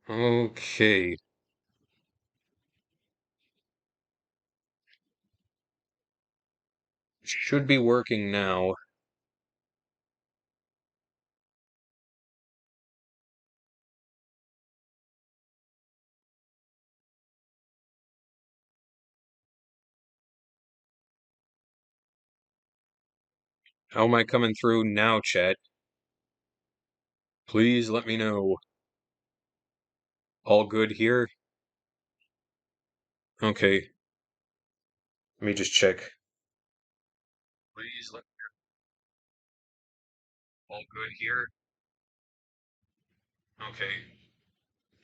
Okay. Should be working now. How am I coming through now, chat? Please let me know. All good here? Okay. Let me just check. Please let all good here? Okay.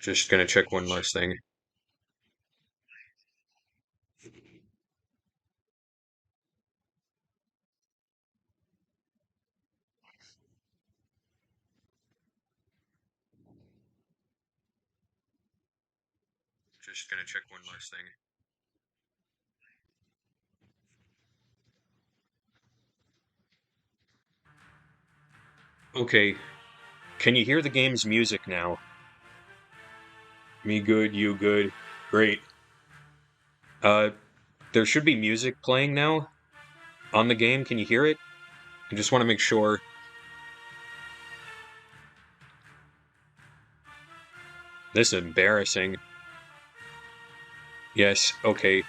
Just gonna check one last thing. Just gonna check one last thing. Okay. Can you hear the game's music now? Me good, you good. Great. Uh, there should be music playing now on the game. Can you hear it? I just want to make sure. This is embarrassing. Yes, okay.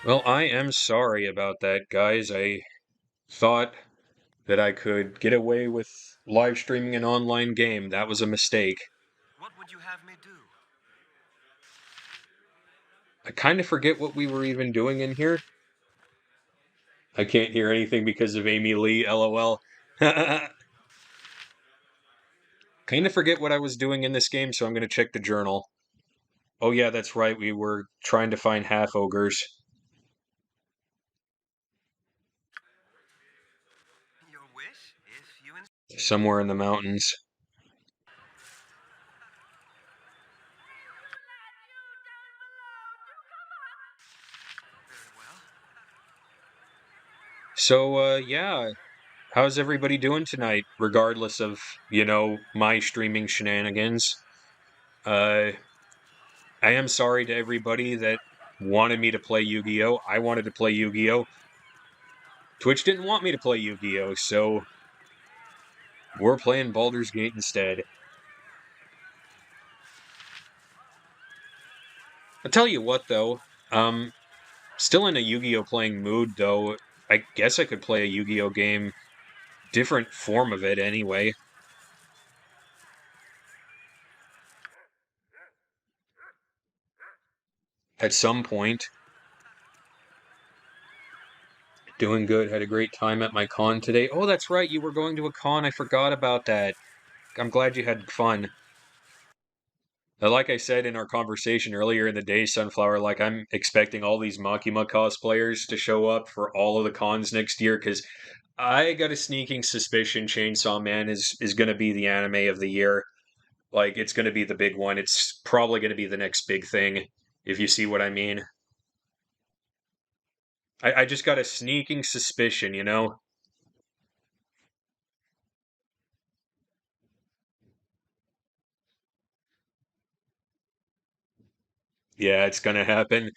Well, I am sorry about that, guys. I thought that I could get away with live streaming an online game. That was a mistake. What would you have me do? I kind of forget what we were even doing in here. I can't hear anything because of Amy Lee, lol. Kind of forget what I was doing in this game, so I'm going to check the journal. Oh yeah, that's right, we were trying to find half-ogres. Your wish, if you Somewhere in the mountains. Very well. So, yeah, how's everybody doing tonight, regardless of, my streaming shenanigans? I am sorry to everybody that wanted me to play Yu-Gi-Oh! I wanted to play Yu-Gi-Oh! Twitch didn't want me to play Yu-Gi-Oh! So we're playing Baldur's Gate instead. I'll tell you what, though. Still in a Yu-Gi-Oh! Playing mood, though. I guess I could play a Yu-Gi-Oh! Game. Different form of it, anyway. At some point. Doing good. Had a great time at my con today. Oh, that's right. You were going to a con. I forgot about that. I'm glad you had fun. Like I said in our conversation earlier in the day, Sunflower, like I'm expecting all these Makima cosplayers to show up for all of the cons next year because I got a sneaking suspicion Chainsaw Man is going to be the anime of the year. Like it's going to be the big one. It's probably going to be the next big thing, if you see what I mean. I just got a sneaking suspicion. Yeah, it's going to happen.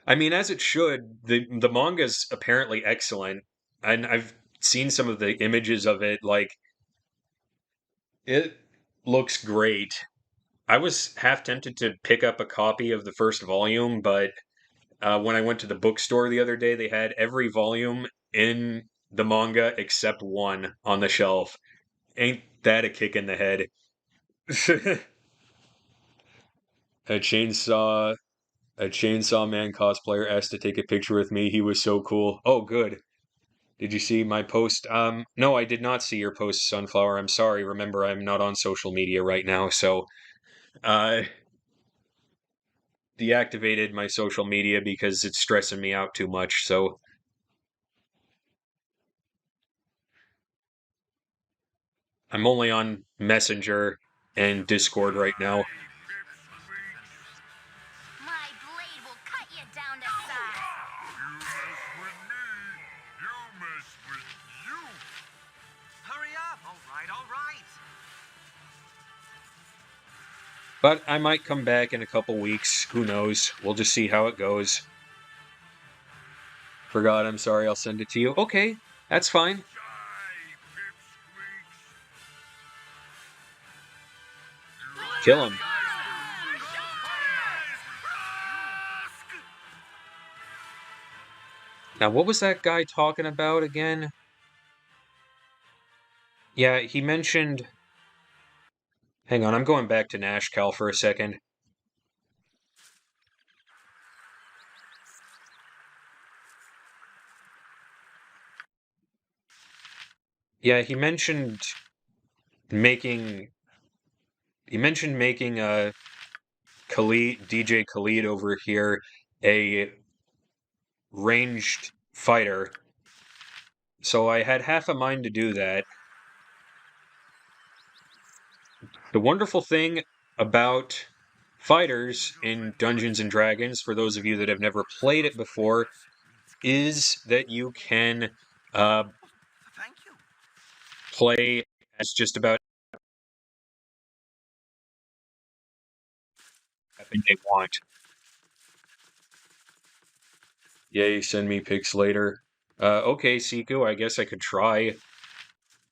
I mean, as it should. The manga's apparently excellent, and I've seen some of the images of it. Like it looks great. I was half tempted to pick up a copy of the first volume, but when I went to the bookstore the other day, they had every volume in the manga except one on the shelf. Ain't that a kick in the head? a chainsaw, a Chainsaw Man cosplayer asked to take a picture with me. He was so cool. Oh, good. Did you see my post? No, I did not see your post, Sunflower. I'm sorry. Remember, I'm not on social media right now, so uh deactivated my social media because it's stressing me out too much. So I'm only on Messenger and Discord right now. My blade will cut you down to size. You mess with me, you mess with you. Hurry up. All right. all right. But I might come back in a couple weeks. Who knows? We'll just see how it goes. Forgot, I'm sorry, I'll send it to you. Okay, that's fine. Kill him. Now, what was that guy talking about again? Yeah, he mentioned... Hang on, I'm going back to Nashkel for a second. Yeah, he mentioned making... He mentioned making Khalid, DJ Khalid over here a ranged fighter. So I had half a mind to do that. The wonderful thing about fighters in Dungeons and Dragons, for those of you that have never played it before, is that you can Thank you. play as just about anything they want. Yay, send me pics later. Okay, Siku, I guess I could try. Business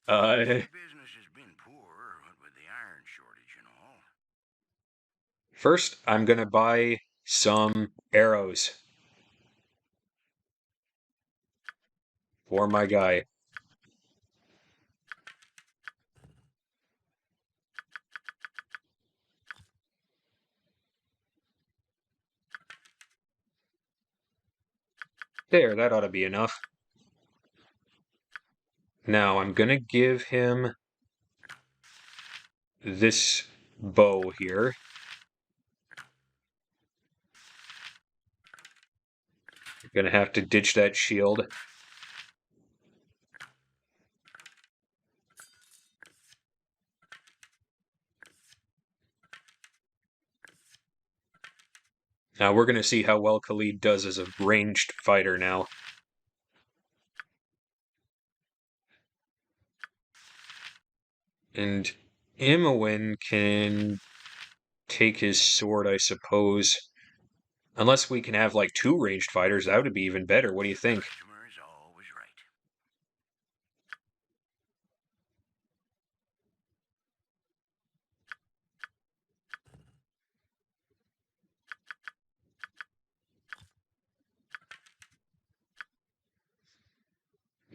has been poor, what with the iron shortage and all. First, I'm gonna buy some arrows for my guy. There, that ought to be enough. Now, I'm gonna give him this bow here. Gonna have to ditch that shield. Now we're gonna see how well Khalid does as a ranged fighter now. And Imowen can take his sword, I suppose. Unless we can have like two ranged fighters, that would be even better. What do you think? Customer is always right.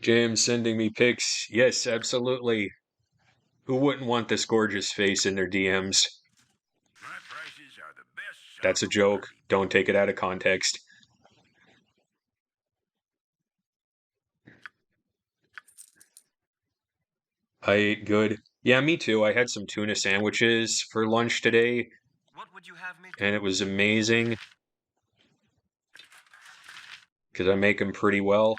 James sending me pics. Yes, absolutely. Who wouldn't want this gorgeous face in their DMs? My prices are the best. That's a joke. Don't take it out of context. I ate good. Yeah, me too. I had some tuna sandwiches for lunch today, What would you have me do? and it was amazing because I make them pretty well.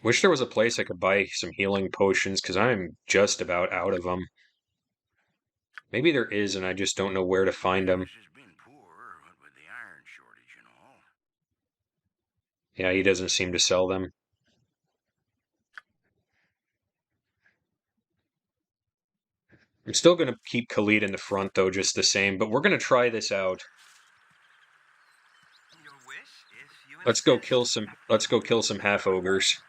Wish there was a place I could buy some healing potions because I'm just about out of them. Maybe there is, and I just don't know where to find them. Business has been poor, what with the iron shortage and all. Yeah, he doesn't seem to sell them. I'm still going to keep Khalid in the front, though, just the same, but we're going to try this out. Your wish, if you Let's go kill some half ogres.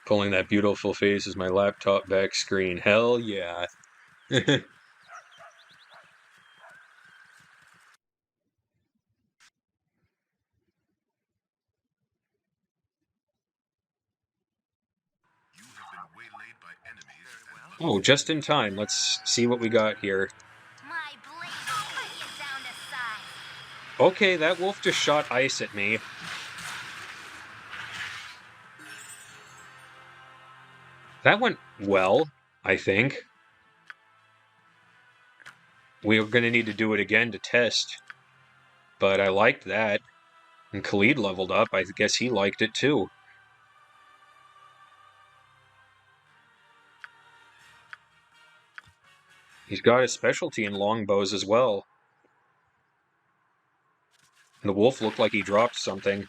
Pulling that beautiful face as my laptop back screen. Hell yeah. Oh, just in time. Let's see what we got here. My blade will cut you down to size. Okay, that wolf just shot ice at me. That went well, I think. We're going to need to do it again to test. But I liked that. And Khalid leveled up. I guess he liked it too. He's got a specialty in longbows as well. The wolf looked like he dropped something.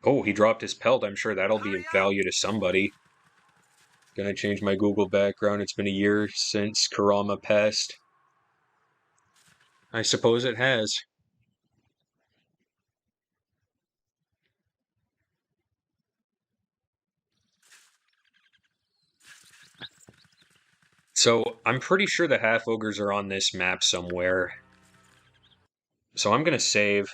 Oh, he dropped his pelt. I'm sure that'll be of value to somebody. Gonna change my Google background. It's been a year since Kurama passed. I suppose it has. So, I'm pretty sure the half ogres are on this map somewhere. So I'm gonna save.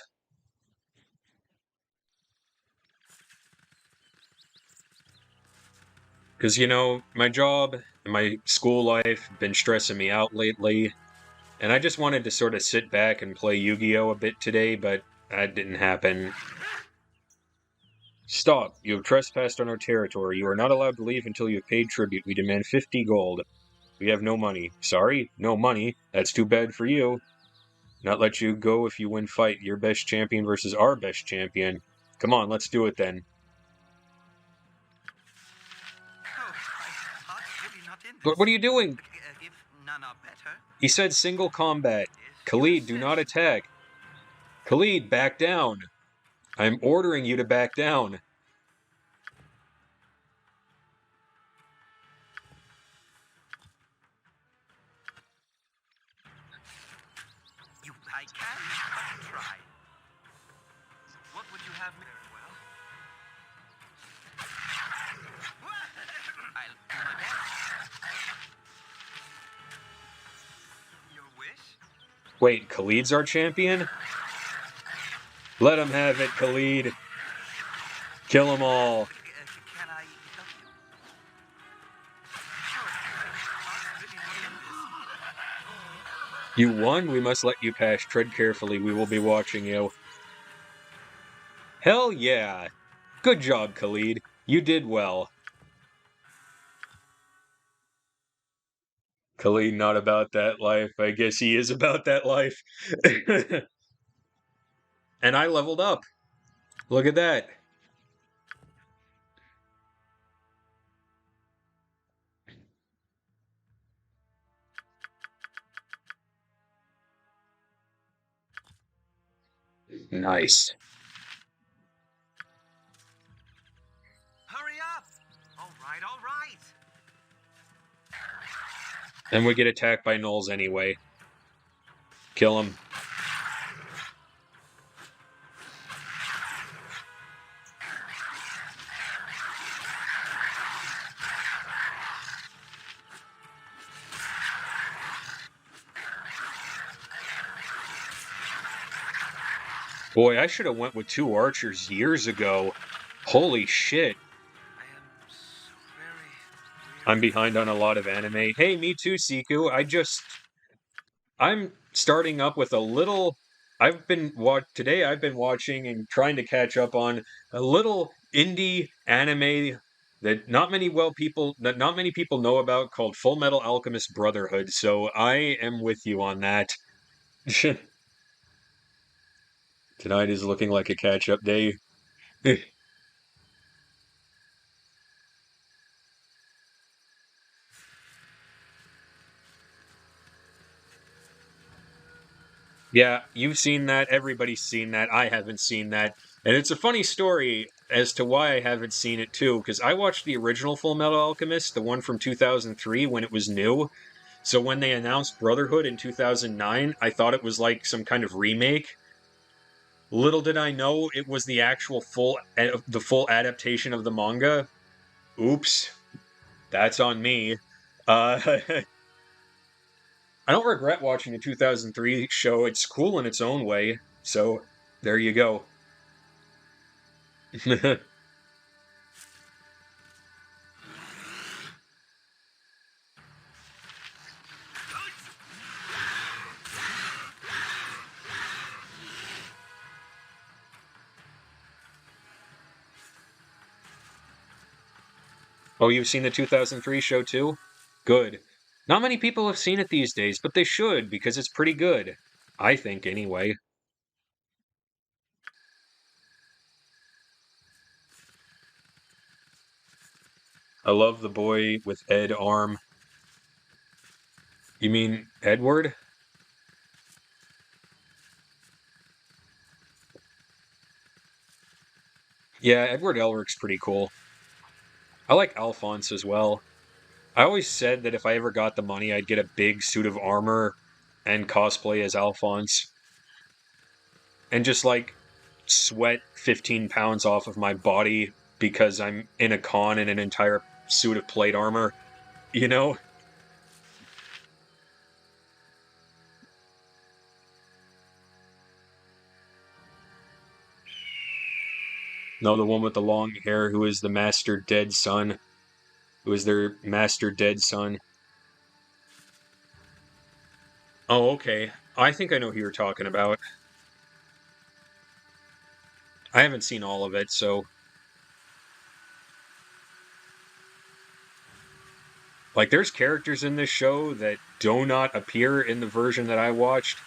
Because, you know, my job and my school life have been stressing me out lately. And I just wanted to sort of sit back and play Yu-Gi-Oh! A bit today, but that didn't happen. Stop! You have trespassed on our territory. You are not allowed to leave until you have paid tribute. We demand 50 gold. We have no money. Sorry? No money? That's too bad for you. Not let you go if you win fight. Your best champion versus our best champion. Come on, let's do it then. What are you doing? If none are better. He said single combat. Khalid, do not attack. Khalid, back down. I'm ordering you to back down. I can try. What would you have me? Very well. I'll do my best. Your wish? Wait, Khalid's our champion? Let him have it, Khalid. Kill them all. Can I help you? You won? We must let you pass. Tread carefully. We will be watching you. Hell yeah. Good job, Khalid. You did well. Khalid not about that life. I guess he is about that life. And I leveled up. Look at that. Nice. Hurry up! All right, all right. And we get attacked by gnolls anyway. Kill him. Boy, I should have went with 2 archers years ago. Holy shit. I am so very. I'm behind on a lot of anime. Hey, me too, Siku. I'm starting up with a little. Today I've been watching and trying to catch up on a little indie anime that not many people know about called Full Metal Alchemist Brotherhood. So I am with you on that. Tonight is looking like a catch-up day. Yeah, you've seen that. Everybody's seen that. I haven't seen that. And it's a funny story as to why I haven't seen it too, because I watched the original Full Metal Alchemist, the one from 2003 when it was new. So when they announced Brotherhood in 2009, I thought it was like some kind of remake. Little did I know it was the full adaptation of the manga. Oops. That's on me. Uh I don't regret watching the 2003 show. It's cool in its own way. So, there you go. Oh, you've seen the 2003 show too? Good. Not many people have seen it these days, but they should because it's pretty good. I think, anyway. I love the boy with Ed arm. You mean Edward? Yeah, Edward Elric's pretty cool. I like Alphonse as well. I always said that if I ever got the money, I'd get a big suit of armor and cosplay as Alphonse. And just like sweat 15 pounds off of my body because I'm in a con in an entire suit of plate armor, you know? No, the one with the long hair who is the master dead son, who is their master dead son. Oh, okay. I think I know who you're talking about. I haven't seen all of it, so like there's characters in this show that do not appear in the version that I watched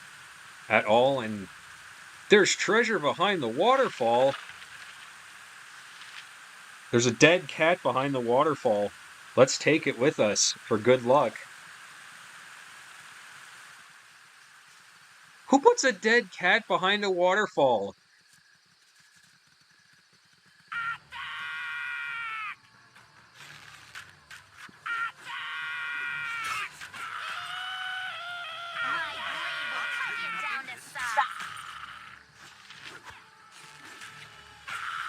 at all, and there's treasure behind the waterfall. There's a dead cat behind the waterfall. Let's take it with us for good luck. Who puts a dead cat behind a waterfall? My blade will cut you down to size.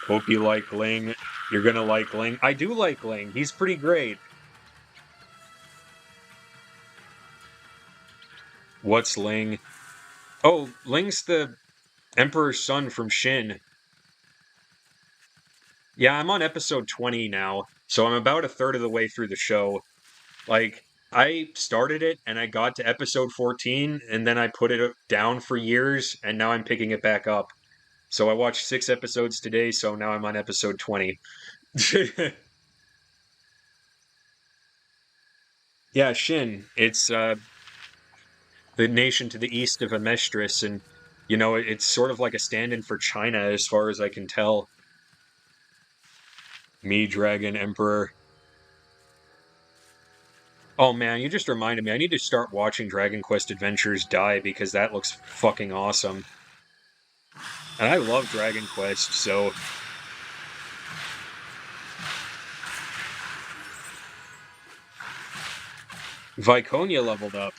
Hope you like Ling. You're gonna like Ling. I do like Ling. He's pretty great. What's Ling? Oh, Ling's the Emperor's son from Shin. Yeah, I'm on episode 20 now, so I'm about a third of the way through the show. Like, I started it and I got to episode 14, and then I put it down for years, and now I'm picking it back up. So I watched 6 episodes today, so now I'm on episode 20. Yeah, Shin. It's the nation to the east of Amestris, and it's sort of like a stand-in for China, as far as I can tell. Me, Dragon Emperor. Oh man, you just reminded me. I need to start watching Dragon Quest Adventures Die because that looks fucking awesome. And I love Dragon Quest, so Viconia leveled up.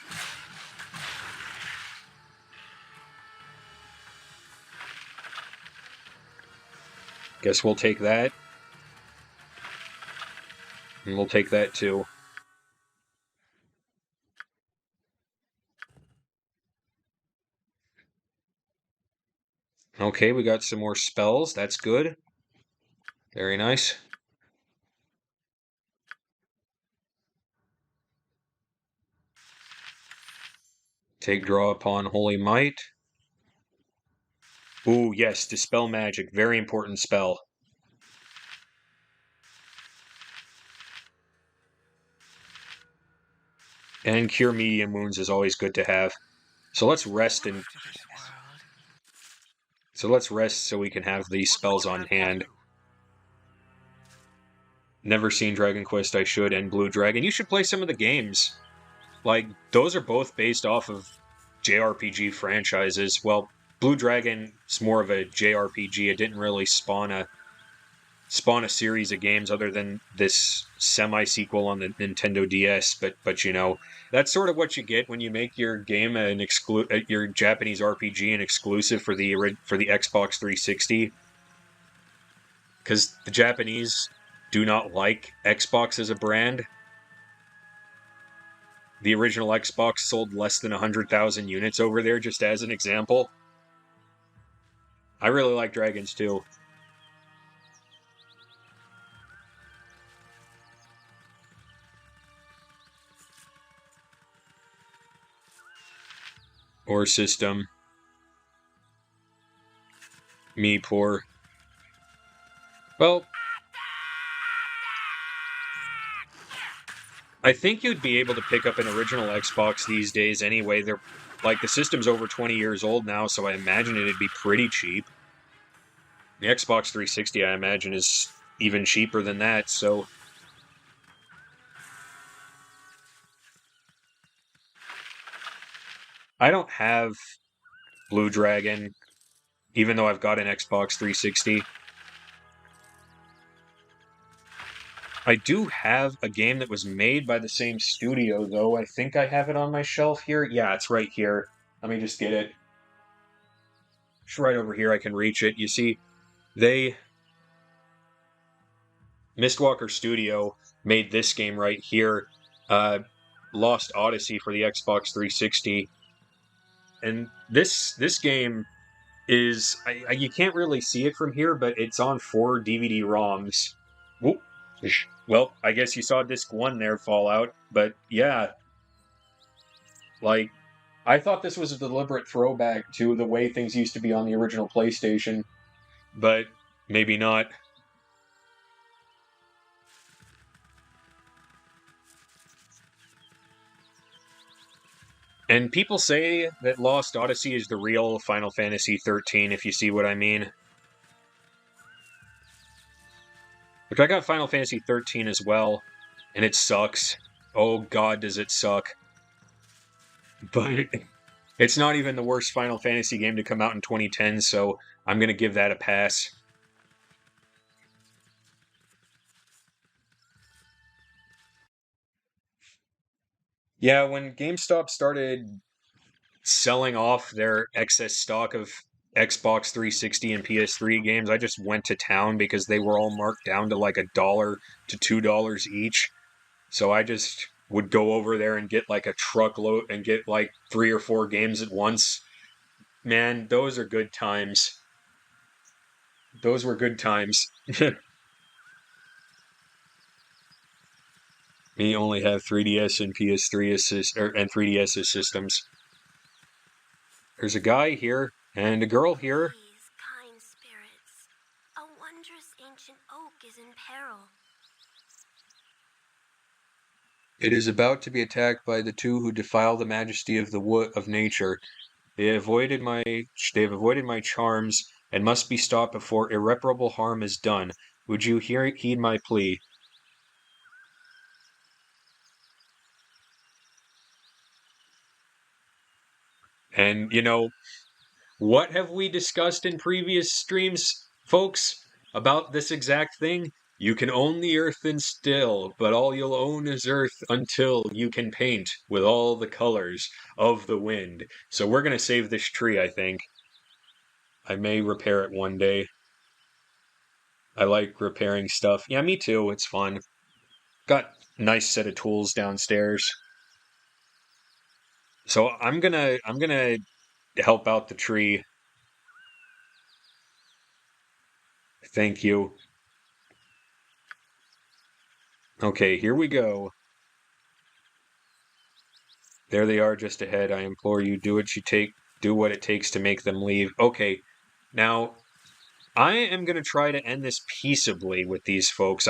Guess we'll take that. And we'll take that too. Okay, we got some more spells. That's good. Very nice. Take draw upon Holy Might. Ooh, yes, Dispel Magic. Very important spell. And Cure Medium Wounds is always good to have. So let's rest and so we can have these spells on hand. Never seen Dragon Quest, I should, and Blue Dragon. You should play some of the games. Like, those are both based off of JRPG franchises. Well, Blue Dragon's more of a JRPG. It didn't really spawn a series of games other than this semi-sequel on the Nintendo DS, but that's sort of what you get when you make your game your Japanese RPG an exclusive for the Xbox 360, because the Japanese do not like Xbox as a brand. The original Xbox sold less than 100,000 units over there, just as an example. I really like Dragons too. Or system. Me poor. Well, I think you'd be able to pick up an original Xbox these days anyway. They're like the system's over 20 years old now, so I imagine it'd be pretty cheap. The Xbox 360, I imagine, is even cheaper than that, so I don't have Blue Dragon, even though I've got an Xbox 360. I do have a game that was made by the same studio, though. I think I have it on my shelf here. Yeah, it's right here. Let me just get it. It's right over here. I can reach it. You see, they Mistwalker Studio made this game right here, uh, Lost Odyssey for the Xbox 360, and this game is you can't really see it from here, but it's on 4 DVD ROMs. Whoop. Well, I guess you saw disc 1 there fall out, but yeah, like I thought this was a deliberate throwback to the way things used to be on the original PlayStation, but maybe not. And people say that Lost Odyssey is the real Final Fantasy 13, if you see what I mean. Which I got Final Fantasy 13 as well, and it sucks. Oh god, does it suck. But it's not even the worst Final Fantasy game to come out in 2010, so I'm going to give that a pass. Yeah, when GameStop started selling off their excess stock of Xbox 360 and PS3 games, I just went to town because they were all marked down to like $1 to $2 each. So I just would go over there and get like a truckload and get like 3 or 4 games at once. Man, those are good times. Those were good times. Me only have 3DS and PS3 and 3DS systems. There's a guy here and a girl here. Please, kind spirits, a wondrous ancient oak is in peril. It is about to be attacked by the two who defile the majesty of the wood of nature. They have avoided my charms and must be stopped before irreparable harm is done. Would you heed my plea? And what have we discussed in previous streams, folks, about this exact thing? You can own the earth and still, but all you'll own is earth until you can paint with all the colors of the wind. So we're going to save this tree, I think. I may repair it one day. I like repairing stuff. Yeah, me too. It's fun. Got a nice set of tools downstairs. So I'm gonna help out the tree. Thank you. Okay, here we go. There they are just ahead. I implore you, do what it takes to make them leave. Okay. Now, I am going to try to end this peaceably with these folks.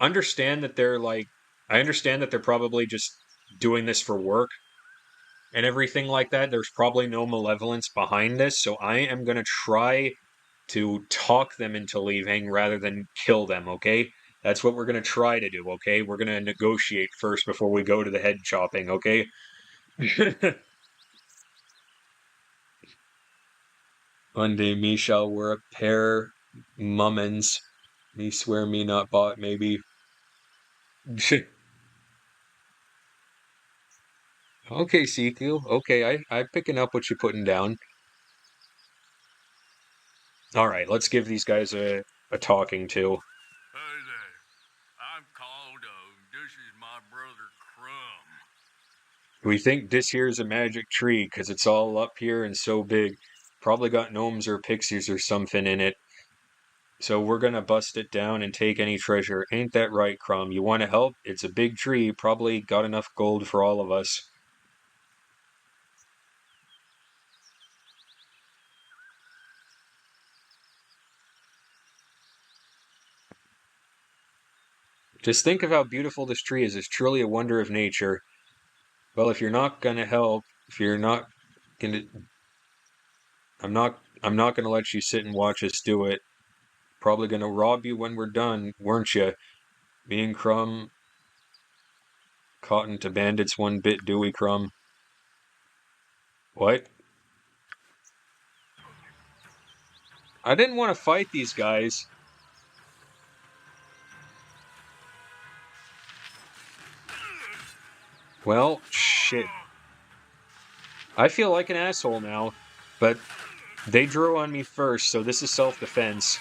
Understand that they're like I understand that they're probably just doing this for work and everything like that. There's probably no malevolence behind this, so I am going to try to talk them into leaving rather than kill them, okay? That's what we're going to try to do, okay? We're going to negotiate first before we go to the head chopping, okay? One day me shall wear a pair mummins. Me swear me not bought, maybe. Okay, CQ. Okay, I'm picking up what you're putting down. All right, let's give these guys a talking to. Hey there. I'm Caldo. This is my brother Crumb. We think this here's a magic tree 'cause it's all up here and so big. Probably got gnomes or pixies or something in it. So we're gonna bust it down and take any treasure. Ain't that right, Crumb? You want to help? It's a big tree. Probably got enough gold for all of us. Just think of how beautiful this tree is. It's truly a wonder of nature. Well, if you're not gonna help, if you're not gonna, I'm not gonna let you sit and watch us do it. Probably gonna rob you when we're done, weren't you? Me and Crumb cotton to bandits one bit, do we, Crumb? What? I didn't want to fight these guys. Well, shit. I feel like an asshole now, but they drew on me first, so this is self-defense.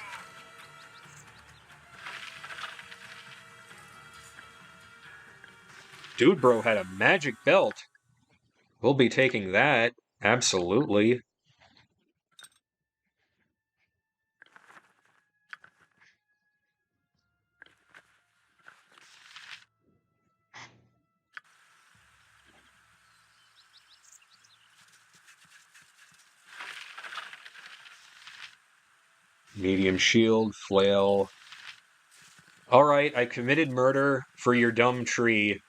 Dude bro had a magic belt. We'll be taking that. Absolutely. Medium shield, flail. Alright, I committed murder for your dumb tree.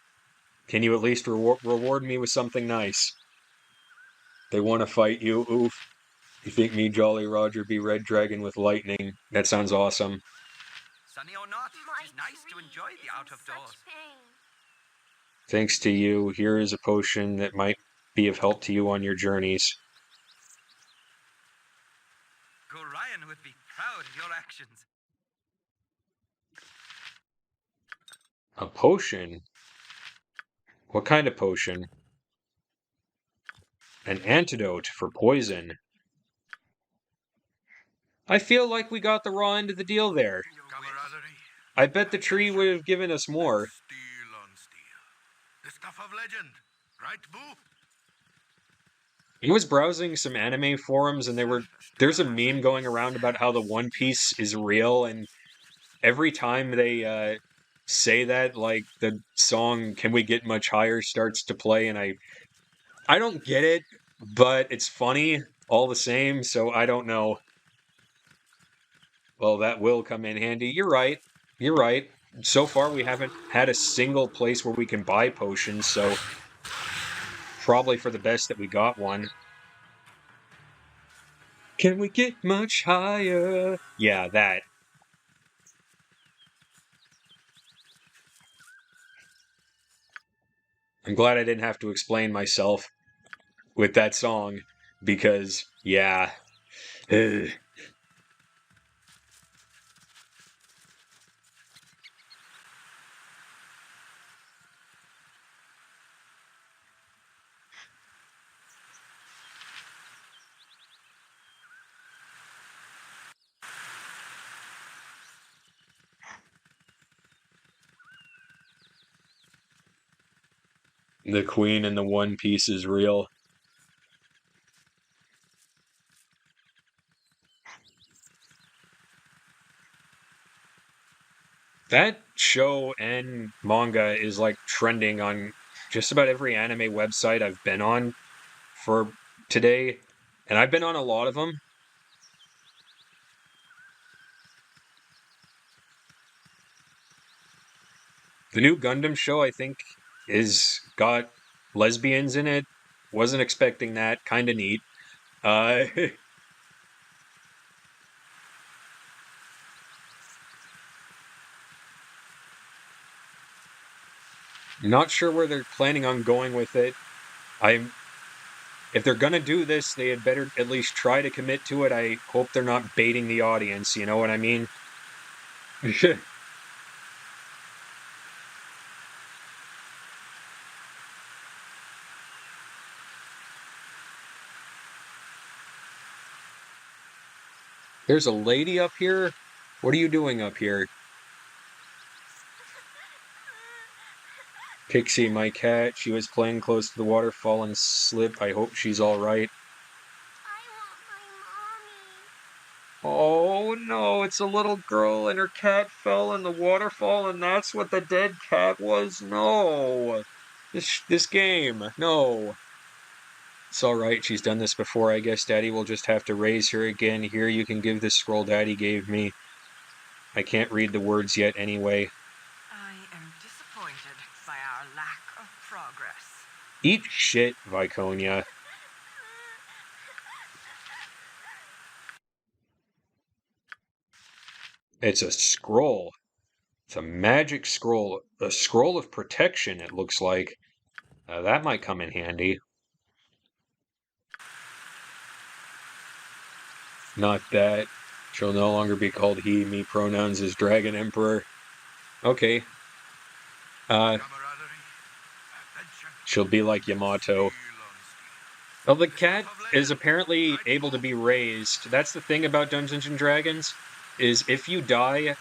Can you at least reward me with something nice? They want to fight you, oof. You think me, Jolly Roger, be Red Dragon with lightning? That sounds awesome. Sunny or not, My it is nice to tree enjoy is the out in of doors. such pain. Thanks to you, here is a potion that might be of help to you on your journeys. Gorion would be proud of your actions. A potion? What kind of potion? An antidote for poison. I feel like we got the raw end of the deal there. Camaraderie. I bet the tree would have given us more. Steel on steel. The stuff of legend. Right, Boo? I was browsing some anime forums and there's a meme going around about how the One Piece is real, and every time they say that, like, the song Can We Get Much Higher starts to play, and I don't get it, but it's funny all the same, so I don't know. Well, that will come in handy. You're right. You're right. So far we haven't had a single place where we can buy potions, so probably for the best that we got one. Can we get much higher? Yeah, that. I'm glad I didn't have to explain myself with that song, because, yeah. Ugh. The Queen and the One Piece is real. That show and manga is like trending on just about every anime website I've been on for today, and I've been on a lot of them. The new Gundam show, I think, is got lesbians in it. Wasn't expecting that. Kind of neat. Uh, not sure where they're planning on going with it. If they're gonna do this, they had better at least try to commit to it. I hope they're not baiting the audience. You know what I mean? There's a lady up here. What are you doing up here? Pixie, my cat. She was playing close to the waterfall and slipped. I hope she's all right. I want my mommy. Oh no, it's a little girl and her cat fell in the waterfall and that's what the dead cat was? No. This game. No. It's alright, she's done this before. I guess Daddy will just have to raise her again. Here, you can give this scroll Daddy gave me. I can't read the words yet anyway. I am disappointed by our lack of progress. Eat shit, Viconia. It's a scroll. It's a magic scroll. A scroll of protection, it looks like. That might come in handy. Not that. She'll no longer be called he, me pronouns as Dragon Emperor. Okay. Camaraderie. Adventure. She'll be like Yamato. Well, the cat is apparently able to be raised. That's the thing about Dungeons and Dragons, is if you die,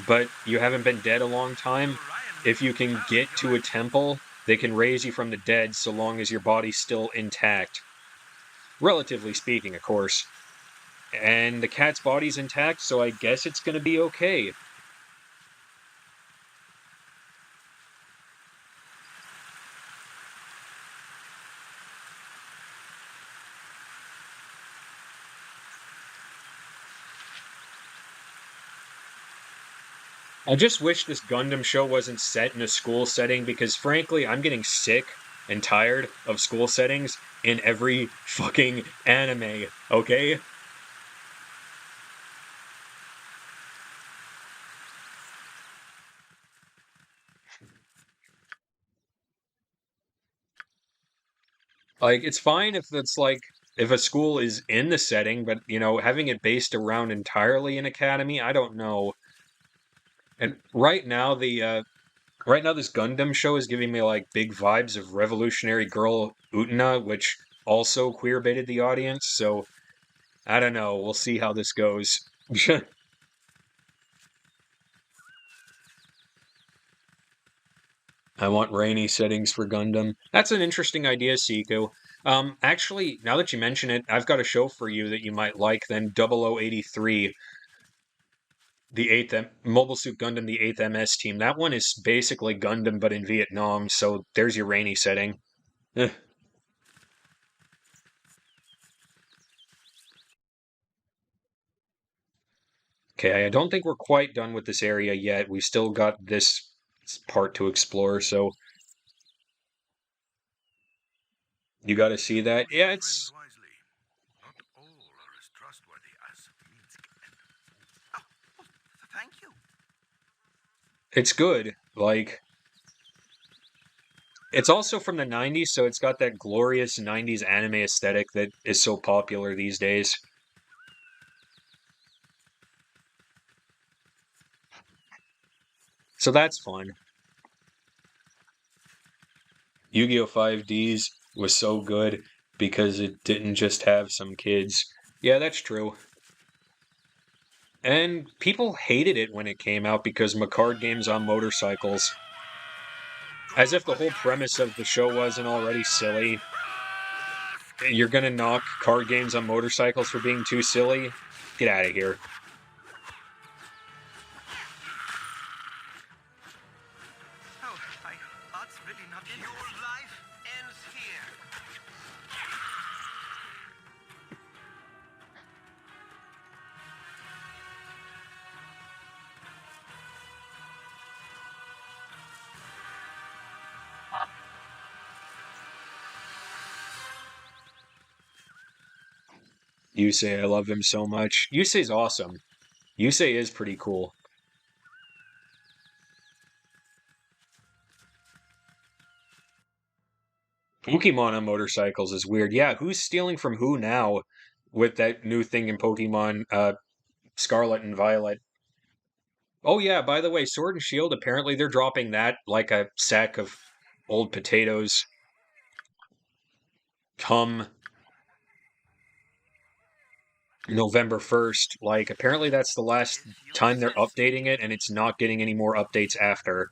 but you haven't been dead a long time, if you can get to a temple, they can raise you from the dead so long as your body's still intact. Relatively speaking, of course. And the cat's body's intact, so I guess it's gonna be okay. I just wish this Gundam show wasn't set in a school setting because, frankly, I'm getting sick and tired of school settings in every fucking anime, okay? Like, it's fine if it's like, if a school is in the setting, but, having it based around entirely an academy, I don't know. And right now, this Gundam show is giving me like big vibes of Revolutionary Girl Utena, which also queer baited the audience. So I don't know. We'll see how this goes. I want rainy settings for Gundam. That's an interesting idea, Siku. Actually, now that you mention it, I've got a show for you that you might like. Then 0083, the Mobile Suit Gundam, the 8th MS team. That one is basically Gundam but in Vietnam. So there's your rainy setting. Okay, I don't think we're quite done with this area yet. We've still got this part to explore, so you got to see that. Yeah, Friends wisely. Not all are as trustworthy as Minsk. Oh, thank you. it's good. Like, it's also from the 90s, so it's got that glorious 90s anime aesthetic that is so popular these days. So that's fun. Yu-Gi-Oh! 5Ds was so good because it didn't just have some kids. Yeah, that's true. And people hated it when it came out because card games on motorcycles. As if the whole premise of the show wasn't already silly. You're gonna knock card games on motorcycles for being too silly? Get out of here. Oh, that's really not Your life ends here. Yusei, I love him so much. Yusei's awesome. Yusei is pretty cool. Pokemon on motorcycles is weird. Yeah, who's stealing from who now with that new thing in Pokemon Scarlet and Violet? Oh yeah, by the way, Sword and Shield, apparently they're dropping that like a sack of old potatoes come November 1st. Like, apparently that's the last time they're updating it, and it's not getting any more updates after.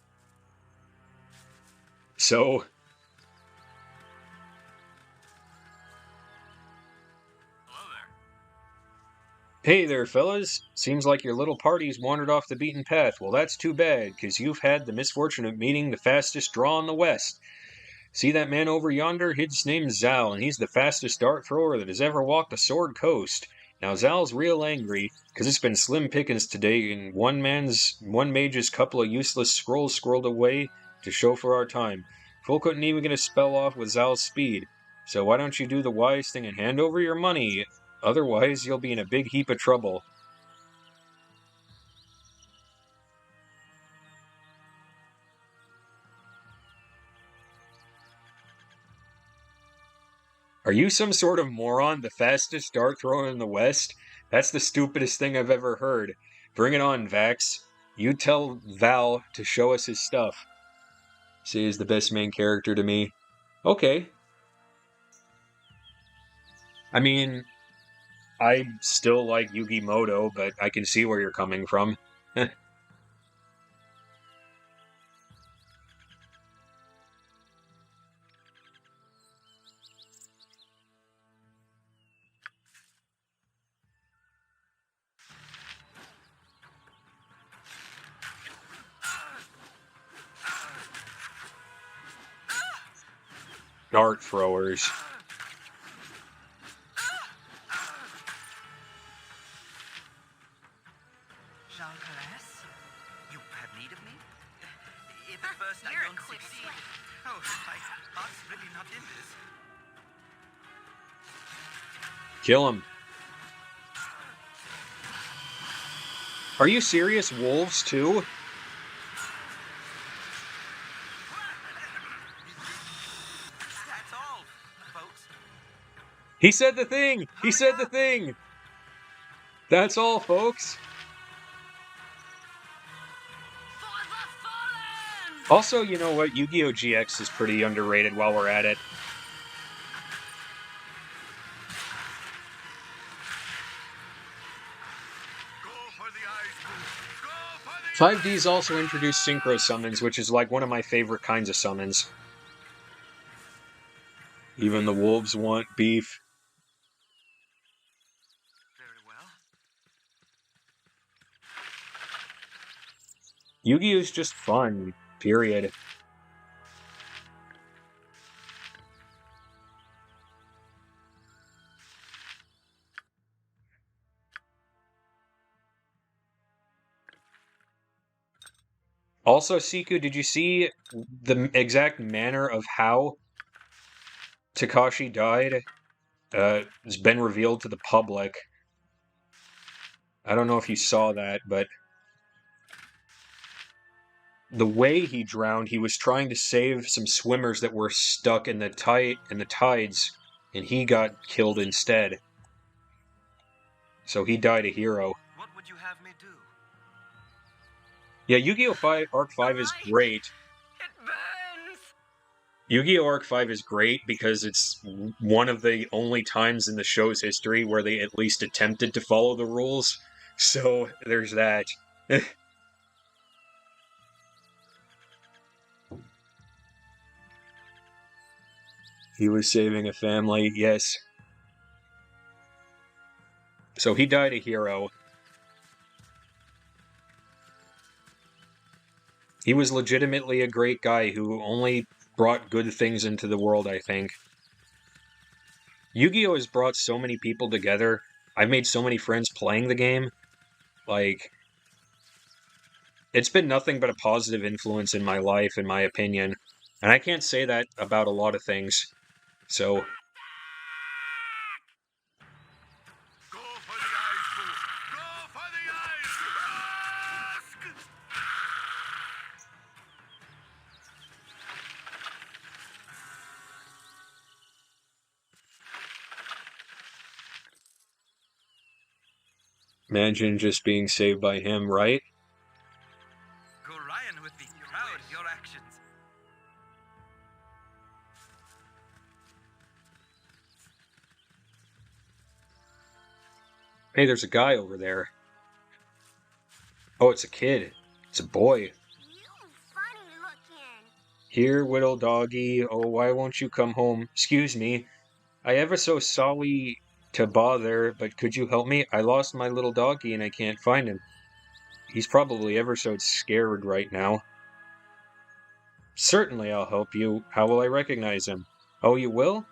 So, Hello there. hey there, fellas. Seems like your little party's wandered off the beaten path. Well, that's too bad, because you've had the misfortune of meeting the fastest draw in the West. See that man over yonder? His name's Zal, and he's the fastest dart thrower that has ever walked the Sword Coast. Now Zal's real angry, 'cause it's been slim pickings today, and one mage's couple of useless scrolls squirreled away to show for our time. Fool couldn't even get a spell off with Zal's speed. So why don't you do the wise thing and hand over your money? Otherwise, you'll be in a big heap of trouble. Are you some sort of moron? The fastest dart thrower in the West? That's the stupidest thing I've ever heard. Bring it on, Vax. You tell Val to show us his stuff. Say he's the best main character to me. Okay. I mean, I still like Yugi Moto, but I can see where you're coming from. Dart throwers. Jean Caress? You have need of me? If at first I You're a don't quick succeed. sweat. Oh, my heart's really not in this. Kill him. Are you serious? Wolves, too? That's all, folks. He said the thing! He said the thing! That's all, folks. For the fallen! Also, you know what? Yu-Gi-Oh! GX is pretty underrated while we're at it. Go for the ice pool. Go for the 5Ds also introduced synchro summons, which is like one of my favorite kinds of summons. Even the wolves want beef. Very well. Yu-Gi-Oh! Is just fun, period. Also, Siku, did you see the exact manner of how Takashi died? It's been revealed to the public. I don't know if you saw that, but the way he drowned, he was trying to save some swimmers that were stuck in the tides, and he got killed instead. So he died a hero. What would you have me do? Yeah, Yu-Gi-Oh! 5 Arc 5 is light! great. It burns! Yu-Gi-Oh! Arc 5 is great because it's one of the only times in the show's history where they at least attempted to follow the rules. So there's that. He was saving a family, yes. So he died a hero. He was legitimately a great guy who only brought good things into the world, I think. Yu-Gi-Oh! Has brought so many people together. I've made so many friends playing the game. Like, it's been nothing but a positive influence in my life, in my opinion. And I can't say that about a lot of things. So, Go for the ice pool. Go for the ice. Ask! imagine just being saved by him, right? Gorion would be proud of your actions. Hey, there's a guy over there. Oh, it's a kid. It's a boy. You funny looking. Here, little doggy. Oh, why won't you come home? Excuse me. I ever so sorry to bother, but could you help me? I lost my little doggy and I can't find him. He's probably ever so scared right now. Certainly I'll help you. How will I recognize him? Oh, you will?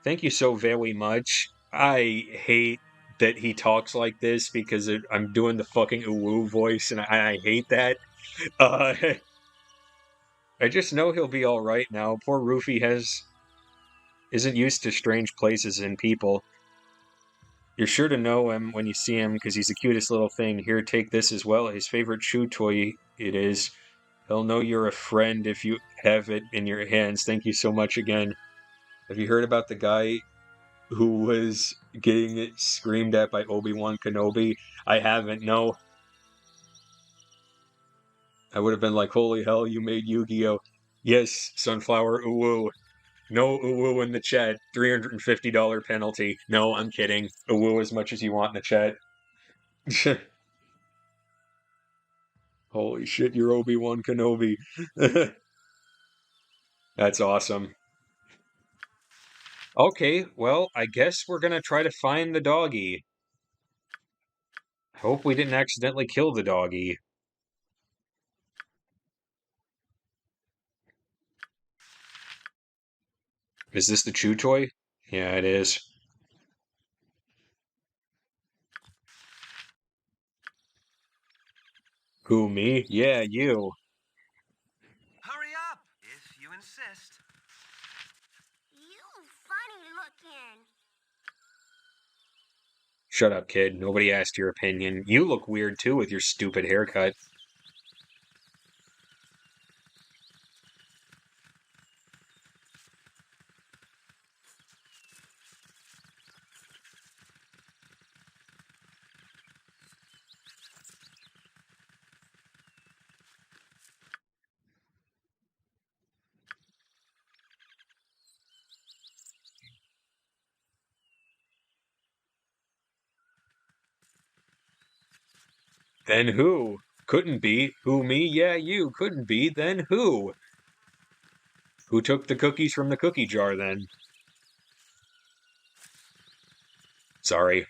Thank you so very much. I hate that he talks like this because I'm doing the fucking uwu voice and I hate that. Uh, I just know he'll be alright now. Poor Rufy isn't used to strange places and people. You're sure to know him when you see him because he's the cutest little thing. Here, take this as well. His favorite chew toy it is. He'll know you're a friend if you have it in your hands. Thank you so much again. Have you heard about the guy who was getting it screamed at by Obi-Wan Kenobi? I haven't, no. I would have been like, holy hell, you made Yu-Gi-Oh! Yes, Sunflower Uwu. No uwu in the chat. $350 penalty. No, I'm kidding. Uwu as much as you want in the chat. Holy shit, you're Obi-Wan Kenobi. That's awesome. Okay, well, I guess we're gonna try to find the doggy. Hope we didn't accidentally kill the doggy. Is this the chew toy? Yeah, it is. Who, me? Yeah, you. Hurry up, if you insist. You funny looking. Shut up, kid. Nobody asked your opinion. You look weird too with your stupid haircut. Then who? Couldn't be. Who, me? Yeah, you. Couldn't be. Then who? Who took the cookies from the cookie jar then? Sorry.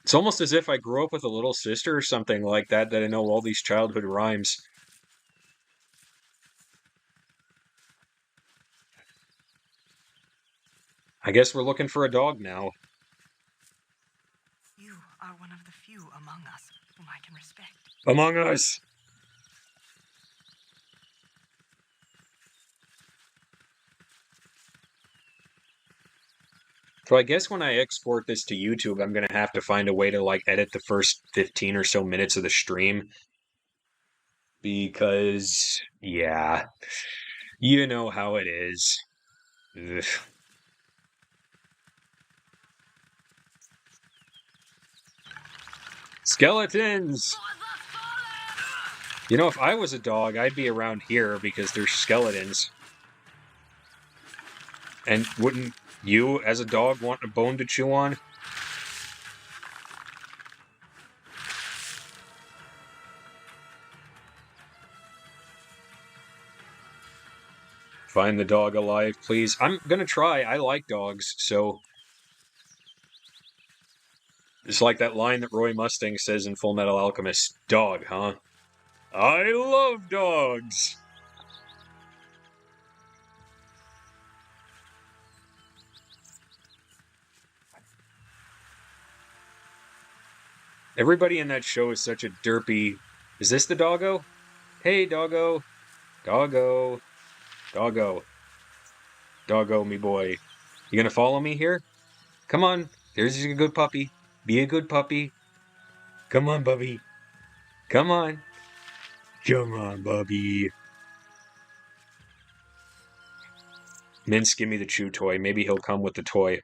It's almost as if I grew up with a little sister or something like that I know all these childhood rhymes. I guess we're looking for a dog now. You are one of the few among us whom I can respect. Among Us! So I guess when I export this to YouTube, I'm gonna have to find a way to like edit the first 15 or so minutes of the stream. Because, yeah, you know how it is. Ugh. Skeletons! You know, if I was a dog, I'd be around here because there's skeletons. And wouldn't you, as a dog, want a bone to chew on? Find the dog alive, please. I'm gonna try. I like dogs, so... It's like that line that Roy Mustang says in Full Metal Alchemist. Dog, huh? I love dogs! Everybody in that show is such a derpy... Is this the doggo? Hey, doggo. Doggo. Doggo. Doggo, me boy. You gonna follow me here? Come on. There's a good puppy. Be a good puppy. Come on, Bubby. Come on. Come on, Bubby. Mince, give me the chew toy. Maybe he'll come with the toy.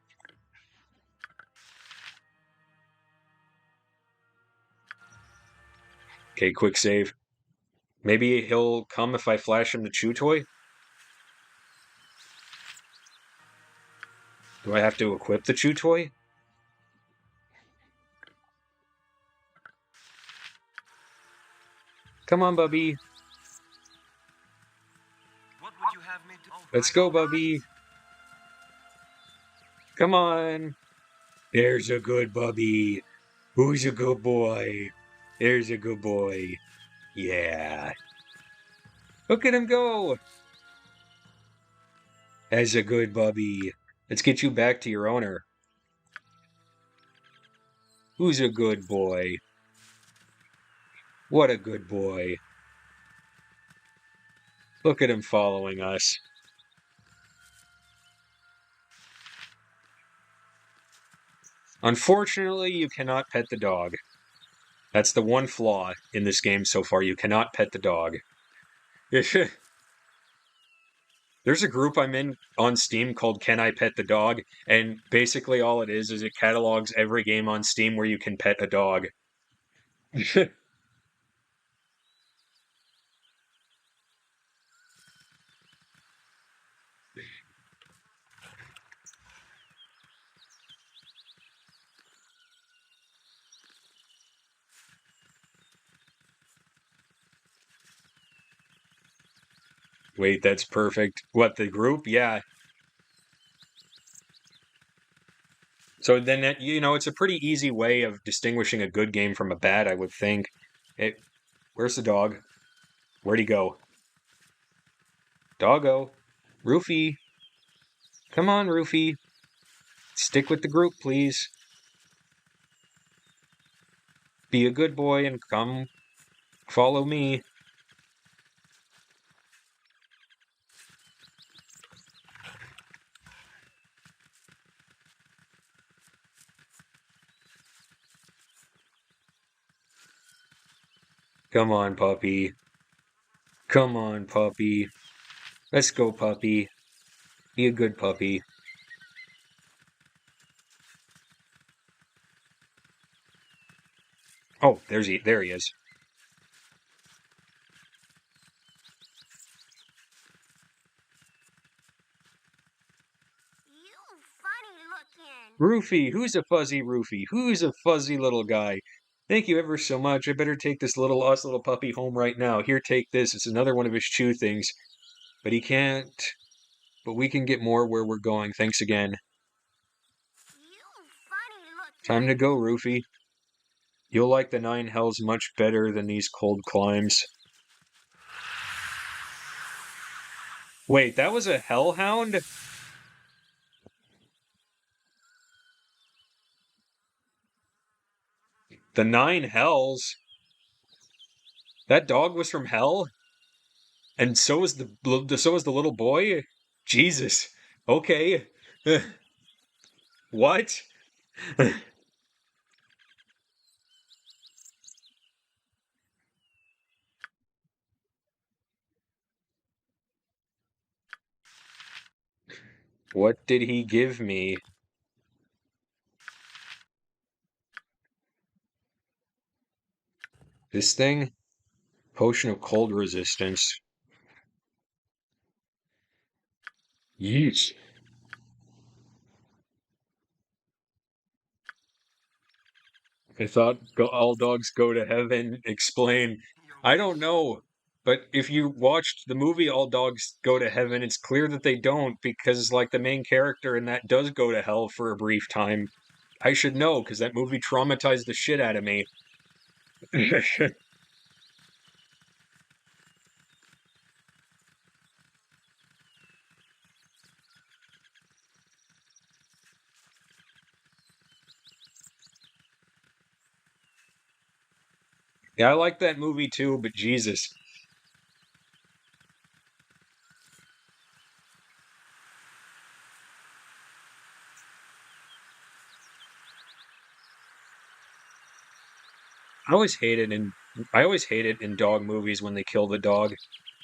Okay, quick save. Maybe he'll come if I flash him the chew toy? Do I have to equip the chew toy? Come on, Bubby. What would you have me do? Let's go, Bubby. Come on. There's a good Bubby. Who's a good boy? There's a good boy. Yeah. Look at him go. That's a good Bubby. Let's get you back to your owner. Who's a good boy? What a good boy. Look at him following us. Unfortunately, you cannot pet the dog. That's the one flaw in this game so far. You cannot pet the dog. There's a group I'm in on Steam called Can I Pet the Dog? And basically all it is it catalogs every game on Steam where you can pet a dog. Wait, that's perfect. What, the group? Yeah. So then, it's a pretty easy way of distinguishing a good game from a bad, I would think. Where's the dog? Where'd he go? Doggo. Roofy. Come on, Roofy. Stick with the group, please. Be a good boy and come follow me. Come on, puppy. Come on, puppy. Let's go, puppy. Be a good puppy. Oh, there he is. You funny looking. Roofy, who's a fuzzy Roofy? Who's a fuzzy little guy? Thank you ever so much. I better take this little puppy home right now. Here, take this. It's another one of his chew things. But he can't. But we can get more where we're going. Thanks again. You funny looking. Time to go, Roofy. You'll like the Nine Hells much better than these cold climes. Wait, that was a hellhound? The Nine Hells? That dog was from hell? And so was the little boy? Jesus. Okay. What? What did he give me? This thing? Potion of cold resistance. Yeesh. I thought all dogs go to heaven. Explain. I don't know. But if you watched the movie All Dogs Go to Heaven, it's clear that they don't because, like, the main character in that does go to hell for a brief time. I should know because that movie traumatized the shit out of me. Yeah, I like that movie too, but Jesus. I always hate it in dog movies when they kill the dog.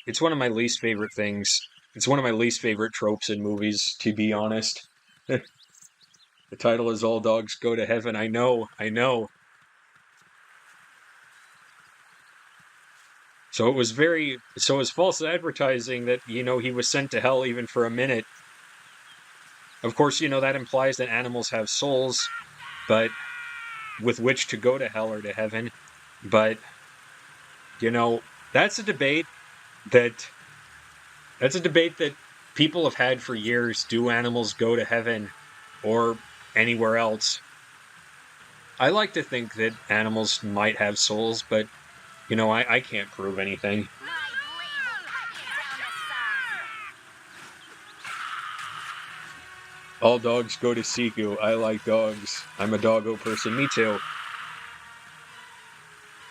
It's one of my least favorite things. It's one of my least favorite tropes in movies, to be honest. The title is All Dogs Go to Heaven. I know, I know. So it was false advertising that, he was sent to hell even for a minute. Of course, that implies that animals have souls, but with which to go to hell or to heaven. But, that's a debate that that's a debate that people have had for years. Do animals go to heaven or anywhere else? I like to think that animals might have souls, but I can't prove anything. My blade will cut you down to size. All dogs go to Siku. I like dogs. I'm a doggo person. Me too.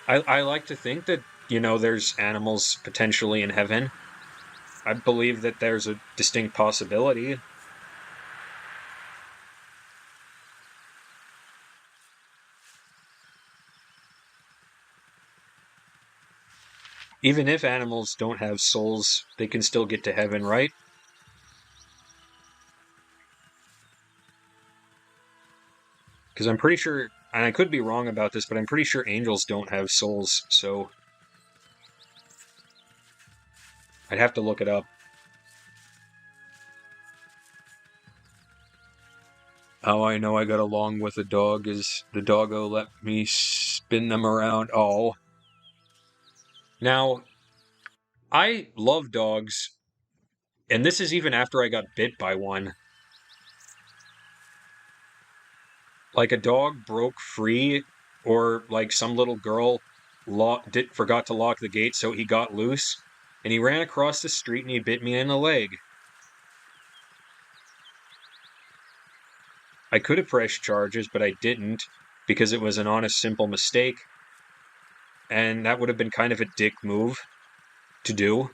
I like to think that, there's animals potentially in heaven. I believe that there's a distinct possibility. Even if animals don't have souls, they can still get to heaven, right? Because I'm pretty sure, and I could be wrong about this, but I'm pretty sure angels don't have souls, so I'd have to look it up. How I know I got along with a dog is the doggo let me spin them around. Oh. Now, I love dogs, and this is even after I got bit by one. Like a dog broke free, or like some little girl forgot to lock the gate, so he got loose, and he ran across the street and he bit me in the leg. I could have pressed charges, but I didn't, because it was an honest, simple mistake, and that would have been kind of a dick move to do.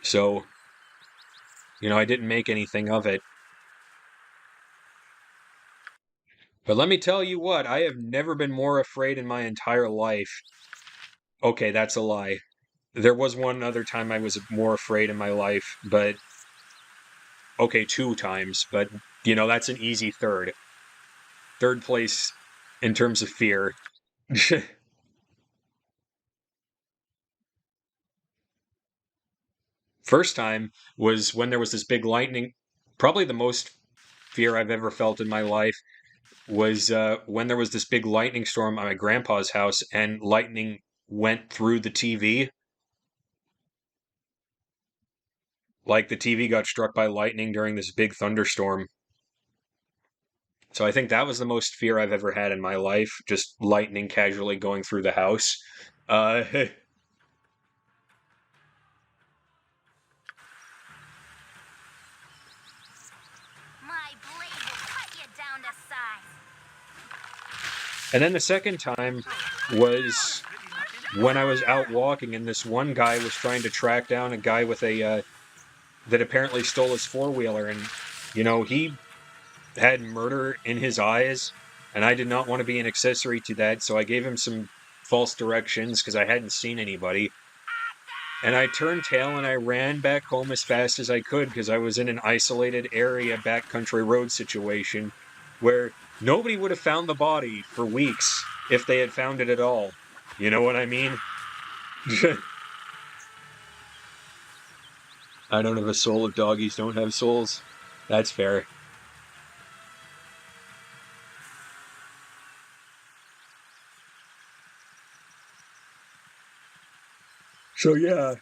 So, I didn't make anything of it. But let me tell you what, I have never been more afraid in my entire life. Okay, that's a lie. There was one other time I was more afraid in my life, but okay, 2 times, but that's an easy third. Third place in terms of fear. First time was when there was this big lightning. Probably the most fear I've ever felt in my life was when there was this big lightning storm at my grandpa's house and lightning went through the TV. Like the TV got struck by lightning during this big thunderstorm. So I think that was the most fear I've ever had in my life, just lightning casually going through the house. Uh, My blade will cut you down to size. and then the second time was when I was out walking and this one guy was trying to track down a guy with that apparently stole his four-wheeler, and he had murder in his eyes, and I did not want to be an accessory to that, so I gave him some false directions because I hadn't seen anybody. And I turned tail and I ran back home as fast as I could because I was in an isolated area, backcountry road situation where nobody would have found the body for weeks if they had found it at all. You know what I mean? I don't have a soul if doggies don't have souls. That's fair. So yeah.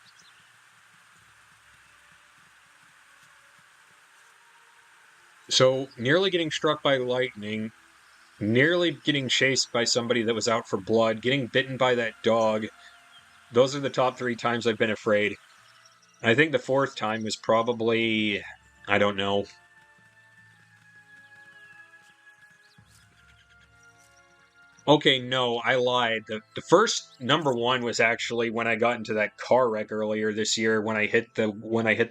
So nearly getting struck by lightning, nearly getting chased by somebody that was out for blood, getting bitten by that dog. Those are the top 3 times I've been afraid. I think the fourth time was probably, I don't know. Okay, no, I lied. The first number one was actually when I got into that car wreck earlier this year when I hit the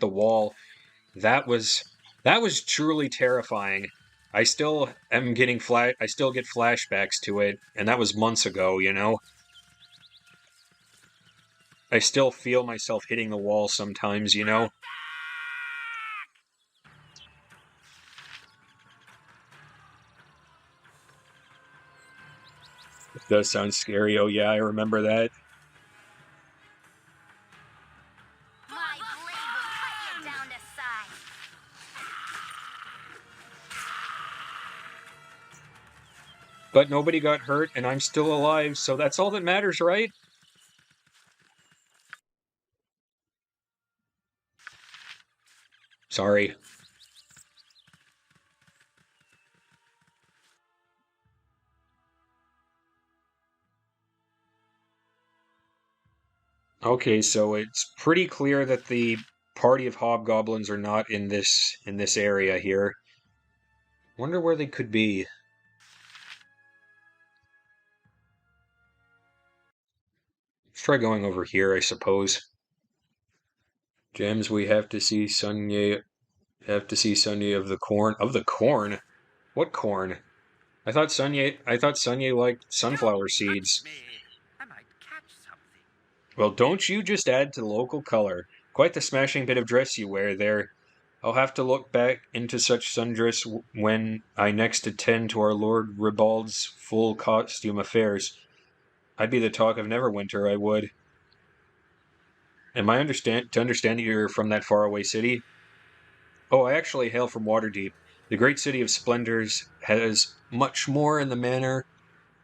wall. That was that was truly terrifying. I still am getting I still get flashbacks to it, and that was months ago. I still feel myself hitting the wall sometimes. It does sound scary. Oh yeah, I remember that. My blade will cut you down to size. But nobody got hurt, and I'm still alive, so that's all that matters, right? Sorry. Okay, so it's pretty clear that the party of hobgoblins are not in this area here. Wonder where they could be. Let's try going over here, I suppose. Gems, we have to see Sunye. Have to see Sunye of the corn. Of the corn? What corn? I thought Sunye liked sunflower seeds. Me. I might catch something. Well, don't you just add to local color. Quite the smashing bit of dress you wear there. I'll have to look back into such sundress when I next attend to our Lord Ribald's full costume affairs. I'd be the talk of Neverwinter, I would. To understand that you're from that faraway city? Oh, I actually hail from Waterdeep. The great city of splendors has much more in the manner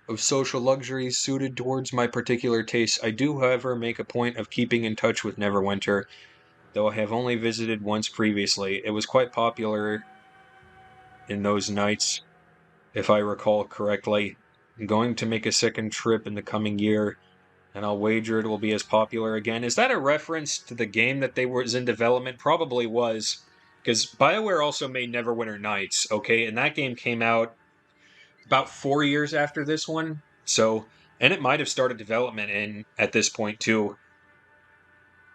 of social luxuries suited towards my particular tastes. I do, however, make a point of keeping in touch with Neverwinter, though I have only visited once previously. It was quite popular in those nights, if I recall correctly. I'm going to make a second trip in the coming year, and I'll wager it will be as popular again. Is that a reference to the game that they was in development? Probably was, because BioWare also made Neverwinter Nights, okay, and that game came out about 4 years after this one. So, and it might have started development in at this point too.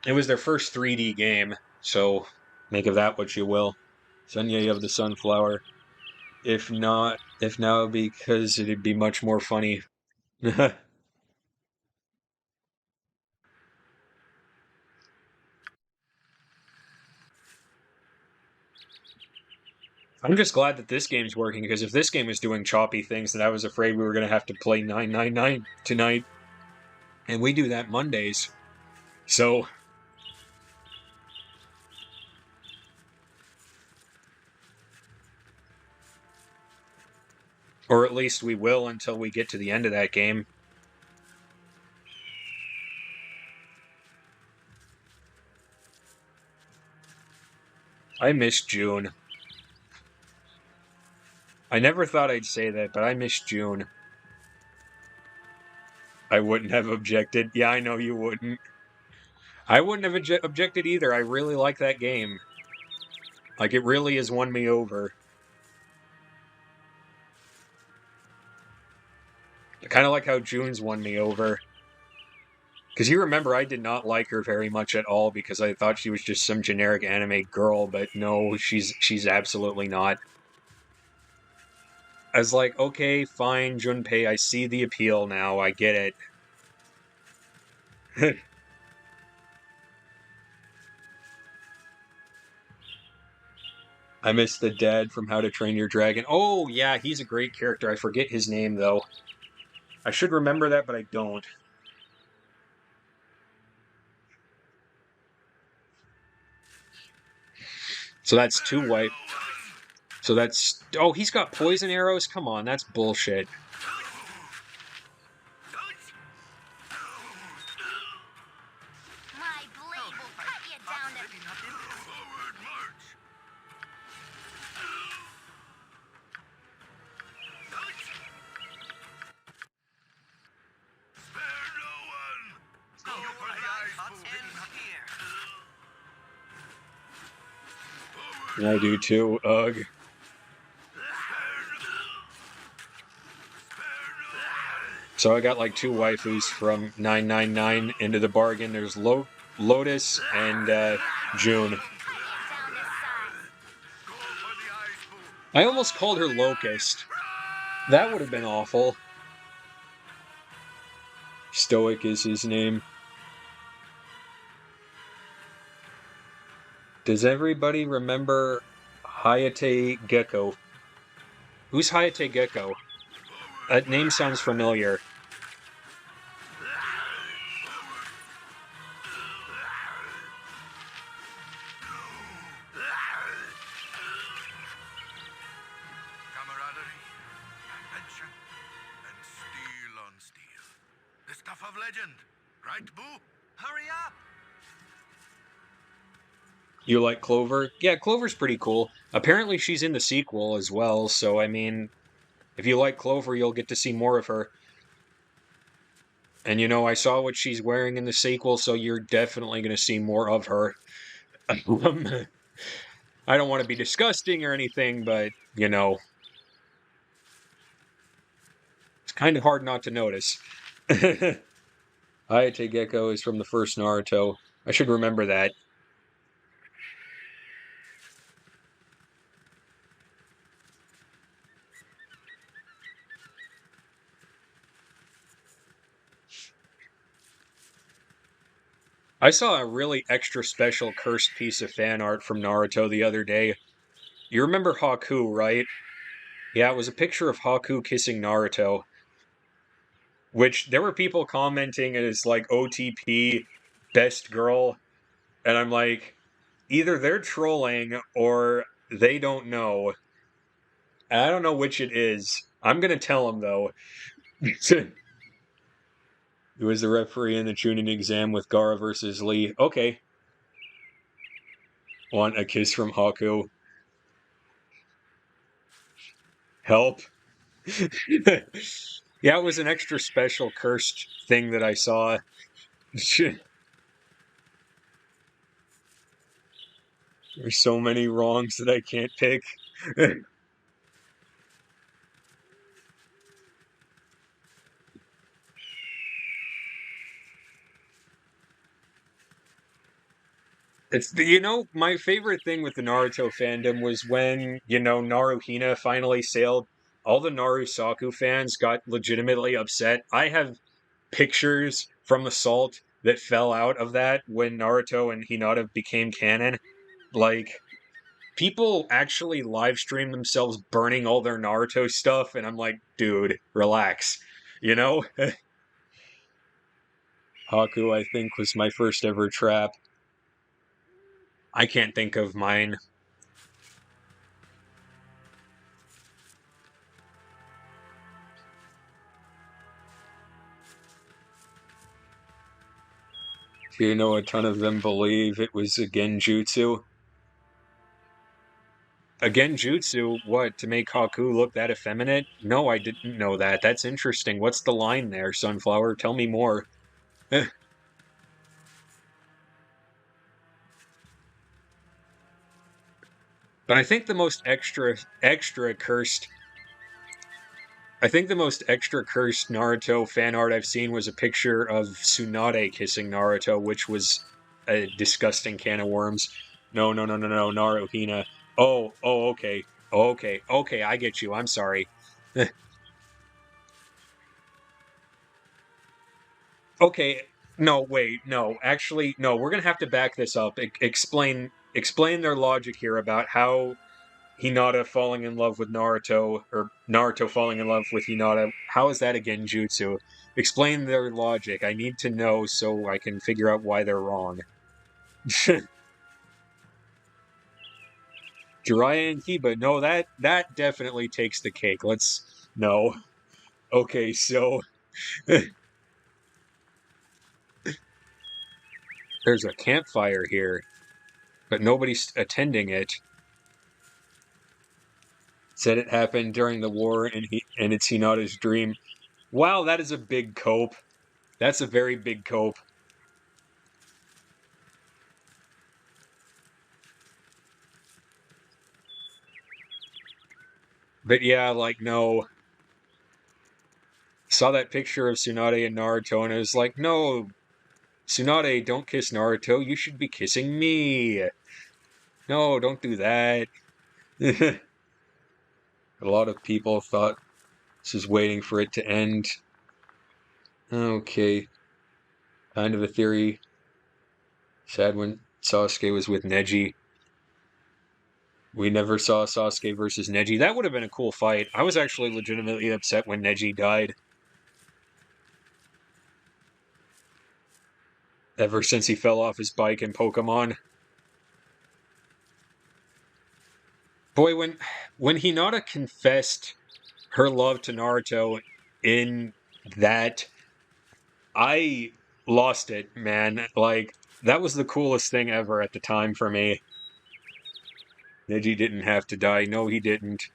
It was their first 3D game, so make of that what you will. Senya of the Sunflower. If not, if now, because it'd be much more funny. I'm just glad that this game's working, because if this game was doing choppy things, then I was afraid we were going to have to play 999 tonight. And we do that Mondays. So, or at least we will until we get to the end of that game. I miss June. I never thought I'd say that, but I miss June. I wouldn't have objected. Yeah, I know you wouldn't. I wouldn't have objected either. I really like that game. Like, it really has won me over. I kind of like how June's won me over. Because you remember, I did not like her very much at all because I thought she was just some generic anime girl, but no, she's absolutely not. I was like, okay, fine, Junpei, I see the appeal now, I get it. I miss the dad from How to Train Your Dragon. Oh, yeah, he's a great character. I forget his name, though. I should remember that, but I don't. So that's two white. So that's... Oh, he's got poison arrows? Come on, that's bullshit. My blade will cut you down to... Forward march! Spare no one! Go for the ice Huts pool! ends here. Forward I do too, ugh. So I got like two waifus from 999 into the bargain. There's Lotus and June. Cut you down to size. Go for the ice pool! I almost called her Locust. That would have been awful. Stoic is his name. Does everybody remember Hayate Gecko? Who's Hayate Gecko? That name sounds familiar. Camaraderie, adventure, and steel on steel. The stuff of legend, right, Boo? Hurry up! You like Clover? Yeah, Clover's pretty cool. Apparently she's in the sequel as well, so I mean, if you like Clover, you'll get to see more of her. And you know, I saw what she's wearing in the sequel, so you're definitely going to see more of her. I don't want to be disgusting or anything, but, you know, it's kind of hard not to notice. Hayate Gecko is from the first Naruto. I should remember that. I saw a really extra special cursed piece of fan art from Naruto the other day. You remember Haku, right? Yeah, it was a picture of Haku kissing Naruto. Which there were people commenting as like OTP best girl. And I'm like, either they're trolling or they don't know. I don't know which it is. I'm gonna tell him though. It was the referee in the Chunin exam with Gara versus Lee. Okay. Want a kiss from Haku? Help. Yeah, it was an extra special cursed thing that I saw. There's so many wrongs that I can't pick. It's my favorite thing with the Naruto fandom was when, Naruhina finally sailed. All the Narusaku fans got legitimately upset. I have pictures from the salt that fell out of that when Naruto and Hinata became canon. Like, people actually live stream themselves burning all their Naruto stuff, and I'm like, dude, relax. You know? Haku, I think, was my first ever trap. I can't think of mine. Do you know a ton of them believe it was a genjutsu? A genjutsu? What, to make Haku look that effeminate? No, I didn't know that. That's interesting. What's the line there, Sunflower? Tell me more. But I think the most extra cursed I think the most extra cursed Naruto fan art I've seen was a picture of Tsunade kissing Naruto, which was a disgusting can of worms. No, no, no, no, no, Naruhina. Okay. Okay, I get you. I'm sorry. Okay, no, wait, no, actually, no, we're gonna have to back this up. Explain their logic here about how Hinata falling in love with Naruto, or Naruto falling in love with Hinata. How is that a genjutsu? Explain their logic. I need to know so I can figure out why they're wrong. Jiraiya and Kiba, no, that definitely takes the cake. No. Okay, so there's a campfire here, but nobody's attending it. Said it happened during the war, and it's Hinata's dream. Wow, that is a big cope. That's a very big cope. But yeah, like, no. Saw that picture of Tsunade and Naruto, and I was like, no, Tsunade, don't kiss Naruto. You should be kissing me. No, don't do that. A lot of people thought this was waiting for it to end. Okay. Kind of a theory. Sad when Sasuke was with Neji. We never saw Sasuke versus Neji. That would have been a cool fight. I was actually legitimately upset when Neji died. Ever since he fell off his bike in Pokemon. Boy, when Hinata confessed her love to Naruto in that, I lost it, man. Like, that was the coolest thing ever at the time for me. Neji didn't have to die. No, he didn't.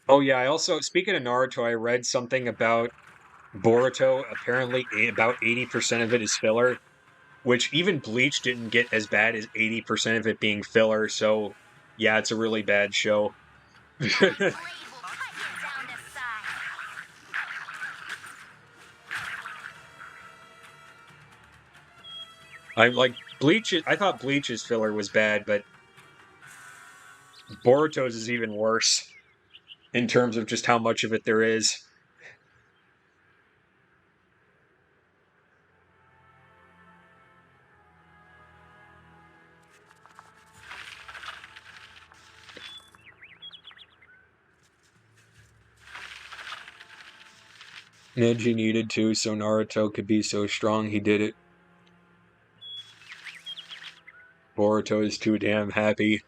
Oh yeah, I also, speaking of Naruto, I read something about Boruto. Apparently, about 80% of it is filler, which even Bleach didn't get as bad as 80% of it being filler. So, yeah, it's a really bad show. My blade will cut you down to size. I'm like Bleach. I thought Bleach's filler was bad, but Boruto's is even worse in terms of just how much of it there is. Neji needed to, so Naruto could be so strong. He did it. Boruto is too damn happy.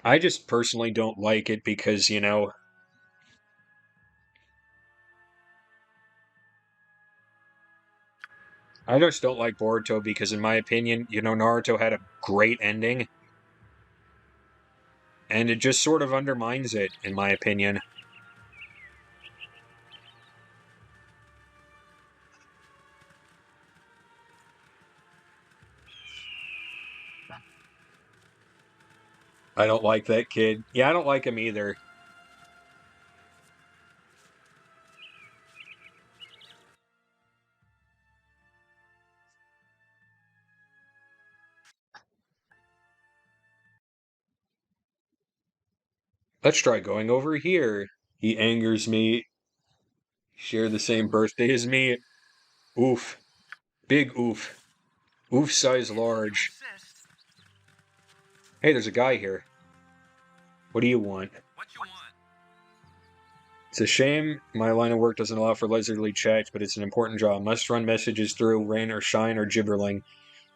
I just personally don't like it because, you know, I just don't like Boruto because, in my opinion, you know, Naruto had a great ending. And it just sort of undermines it, in my opinion. I don't like that kid. Yeah, I don't like him either. Let's try going over here. He angers me. Share the same birthday as me. Oof. Big oof. Oof size You large. insist. Hey, there's a guy here. What do you want? What you want? It's a shame my line of work doesn't allow for leisurely chats, but it's an important job. Must run messages through rain or shine or gibberling.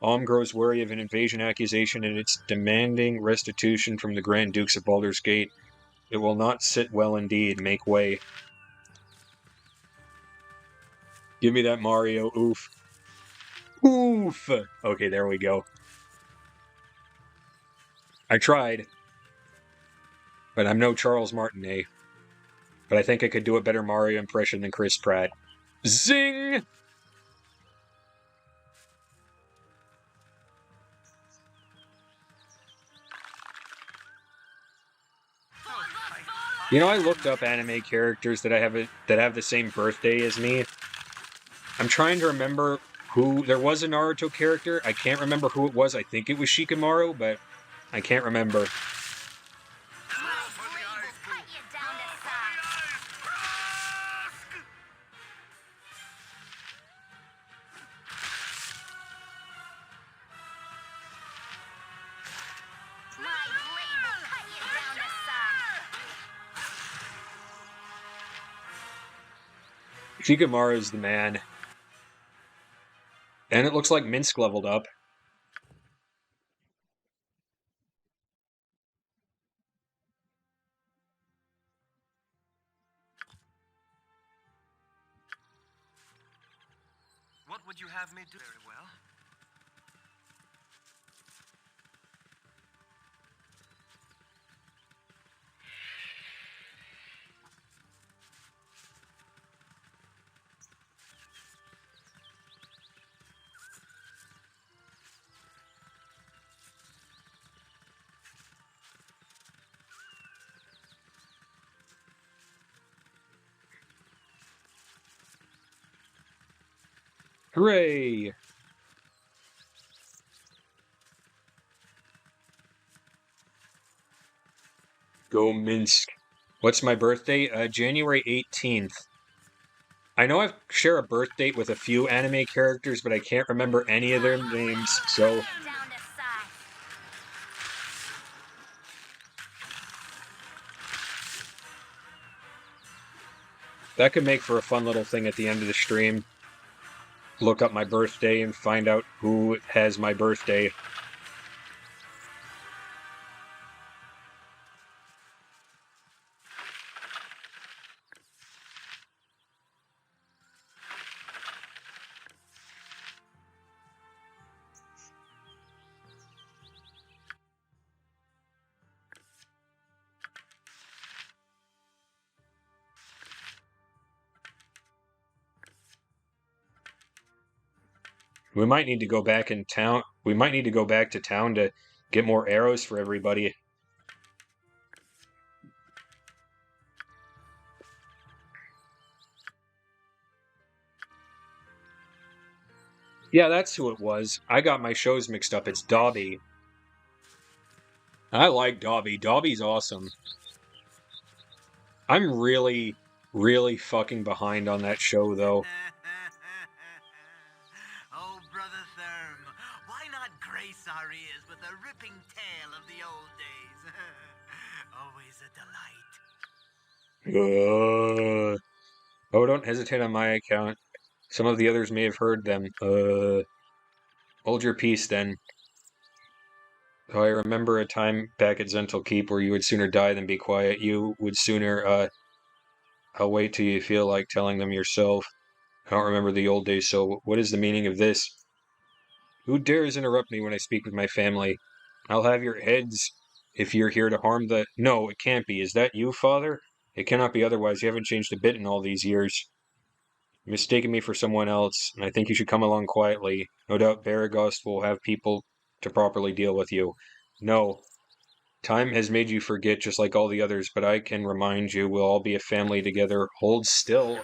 Alm grows wary of an invasion accusation and it's demanding restitution from the Grand Dukes of Baldur's Gate. It will not sit well indeed. Make way. Give me that Mario. Oof. Oof! Okay, there we go. I tried, but I'm no Charles Martinet. But I think I could do a better Mario impression than Chris Pratt. Zing! You know, I looked up anime characters that have the same birthday as me. I'm trying to remember who there was a Naruto character. I can't remember who it was. I think it was Shikamaru, but I can't remember. My blade will cut you down to size. My blade will cut you down to size. Shikamaru is the man. And it looks like Minsk leveled up. What would you have me do? Very well. Hooray! Go Minsk. What's my birthday? January 18th. I know I share a birth date with a few anime characters, but I can't remember any of their names, so Cut you down to size. that could make for a fun little thing at the end of the stream. Look up my birthday and find out who has my birthday. We might need to go back in town. We might need to go back to town to get more arrows for everybody. Yeah, that's who it was. I got my shows mixed up. It's Dobby. I like Dobby. Dobby's awesome. I'm really, really fucking behind on that show, though. Oh, Brother Therm, why not grace our ears with a ripping tale of the old days? Always a delight. Oh, don't hesitate on my account. Some of the others may have heard them. Hold your peace then. Oh, I remember a time back at Zental Keep where you would sooner die than be quiet. You would sooner, I'll wait till you feel like telling them yourself. I don't remember the old days, so what is the meaning of this? Who dares interrupt me when I speak with my family? I'll have your heads if you're here to harm the... No, it can't be. Is that you, Father? It cannot be otherwise. You haven't changed a bit in all these years. You've mistaken me for someone else, and I think you should come along quietly. No doubt Baragost will have people to properly deal with you. No, time has made you forget just like all the others, but I can remind you we'll all be a family together. Hold still.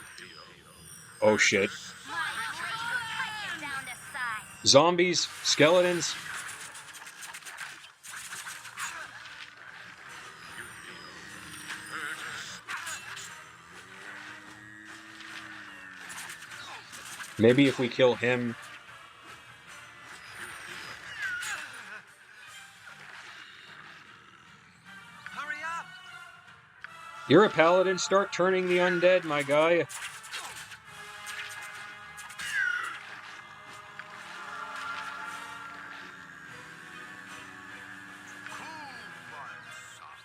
Oh shit. My blade will cut you down to size. Zombies, skeletons. Maybe if we kill him. Hurry up! You're a paladin. Start turning the undead, my guy.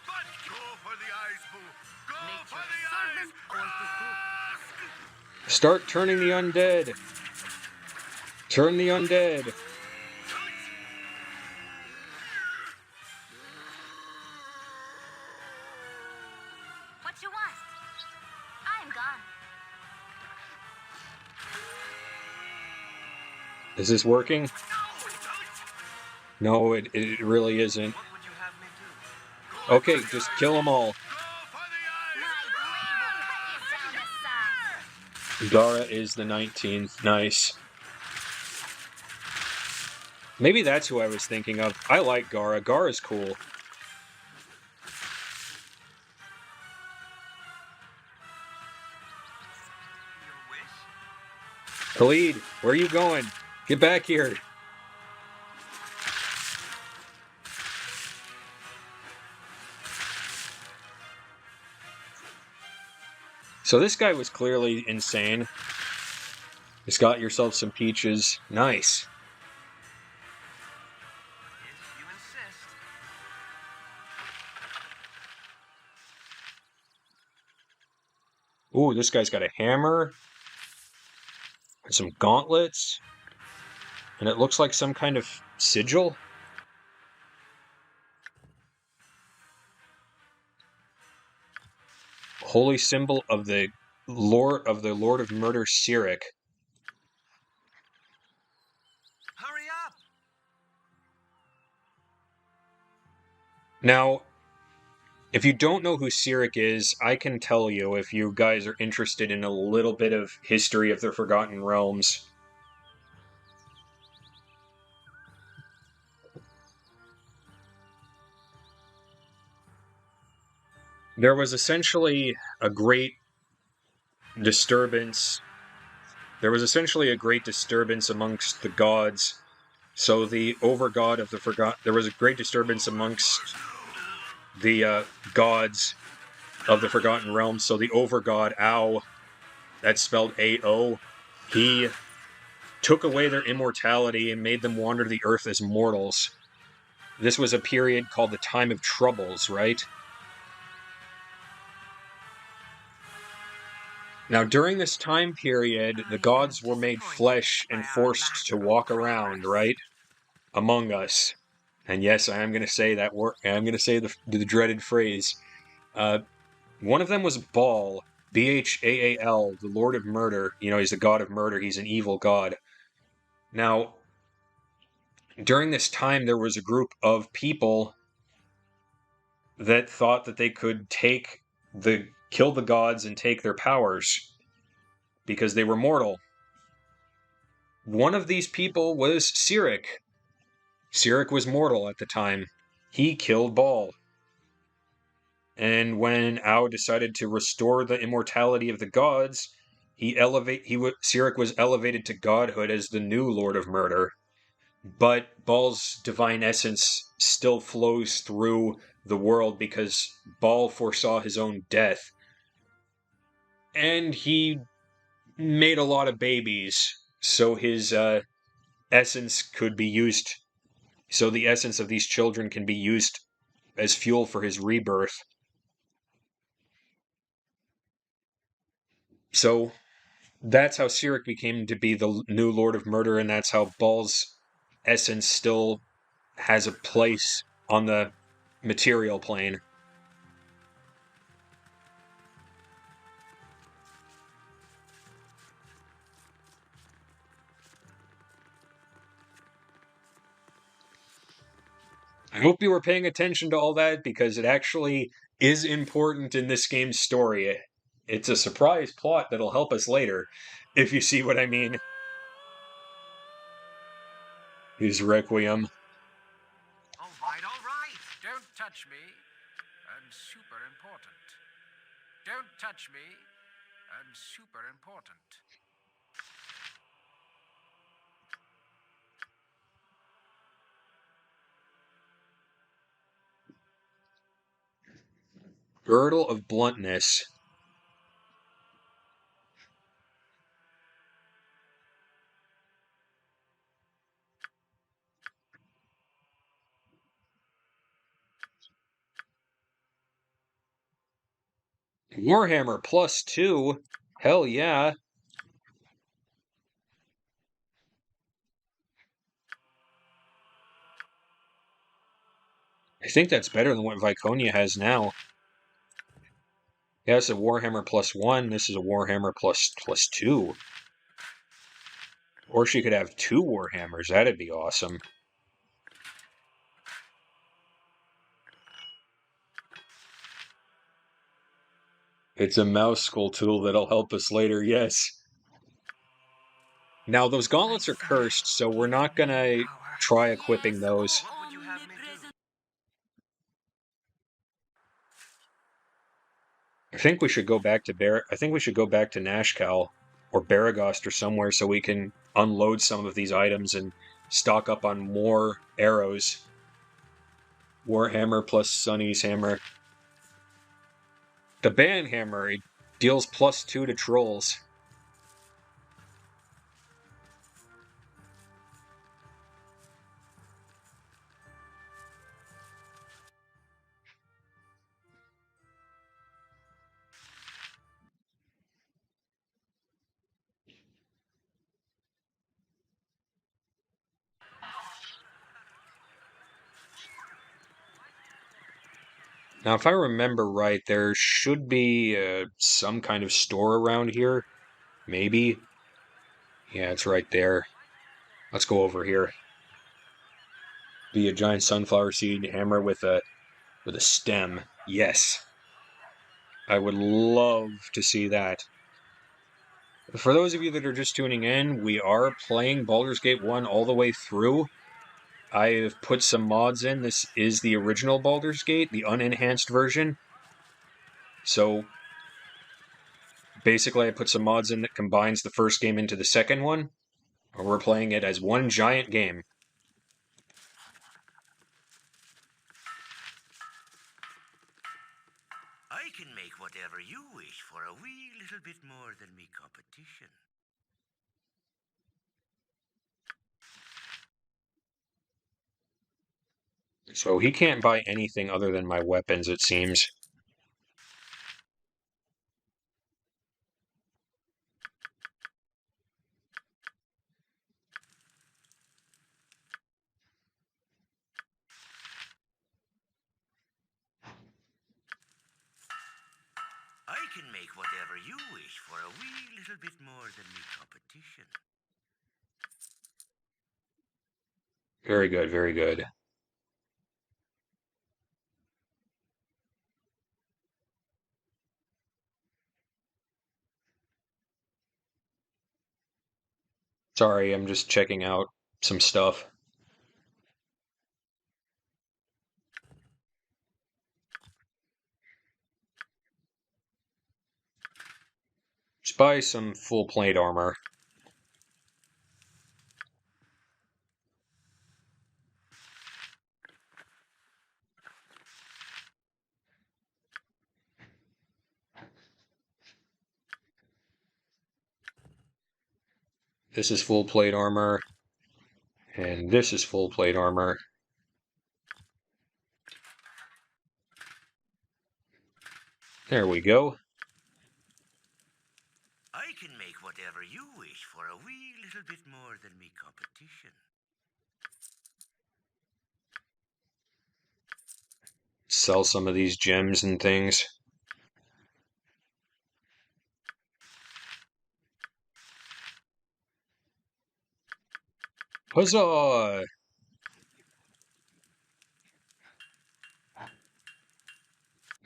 But go for the eyes, Boo! Go for Nature's the eyes! servant or the fool. Start turning the undead. Turn the undead. What you want? I'm gone. Is this working? No, it really isn't. What would you have me do? Okay, just kill them all. Go for the eyes! My blade will cut you down to size. Gara is the 19th. Nice. Maybe that's who I was thinking of. I like Gara. Gara's cool. Your wish? Khalid, where are you going? Get back here. So this guy was clearly insane. Just got yourself some peaches. Nice. If you insist. Ooh, this guy's got a hammer. And some gauntlets. And it looks like some kind of sigil. Holy symbol of the Lord of Murder, Sirik. Hurry up! Now, if you don't know who Sirik is, I can tell you if you guys are interested in a little bit of history of the Forgotten Realms. There was essentially a great disturbance. There was essentially a great disturbance amongst the gods. So the overgod of the Forgotten... There was a great disturbance amongst the gods of the Forgotten Realms. So the overgod, Ao, that's spelled A-O, he took away their immortality and made them wander the earth as mortals. This was a period called the Time of Troubles, right? Now, during this time period, the gods were made flesh and forced to walk around, right? Among us. And yes, I am going to say that word. I'm going to say the dreaded phrase. One of them was Baal, Bhaal, the Lord of Murder. You know, he's the god of murder. He's an evil god. Now, during this time, there was a group of people that thought that they could kill the gods and take their powers because they were mortal. One of these people was Sirik. Sirik was mortal at the time. He killed Baal. And when Ao decided to restore the immortality of the gods, Sirik was elevated to godhood as the new Lord of Murder. But Baal's divine essence still flows through the world because Baal foresaw his own death. and he made a lot of babies, so his essence could be used. So the essence of these children can be used as fuel for his rebirth. So that's how Sirik became to be the new Lord of Murder, and that's how Baal's essence still has a place on the material plane. I hope you were paying attention to all that because it actually is important in this game's story. It's a surprise plot that'll help us later, if you see what I mean. His Requiem. All right, all right. Don't touch me. I'm super important. Don't touch me. I'm super important. Girdle of Bluntness. Warhammer +2. Hell yeah. I think that's better than what Viconia has now. Yeah, it's a Warhammer +1. This is a Warhammer plus 2. Or she could have 2 Warhammers. That'd be awesome. It's a mouse skull tool that'll help us later, yes. Now, those gauntlets are cursed, so we're not gonna try equipping those. What would you have me do? I think we should go back to I think we should go back to Nashkel or Baragost or somewhere so we can unload some of these items and stock up on more arrows. Warhammer plus Sunny's hammer. The Ban Hammer, it deals +2 to trolls. Now, if I remember right, there should be some kind of store around here. Maybe. Yeah, it's right there. Let's go over here. Be a giant sunflower seed hammer with a stem. Yes. I would love to see that. For those of you that are just tuning in, we are playing Baldur's Gate 1 all the way through. I have put some mods in. This is the original Baldur's Gate, the unenhanced version. So basically I put some mods in that combines the first game into the second one. And we're playing it as one giant game. I can make whatever you wish for a wee little bit more than me competition. So he can't buy anything other than my weapons, it seems. I can make whatever you wish for a wee little bit more than me competition. Very good, very good. Sorry, I'm just checking out some stuff. Just buy some full plate armor. This is full plate armor. And this is full plate armor. There we go. I can make whatever you wish for a wee little bit more than me competition. Sell some of these gems and things. Huzzah!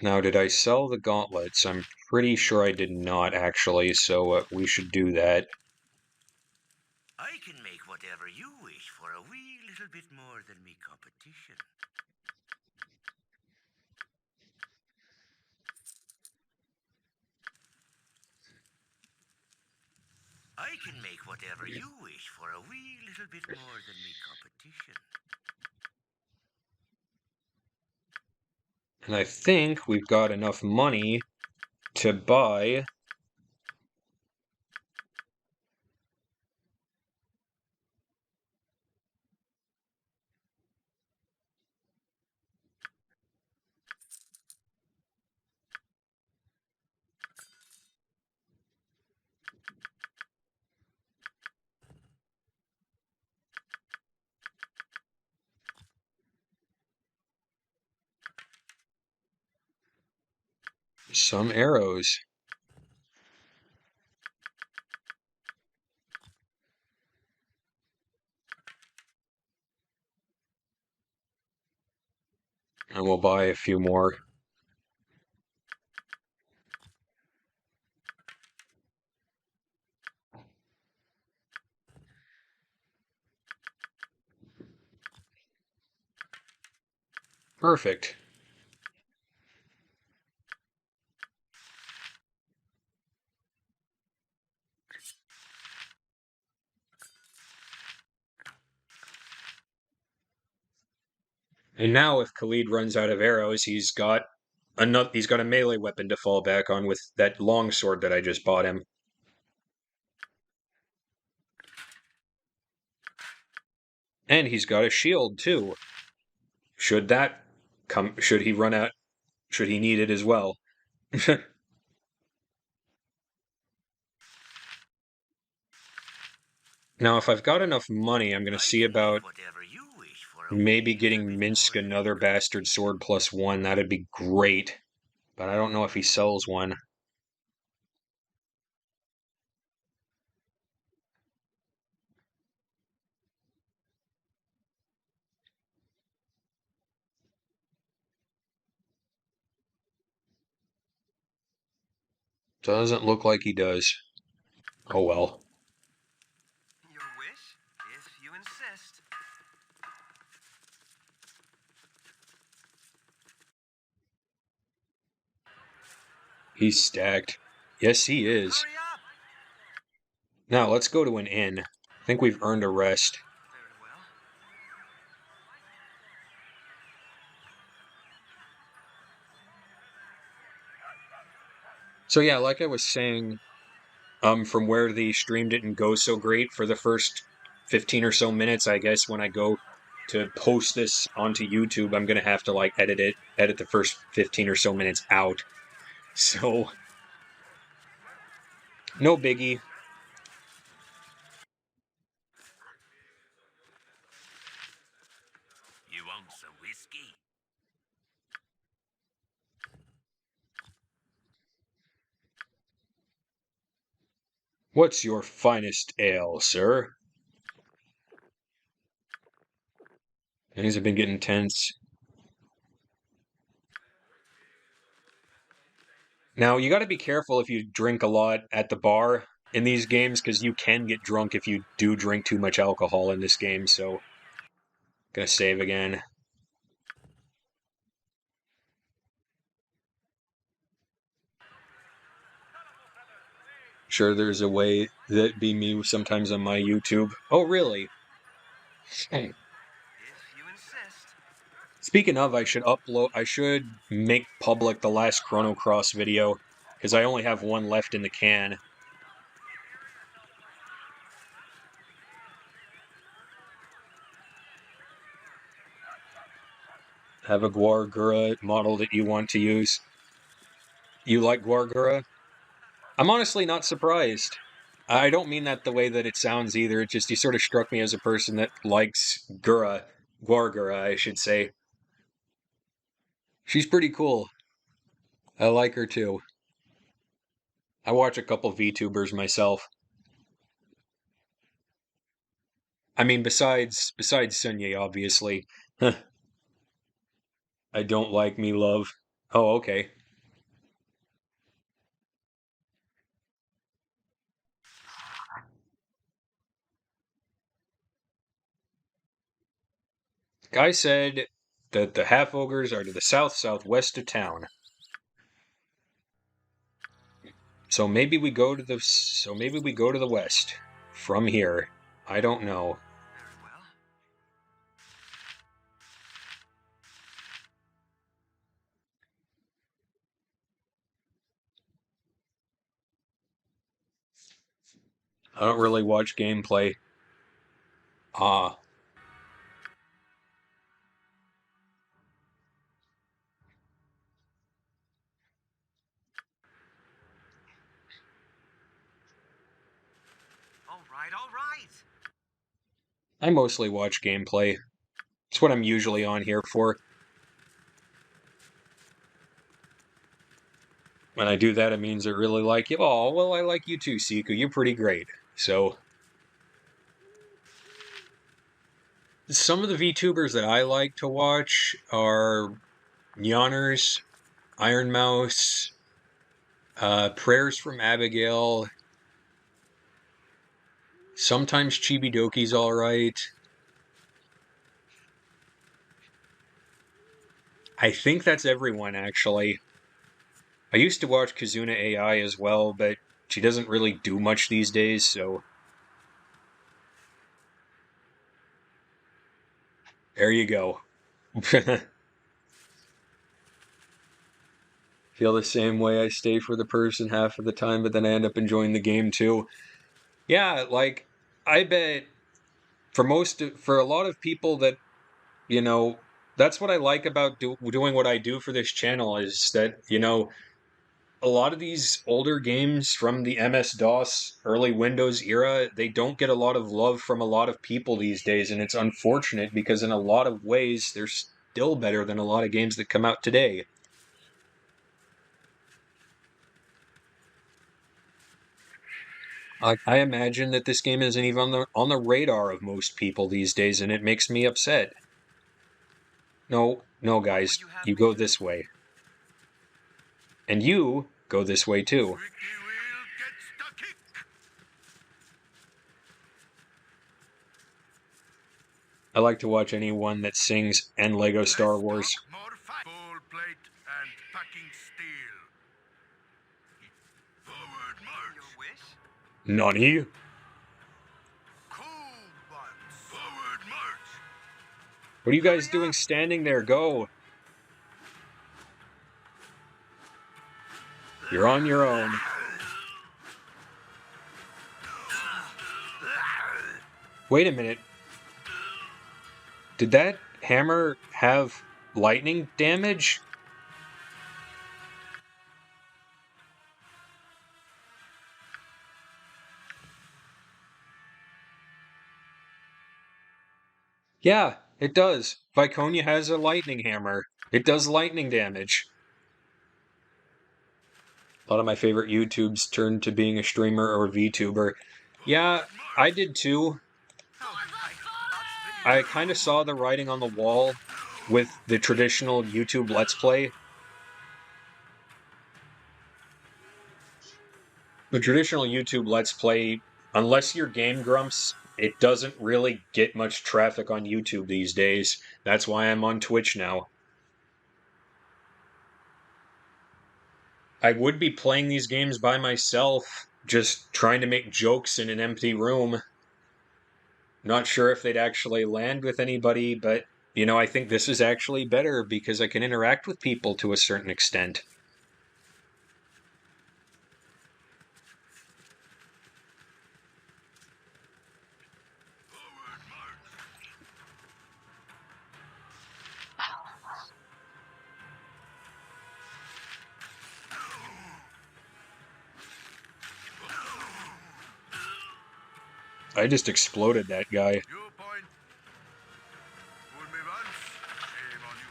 Now, did I sell the gauntlets? I'm pretty sure I did not, actually, so we should do that. I can make whatever you wish for a wee little bit more than me competition. I can make whatever you wish for a wee little bit more than me competition. And I think we've got enough money to buy some arrows. And we'll buy a few more. Perfect. And now if Khalid runs out of arrows, he's got a melee weapon to fall back on with that long sword that I just bought him. And he's got a shield too. Should he run out, should he need it as well? Now, if I've got enough money, I'm going to see about maybe getting Minsk another bastard sword +1. That'd be great. But I don't know if he sells one. Doesn't look like he does. Oh well. Your wish, if you insist. He's stacked. Yes, he is. Hurry up! Now, let's go to an inn. I think we've earned a rest. Very well. So yeah, like I was saying, from where the stream didn't go so great for the first 15 or so minutes, I guess when I go to post this onto YouTube, I'm gonna have to like edit the first 15 or so minutes out. So, no biggie. You want some whiskey? What's your finest ale, sir? Things have been getting tense. Now, you got to be careful if you drink a lot at the bar in these games, because you can get drunk if you do drink too much alcohol in this game, so... Gonna save again. Sure, there's a way that be me sometimes on my YouTube. Oh, really? Hey. If you insist. Speaking of, I should make public the last Chrono Cross video, because I only have one left in the can. have a Guargura model that you want to use. You like Guargura? I'm honestly not surprised. I don't mean that the way that it sounds either. It just, you sort of struck me as a person that likes Guargura, I should say. She's pretty cool. I like her too. I watch a couple VTubers myself. I mean, besides Sunye, obviously. I don't like me love. Oh, okay. Guy said that the half ogres are to the southwest of town. So maybe we go to the west from here. I don't know. Very well. I don't really watch gameplay. Ah, All right, all right. I mostly watch gameplay. It's what I'm usually on here for. When I do that, it means I really like you. Oh, well, I like you too, Siku. You're pretty great. So, some of the VTubers that I like to watch are Yonners, Iron Mouse, Prayers from Abigail. Sometimes Chibidoki's alright. I think that's everyone, actually. I used to watch Kazuna AI as well, but she doesn't really do much these days, so there you go. Feel the same way. I stay for the person half of the time, but then I end up enjoying the game too. Yeah, like I bet for a lot of people that, you know, that's what I like about doing what I do for this channel is that, a lot of these older games from the MS-DOS, early Windows era, they don't get a lot of love from a lot of people these days, and it's unfortunate because in a lot of ways, they're still better than a lot of games that come out today. I imagine that this game isn't even on the radar of most people these days, and it makes me upset. No, no, What would guys, you have you me go do? this way. And you go this way too. Squeaky wheel gets the kick. I like to watch anyone that sings and Lego Star Less Wars. talk, more fight. Full plate and packing steel. Forward march. Your wish? Nani? Cool ones. Forward march. What are you guys Hurry doing up. standing there? Go. You're on your own. Wait a minute. Did that hammer have lightning damage? Yeah, it does. Viconia has a lightning hammer. It does lightning damage. A lot of my favorite YouTubes turned to being a streamer or VTuber. Yeah, I did too. Oh, I kind of saw the writing on the wall with the traditional YouTube Let's Play. The traditional YouTube Let's Play, unless you're Game Grumps, it doesn't really get much traffic on YouTube these days. That's why I'm on Twitch now. I would be playing these games by myself, just trying to make jokes in an empty room. Not sure if they'd actually land with anybody, but, I think this is actually better because I can interact with people to a certain extent. I just exploded that guy. You point. Fool me once, shame on you.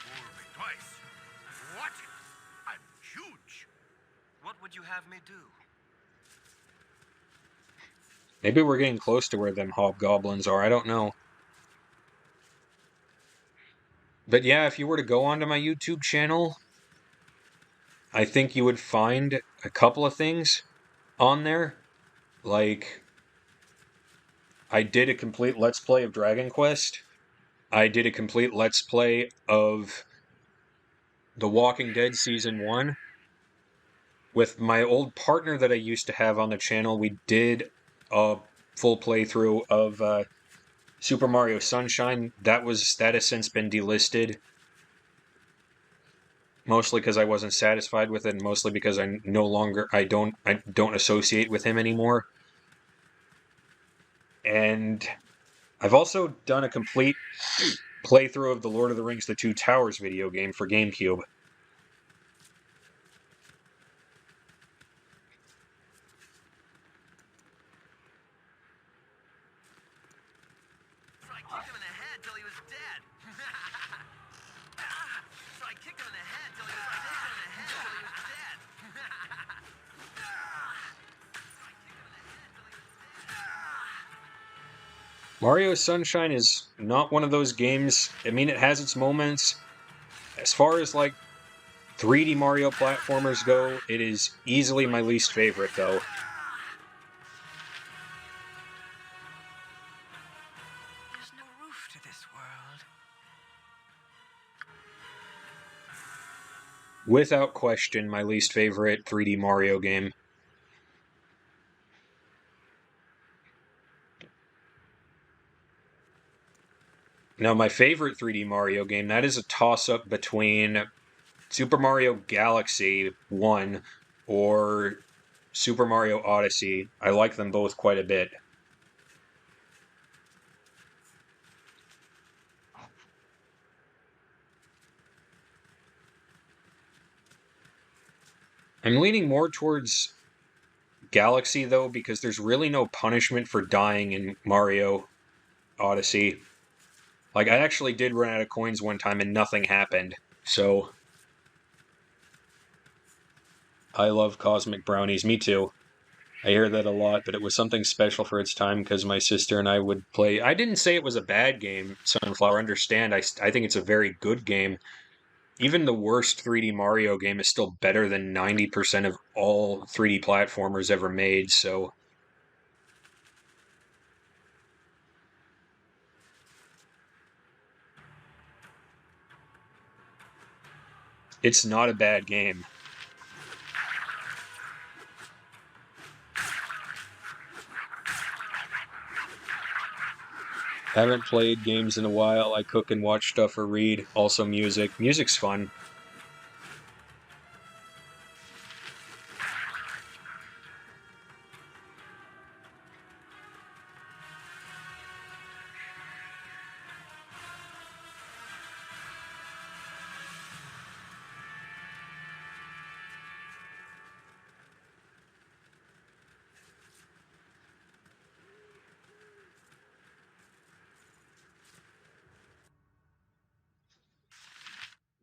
Fool me twice. Watch it. I'm huge. What would you have me do? Maybe we're getting close to where them hobgoblins are. I don't know. But yeah, if you were to go onto my YouTube channel, I think you would find a couple of things on there. Like, I did a complete Let's Play of Dragon Quest. I did a complete Let's Play of The Walking Dead Season 1. With my old partner that I used to have on the channel, we did a full playthrough of Super Mario Sunshine. That has since been delisted. Mostly because I wasn't satisfied with it, and mostly because I don't associate with him anymore. And I've also done a complete playthrough of the Lord of the Rings: The Two Towers video game for GameCube. So I kicked him in the head till he was dead. So I kicked him in the head till he was dead. Mario Sunshine is not one of those games. I mean, it has its moments. As far as like 3D Mario platformers go, it is easily my least favorite, though. There's no roof to this world. Without question, my least favorite 3D Mario game. Now, my favorite 3D Mario game, that is a toss-up between Super Mario Galaxy 1 or Super Mario Odyssey. I like them both quite a bit. I'm leaning more towards Galaxy, though, because there's really no punishment for dying in Mario Odyssey. Like, I actually did run out of coins one time and nothing happened. So, I love Cosmic Brownies. Me too. I hear that a lot, but it was something special for its time because my sister and I would play. I didn't say it was a bad game, Sunflower. Understand, I think it's a very good game. Even the worst 3D Mario game is still better than 90% of all 3D platformers ever made, so. It's not a bad game. Haven't played games in a while. I cook and watch stuff or read. Also music. Music's fun.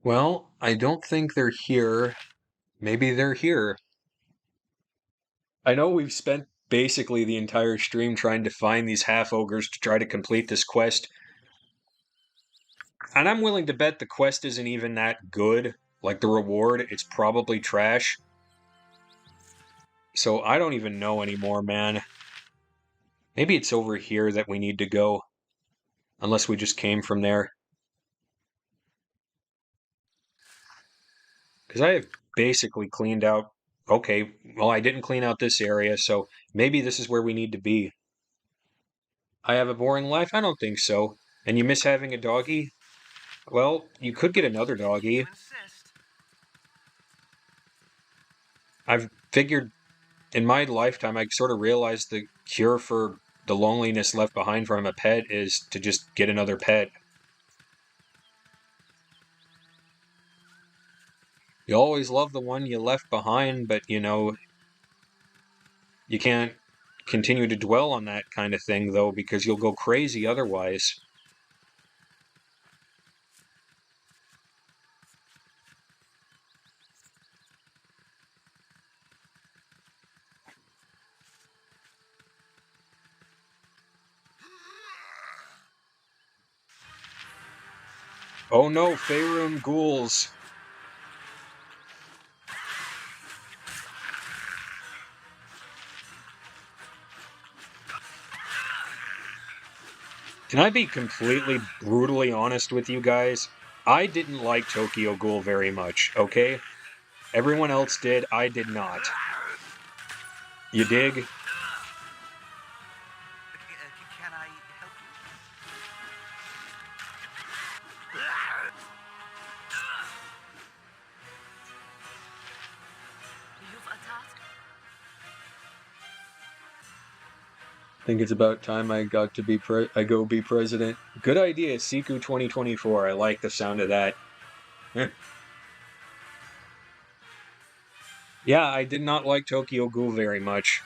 Well, I don't think they're here. Maybe they're here. I know we've spent basically the entire stream trying to find these half-ogres to try to complete this quest. And I'm willing to bet the quest isn't even that good. Like, the reward, it's probably trash. So I don't even know anymore, man. Maybe it's over here that we need to go. Unless we just came from there. Because I have basically cleaned out... Okay, well, I didn't clean out this area, so maybe this is where we need to be. I have a boring life? I don't think so. And you miss having a doggy? Well, you could get another If doggy. you insist. I've figured in my lifetime, I sort of realized the cure for the loneliness left behind from a pet is to just get another pet. You always love the one you left behind, but you know, you can't continue to dwell on that kind of thing, though, because you'll go crazy otherwise. Oh no, Faerun ghouls. Can I be completely brutally honest with you guys? I didn't like Tokyo Ghoul very much, okay? Everyone else did, I did not. You dig? Can I help You've a task? I think it's about time I go be president. Good idea, Siku 2024. I like the sound of that. Yeah, I did not like Tokyo Ghoul very much.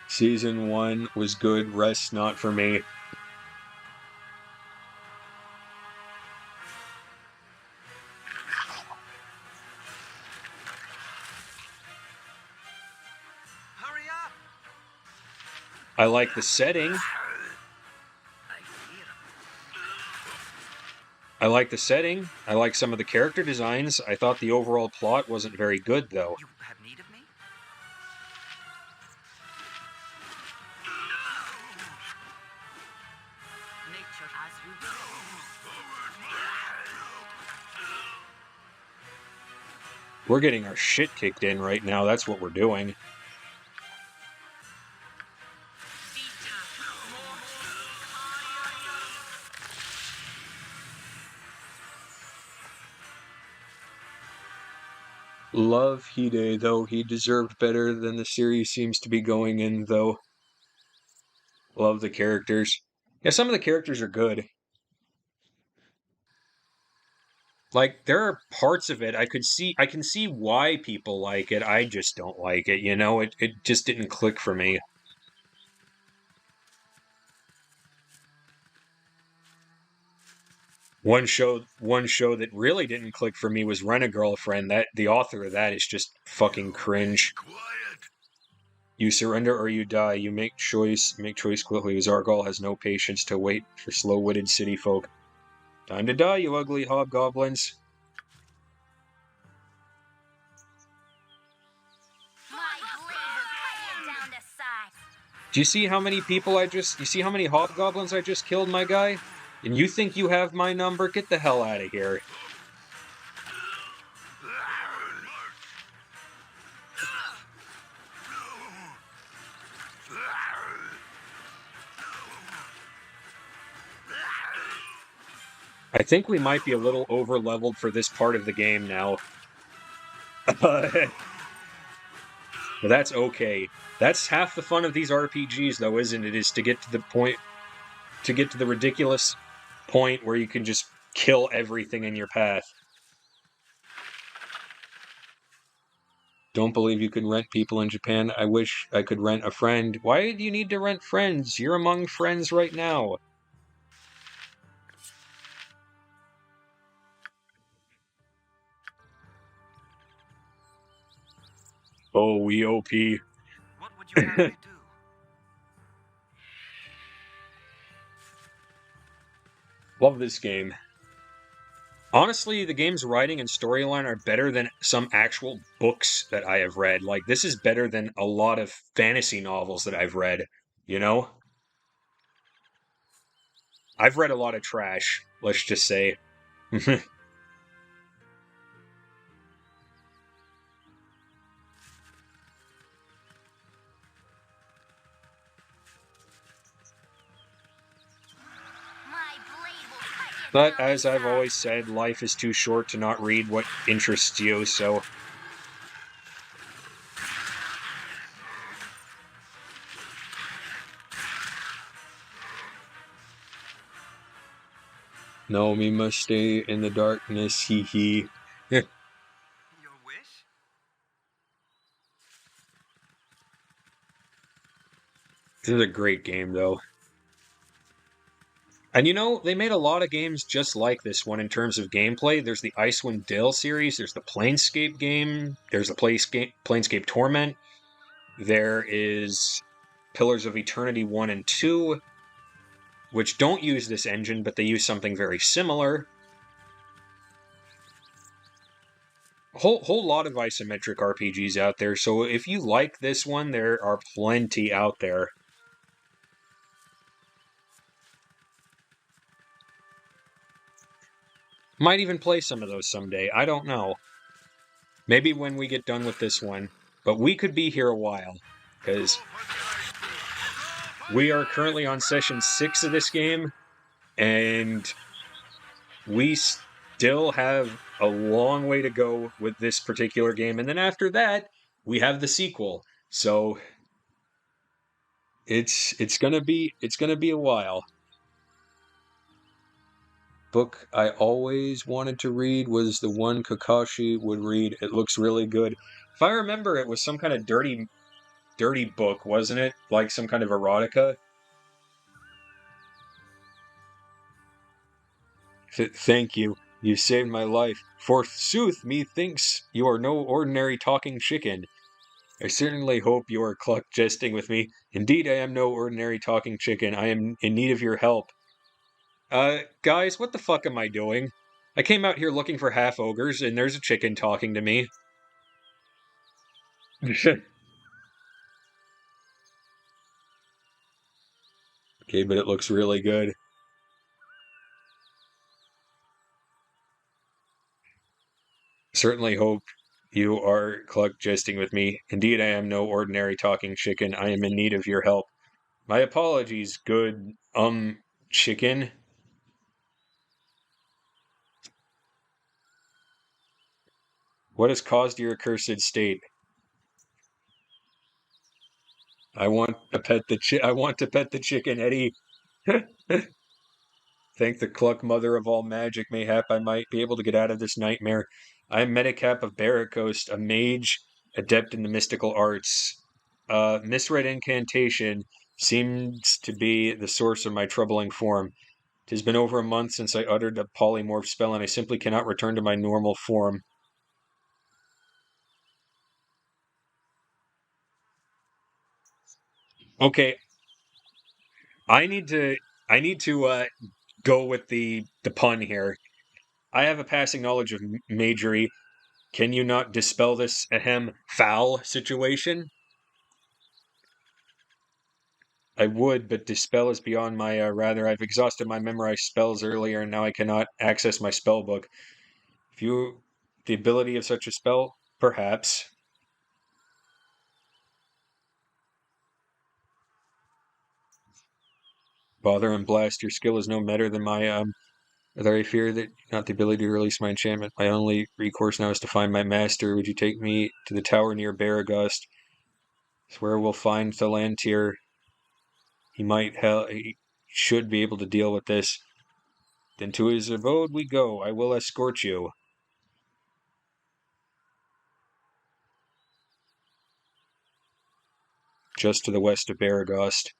Season 1 was good, rest not for me. Hurry up! I like the setting. I hear him. I like the setting. I like some of the character designs. I thought the overall plot wasn't very good, though. You have need of me? Nature as you will. We're getting our shit kicked in right now. That's what we're doing. Love Hide, though. He deserved better than the series seems to be going in, though. Love the characters. Yeah, some of the characters are good. Like, there are parts of it I can see why people like it. I just don't like it, you know? It just didn't click for me. One show that really didn't click for me was Rent a Girlfriend. That the author of that is just fucking cringe. Quiet. You surrender or you die. You make choice quickly. Zargal has no patience to wait for slow-witted city folk. Time to die, you ugly hobgoblins. My blade will cut you down to size. Do you see how many you see how many hobgoblins I just killed, my guy? And you think you have my number? Get the hell out of here. I think we might be a little over-leveled for this part of the game now. But that's okay. That's half the fun of these RPGs, though, isn't it? Is to get to the ridiculous point where you can just kill everything in your path. Don't believe you can rent people in Japan. I wish I could rent a friend. Why do you need to rent friends? You're among friends right now. Oh, we OP. What would you have me do? Love this game. Honestly, the game's writing and storyline are better than some actual books that I have read. Like, this is better than a lot of fantasy novels that I've read, you know? I've read a lot of trash, let's just say. My blade will cut you But down to as I've size. always said, life is too short to not read what interests you, so Naomi must stay in the darkness, hee hee. Your wish? This is a great game, though. And you know, they made a lot of games just like this one in terms of gameplay. There's the Icewind Dale series, there's the Planescape game, there's the Planescape Torment, there is Pillars of Eternity 1 and 2, which don't use this engine, but they use something very similar. Whole lot of isometric RPGs out there, so if you like this one, there are plenty out there. Might even play some of those someday, I don't know. Maybe when we get done with this one, but we could be here a while, because we are currently on session 6 of this game, and we still have a long way to go with this particular game, and then after that, we have the sequel. So it's gonna be a while. Book I always wanted to read was the one Kakashi would read. It looks really good. If I remember, it was some kind of dirty book, wasn't it? Like some kind of erotica. Thank you. You saved my life. Forsooth, methinks you are no ordinary talking chicken. I certainly hope you are cluck jesting with me. Indeed, I am no ordinary talking chicken. I am in need of your help. Guys, what the fuck am I doing? I came out here looking for half ogres, and there's a chicken talking to me. Okay, but it looks really good. Certainly hope you are cluck jesting with me. Indeed, I am no ordinary talking chicken. I am in need of your help. My apologies, good, chicken. What has caused your accursed state? I want to pet the chicken, Eddie. Thank the cluck mother of all magic, mayhap I might be able to get out of this nightmare. I am Medicap of Barracoast, a mage, adept in the mystical arts. Misread incantation seems to be the source of my troubling form. 'Tis been over a month since I uttered a polymorph spell, and I simply cannot return to my normal form. Okay, I need to go with the pun here. I have a passing knowledge of magery. Can you not dispel this foul situation? I would, but dispel is beyond my rather. I've exhausted my memorized spells earlier, and now I cannot access my spell book. If you the ability of such a spell, perhaps. Bother and blast, your skill is no better than my Although I fear that not the ability to release my enchantment. My only recourse now is to find my master. Would you take me to the tower near Baragust? It's where we'll find Thalantir. He should be able to deal with this. Then to his abode we go. I will escort you. Just to the west of Baragust.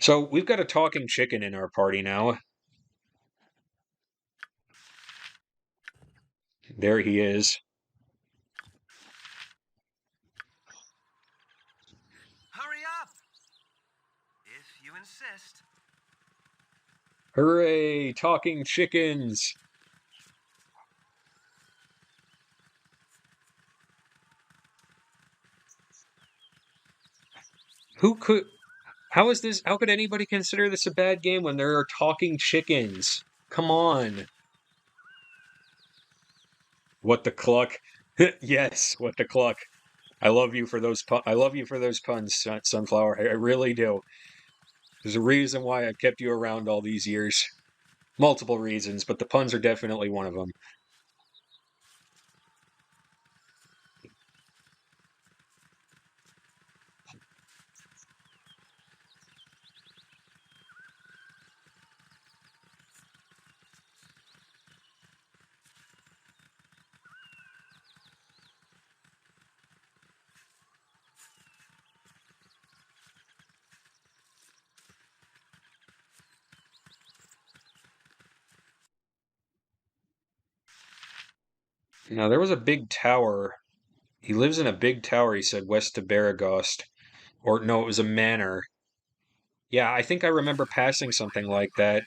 So we've got a talking chicken in our party now. There he is. Hurry up! If you insist. Hooray! Talking chickens! Who could... How could anybody consider this a bad game when there are talking chickens? Come on. What the cluck? Yes, what the cluck. I love you for those puns, Sunflower. I really do. There's a reason why I've kept you around all these years. Multiple reasons, but the puns are definitely one of them. Now, there was a big tower. He lives in a big tower, he said, west of Baragost. Or, no, it was a manor. Yeah, I think I remember passing something like that.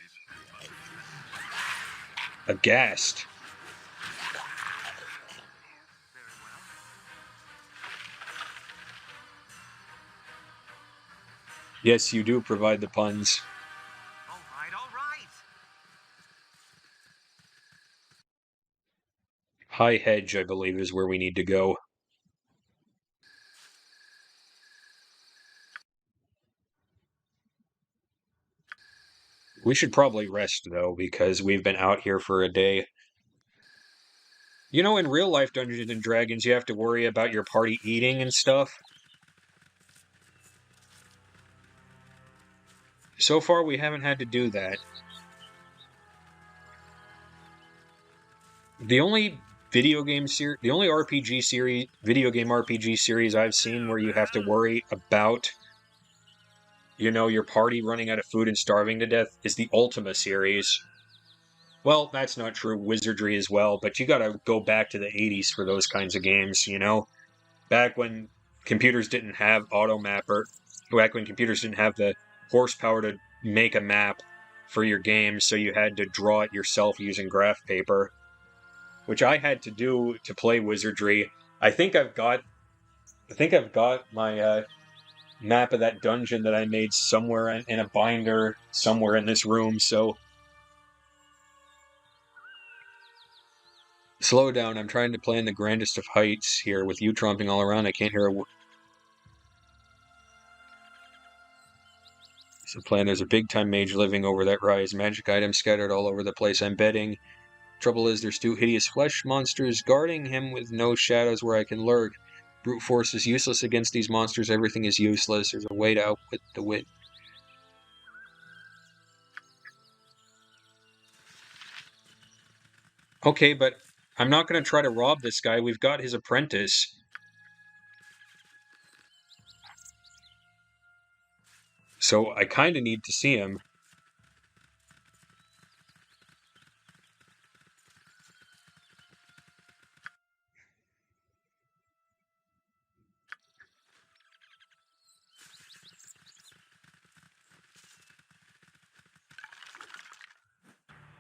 Aghast. Yes, you do provide the puns. All right, all right. High Hedge, I believe, is where we need to go. We should probably rest, though, because we've been out here for a day. You know, in real life Dungeons and Dragons, you have to worry about your party eating and stuff. So far, we haven't had to do that. The only video game series, the only RPG series, video game RPG series I've seen where you have to worry about, you know, your party running out of food and starving to death is the Ultima series. Well, that's not true. Wizardry as well, but you gotta go back to the 80s for those kinds of games, you know? Back when computers didn't have AutoMapper, back when computers didn't have the horsepower to make a map for your game, so you had to draw it yourself using graph paper, which I had to do to play Wizardry. I think I've got my map of that dungeon that I made somewhere in a binder somewhere in this room. So slow down. I'm trying to play in the grandest of heights here with you tromping all around. I can't hear a word. So plan there's a big time mage living over that rise. Magic items scattered all over the place. I'm betting. Trouble is there's two hideous flesh monsters guarding him with no shadows where I can lurk. Brute force is useless against these monsters. Everything is useless. There's a way to outwit the wit. Okay, but I'm not going to try to rob this guy. We've got his apprentice. So I kind of need to see him.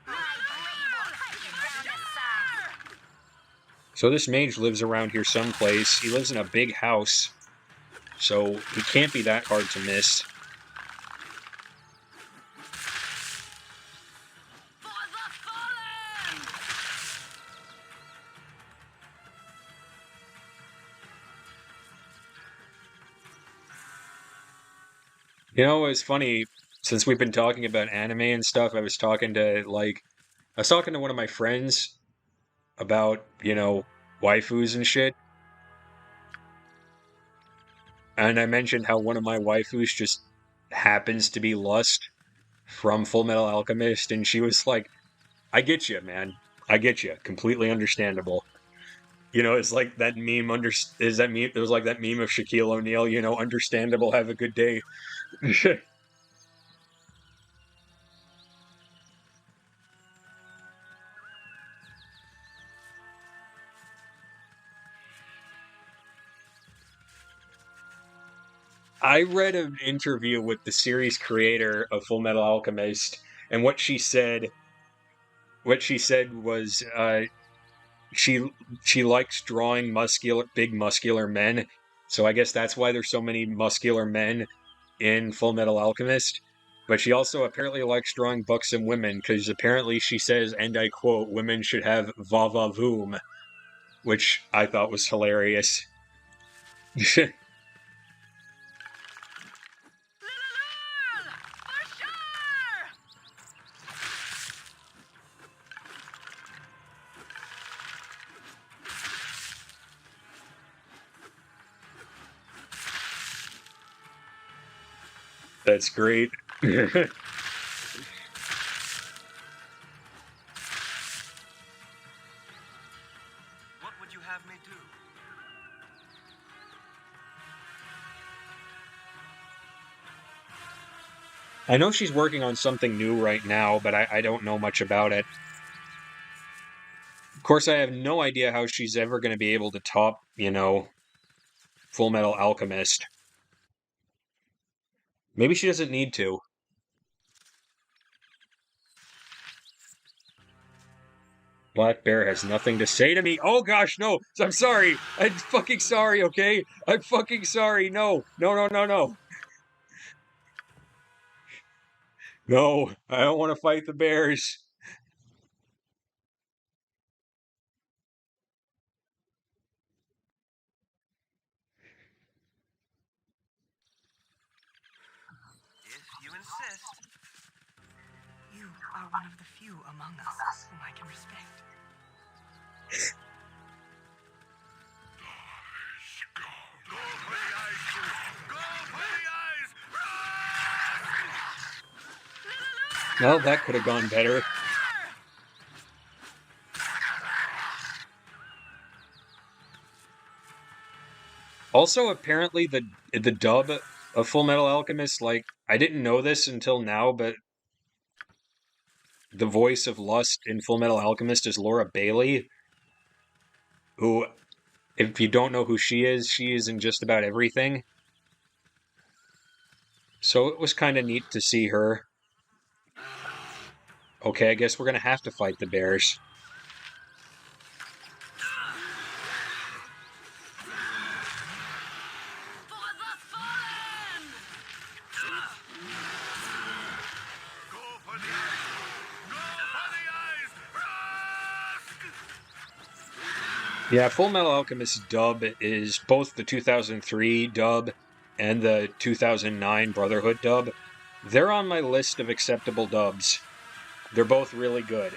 My blade will cut you down to size. So this mage lives around here someplace. He lives in a big house. So he can't be that hard to miss. For the fallen! You know, it's funny, since we've been talking about anime and stuff, I was talking to one of my friends about, you know, waifus and shit. And I mentioned how one of my waifus just happens to be Lust from Full Metal Alchemist, and she was like, I get you, man. I get you. Completely understandable. You know, it's like that meme it was like that meme of Shaquille O'Neal, you know, understandable, have a good day. I read an interview with the series creator of Full Metal Alchemist, and what she said was she likes drawing big muscular men. So I guess that's why there's so many muscular men in Full Metal Alchemist. But she also apparently likes drawing buxom women because apparently she says, and I quote, "Women should have va-va-voom," which I thought was hilarious. Lil, for sure! That's great. What would you have me do? I know she's working on something new right now, but I don't know much about it. course, I have no idea how she's ever going to be able to top, Full Metal Alchemist. Maybe she doesn't need to. Black Bear has nothing to say to me. Oh gosh, no. I'm sorry. I'm fucking sorry, okay? I'm fucking sorry. No. No, no, no, no. No, I don't want to fight the bears. If you insist. You are one of the few among us whom I can respect. Go for the eyes, fool! Go for the eyes! Well, that could have gone better. Also, apparently the dub of Full Metal Alchemist, like, I didn't know this until now, but the voice of Lust in Full Metal Alchemist is Laura Bailey, who, if you don't know who she is in just about everything. So it was kind of neat to see her. Okay, I guess we're gonna have to fight the bears. For the fallen! Go for the eyes, fool! Go for the eyes! Yeah, Full Metal Alchemist dub is both the 2003 dub and the 2009 Brotherhood dub. They're on my list of acceptable dubs. They're both really good.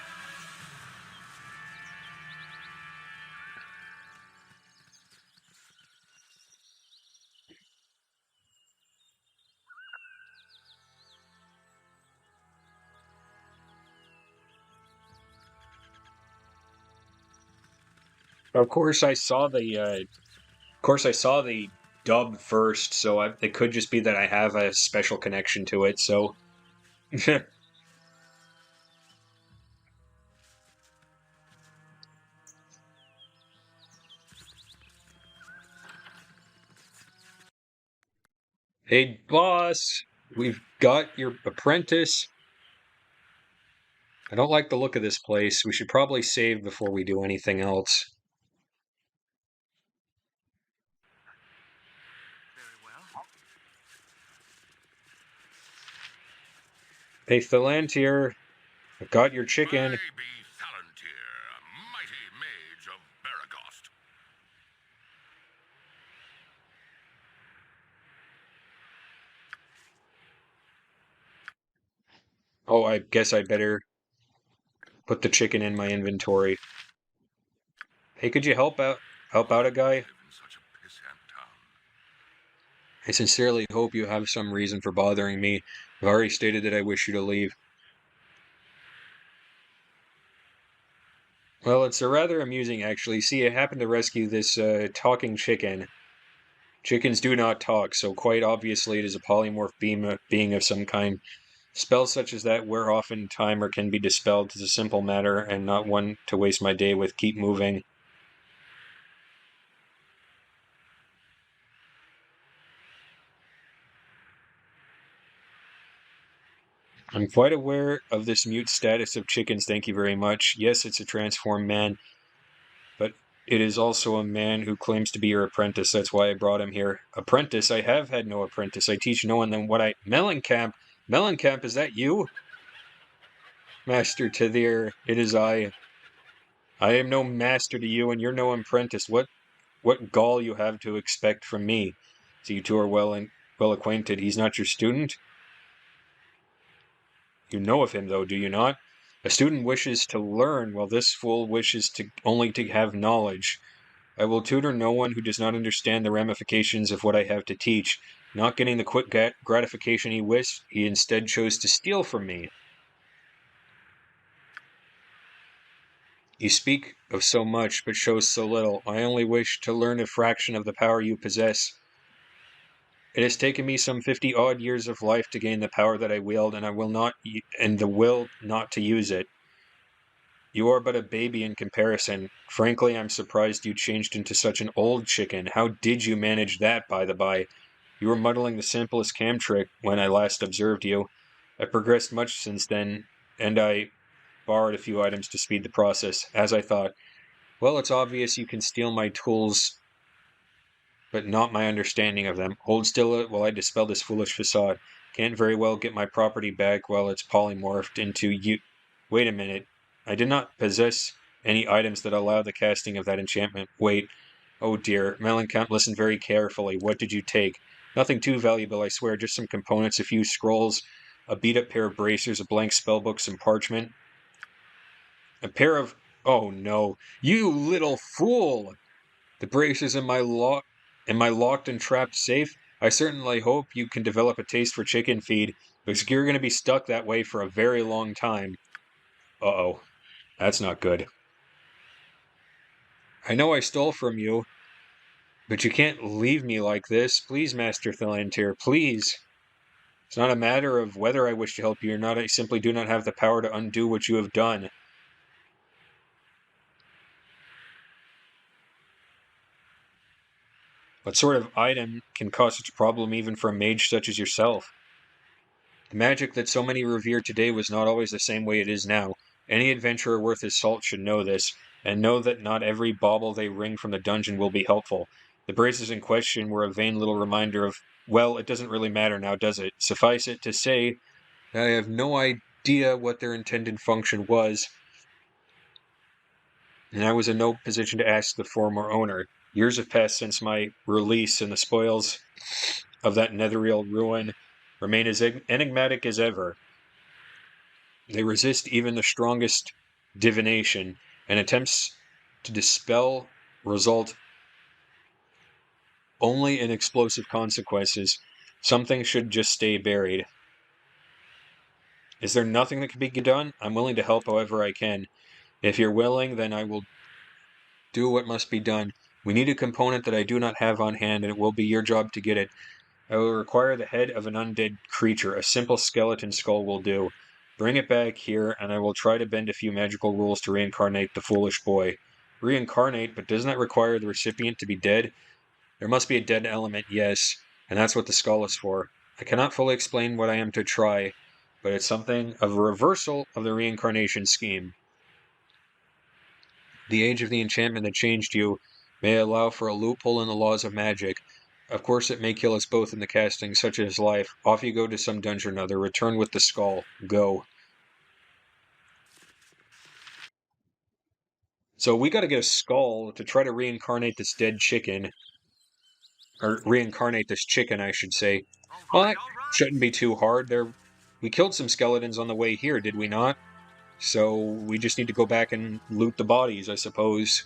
Of course, I saw the dub first, so it could just be that I have a special connection to it. So, hey, boss, we've got your apprentice. I don't like the look of this place. We should probably save before we do anything else. Very well. Hey, Thalantir, I've got your I chicken. be Thalantir, mighty mage of Baragost. Oh, I guess I better put the chicken in my inventory. Hey, could you help out a guy? Live in such a pissant town. I sincerely hope you have some reason for bothering me. I've already stated that I wish you to leave. Well, it's rather amusing, actually. See, I happened to rescue this talking chicken. Chickens do not talk, so quite obviously it is a polymorph being of some kind. Spells such as that wear off in time or can be dispelled. It's a simple matter, and not one to waste my day with. Keep moving. I'm quite aware of this mute status of chickens, thank you very much. Yes, it's a transformed man, but it is also a man who claims to be your apprentice. That's why I brought him here. Apprentice? I have had no apprentice. I teach no one than what I... Mellencamp? Mellencamp, is that you? Master Tithir, it is I. I am no master to you, and you're no apprentice. What gall you have to expect from me? So you two are well acquainted. He's not your student? You know of him, though, do you not? A student wishes to learn, while this fool wishes only to have knowledge. I will tutor no one who does not understand the ramifications of what I have to teach. Not getting the quick gratification he wished, he instead chose to steal from me. You speak of so much, but show so little. I only wish to learn a fraction of the power you possess. It has taken me some 50-odd years of life to gain the power that I wield, and the will not to use it. You are but a baby in comparison. Frankly, I'm surprised you changed into such an old chicken. How did you manage that, by the by? You were muddling the simplest cam trick when I last observed you. I've progressed much since then, and I borrowed a few items to speed the process, as I thought. Well, it's obvious you can steal my tools, but not my understanding of them. Hold still while I dispel this foolish facade. Can't very well get my property back while it's polymorphed into you. Wait a minute. I did not possess any items that allow the casting of that enchantment. Wait. Oh dear. Melencamp, listen very carefully. What did you take? Nothing too valuable, I swear. Just some components, a few scrolls, a beat-up pair of bracers, a blank spellbook, some parchment. A pair of... Oh no. You little fool! The braces in my locked and trapped safe? I certainly hope you can develop a taste for chicken feed, because you're going to be stuck that way for a very long time. Uh-oh. That's not good. I know I stole from you, but you can't leave me like this. Please, Master Thilantir, please. It's not a matter of whether I wish to help you or not. I simply do not have the power to undo what you have done. What sort of item can cause such a problem even for a mage such as yourself? The magic that so many revere today was not always the same way it is now. Any adventurer worth his salt should know this, and know that not every bauble they wring from the dungeon will be helpful. The braces in question were a vain little reminder of, well, it doesn't really matter now, does it? Suffice it to say that I have no idea what their intended function was, and I was in no position to ask the former owner. Years have passed since my release, and the spoils of that netherreal ruin remain as enigmatic as ever. They resist even the strongest divination, and attempts to dispel result only in explosive consequences. Something should just stay buried. Is there nothing that can be done? I'm willing to help however I can. If you're willing, then I will do what must be done. We need a component that I do not have on hand, and it will be your job to get it. I will require the head of an undead creature. A simple skeleton skull will do. Bring it back here, and I will try to bend a few magical rules to reincarnate the foolish boy. Reincarnate, but doesn't that require the recipient to be dead? There must be a dead element, yes, and that's what the skull is for. I cannot fully explain what I am to try, but it's something of a reversal of the reincarnation scheme. The age of the enchantment that changed you may allow for a loophole in the laws of magic. Of course, it may kill us both in the casting, such as life. Off you go to some dungeon or other. Return with the skull. Go. So we got to get a skull to try to reincarnate this dead chicken. Or reincarnate this chicken, I should say. Well, that shouldn't be too hard. We killed some skeletons on the way here, did we not? So we just need to go back and loot the bodies, I suppose.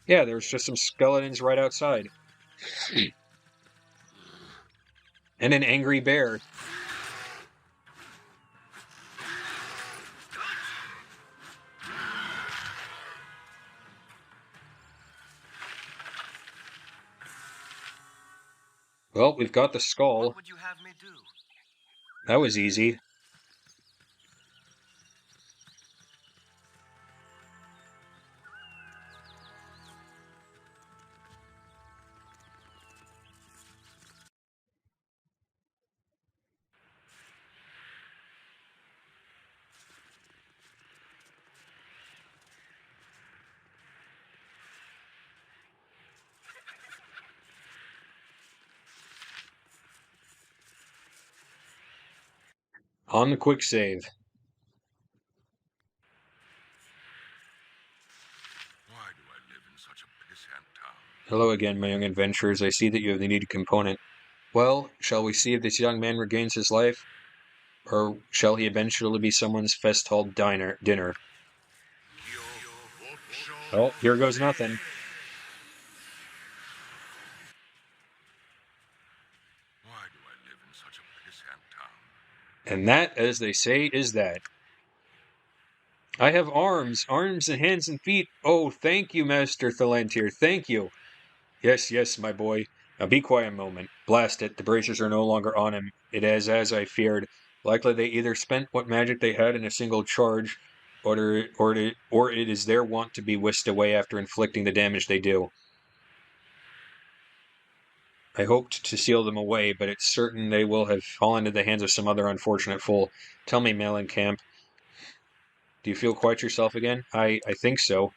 Yeah, there's just some skeletons right outside. And an angry bear. Well, we've got the skull. What would you have me do? That was easy. On the quick save. Why do I live in such a pissant town? Hello again, my young adventurers. I see that you have the needed component. Well, shall we see if this young man regains his life? Or shall he eventually be someone's fest-hall dinner? Oh, here goes nothing. Why do I live in such a pissant town? And that, as they say, is that. I have arms and hands and feet. Oh, thank you, Master Thalantir, thank you. Yes, yes, my boy. Now be quiet a moment. Blast it, the bracers are no longer on him. It is as I feared. Likely they either spent what magic they had in a single charge, or it is their wont to be whisked away after inflicting the damage they do. I hoped to seal them away, but it's certain they will have fallen into the hands of some other unfortunate fool. Tell me, Mellencamp, do you feel quite yourself again? I think so.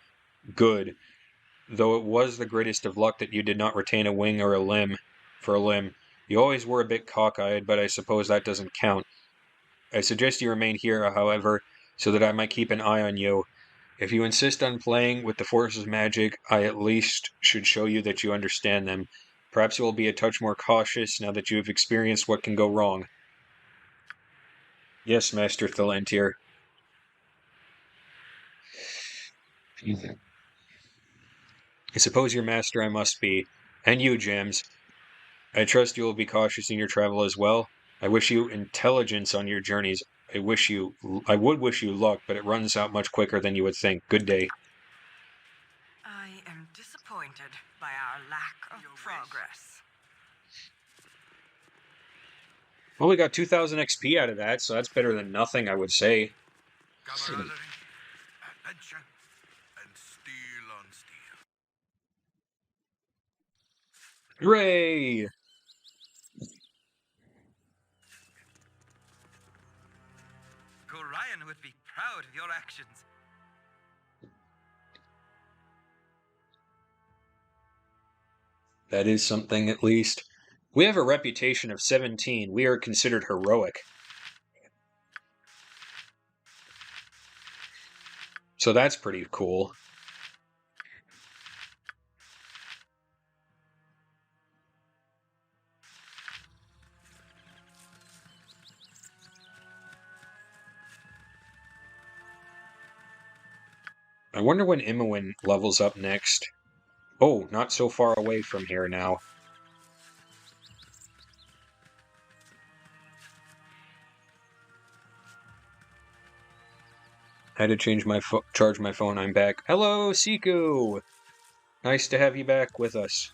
Good. Though it was the greatest of luck that you did not retain a wing or a limb for a limb. You always were a bit cockeyed, but I suppose that doesn't count. I suggest you remain here, however, so that I might keep an eye on you. If you insist on playing with the forces of magic, I at least should show you that you understand them. Perhaps you will be a touch more cautious now that you have experienced what can go wrong. Yes, Master Thalantir. I suppose your master I must be. And you, James. I trust you will be cautious in your travel as well. I wish you intelligence on your journeys. I would wish you luck, but it runs out much quicker than you would think. Good day. I am disappointed by our lack of progress. Well, we got 2,000 XP out of that, so that's better than nothing, I would say. Camaraderie, adventure, and steel on steel. Hooray! Gorion would be proud of your actions. That is something, at least. We have a reputation of 17. We are considered heroic. So that's pretty cool. I wonder when Imoen levels up next. Oh, not so far away from here now. I had to charge my phone. I'm back. Hello, Siku! Nice to have you back with us.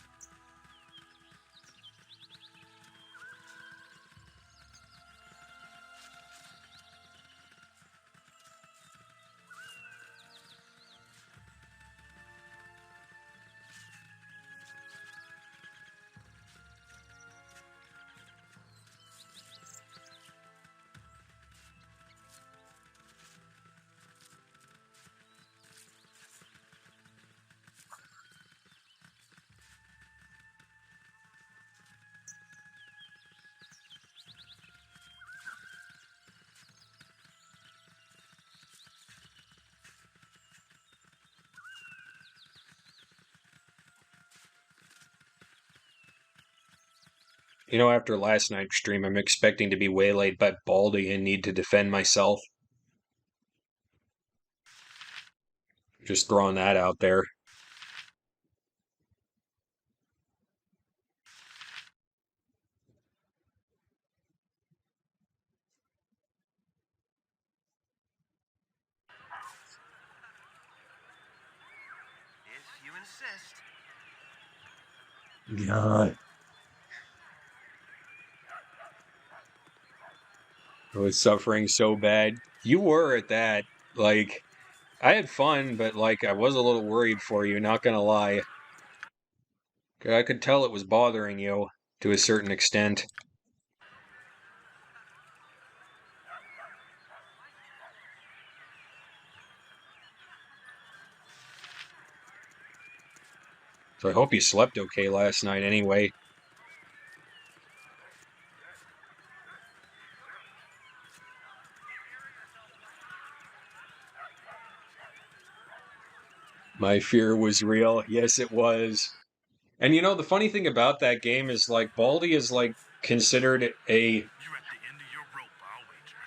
You know, after last night's stream, I'm expecting to be waylaid by Baldy and need to defend myself. Just throwing that out there. If you insist. God. I was suffering so bad. You were at that. Like, I had fun, but like, I was a little worried for you, not gonna lie. I could tell it was bothering you to a certain extent. So I hope you slept okay last night anyway. My fear was real. Yes, it was. And you know, the funny thing about that game is like Baldy is like considered You're at the end of your rope, I'll wager.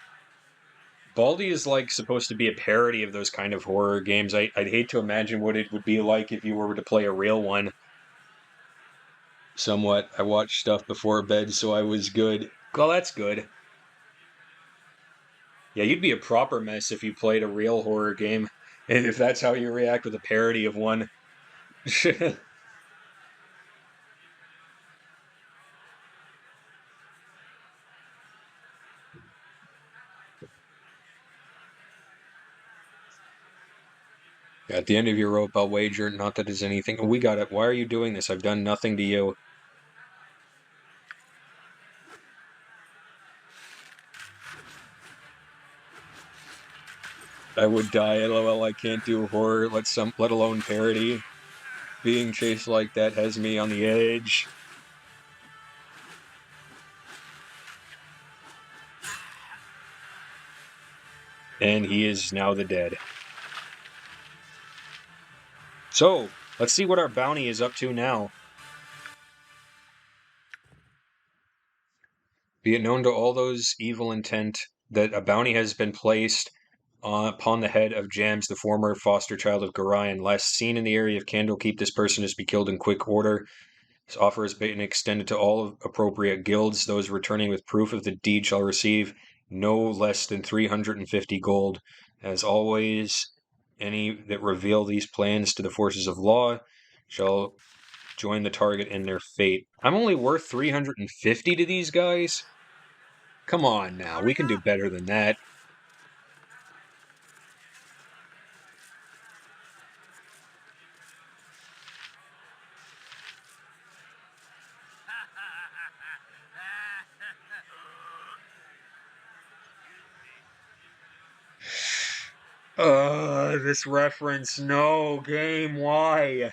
Baldy is like supposed to be a parody of those kind of horror games. I'd hate to imagine what it would be like if you were to play a real one. Somewhat. I watched stuff before bed, so I was good. Well, that's good. Yeah, you'd be a proper mess if you played a real horror game. And if that's how you react with a parody of one. At the end of your rope, I'll wager, not that there's anything. We got it. Why are you doing this? I've done nothing to you. I would die. LOL, I can't do horror, let alone parody. Being chased like that has me on the edge. And he is now the dead. So, let's see what our bounty is up to now. Be it known to all those evil intent that a bounty has been placed upon the head of Jams, the former foster child of Gorion. Last seen in the area of Candlekeep, this person is to be killed in quick order. This offer has been extended to all appropriate guilds. Those returning with proof of the deed shall receive no less than 350 gold. As always, any that reveal these plans to the forces of law shall join the target in their fate. I'm only worth 350 to these guys? Come on now, we can do better than that. This reference, no, game, why?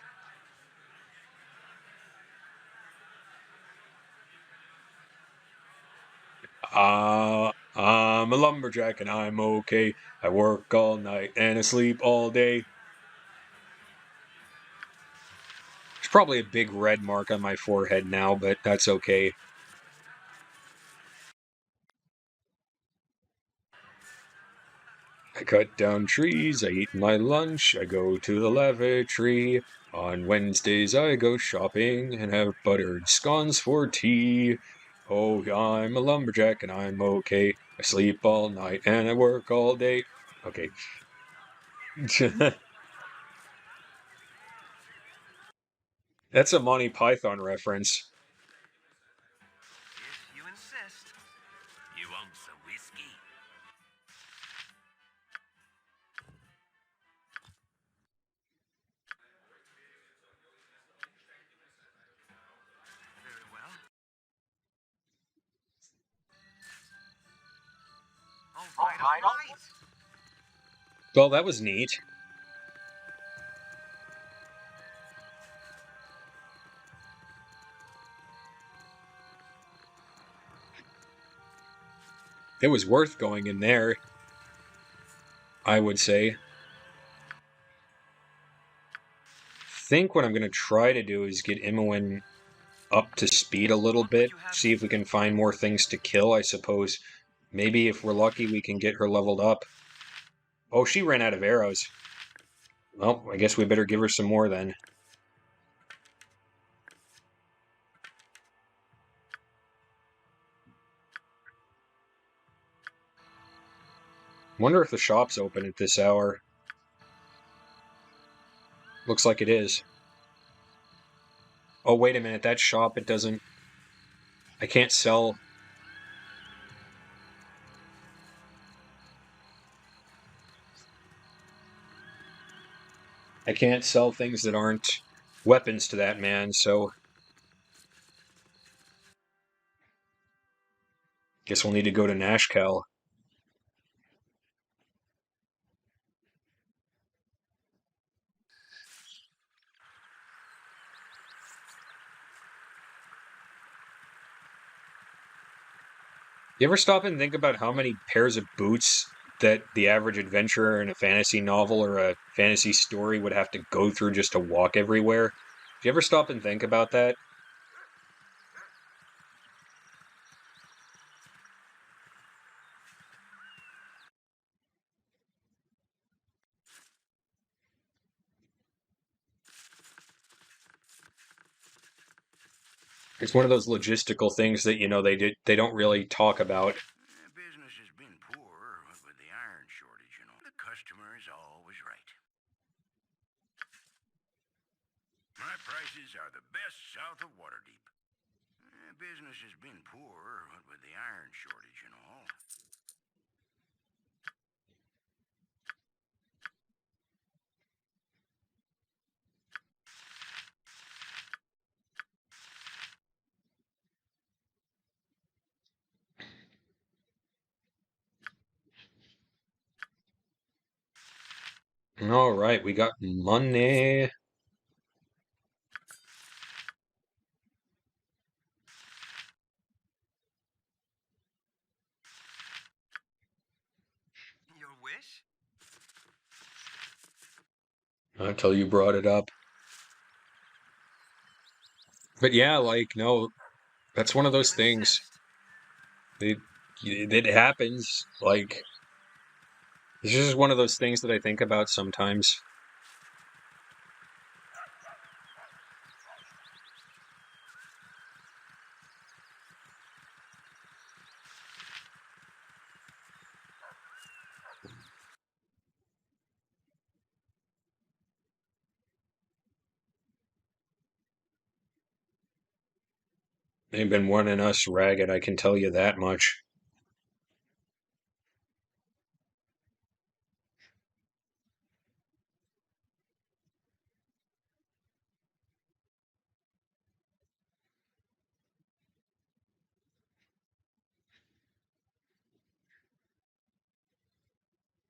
I'm a lumberjack and I'm okay. I work all night and I sleep all day. There's probably a big red mark on my forehead now, but that's okay. I cut down trees, I eat my lunch, I go to the lavatory. On Wednesdays I go shopping and have buttered scones for tea. Oh, I'm a lumberjack and I'm okay. I sleep all night and I work all day. Okay. That's a Monty Python reference. If you insist. You want some whiskey? Very well. All right, all right. Well, that was neat. It was worth going in there, I would say. Think what I'm going to try to do is get Imoen up to speed a little bit, see if we can find more things to kill, I suppose. Maybe if we're lucky, we can get her leveled up. Oh, she ran out of arrows. Well, I guess we better give her some more then. Wonder if the shop's open at this hour. Looks like it is. Oh, wait a minute, that shop, it doesn't... I can't sell... I can't sell things that aren't weapons to that man, so... Guess we'll need to go to Nashkel. You ever stop and think about how many pairs of boots that the average adventurer in a fantasy novel or a fantasy story would have to go through just to walk everywhere? Do you ever stop and think about that? It's one of those logistical things that, they don't really talk about. Business has been poor, but south of Waterdeep. Business has been poor, what with the iron shortage and all. All right, we got money. Your wish? Until you brought it up. But yeah, like, no, that's one of those You things. insist. It happens. Like, it's just one of those things that I think about sometimes. They've been running us ragged, I can tell you that much.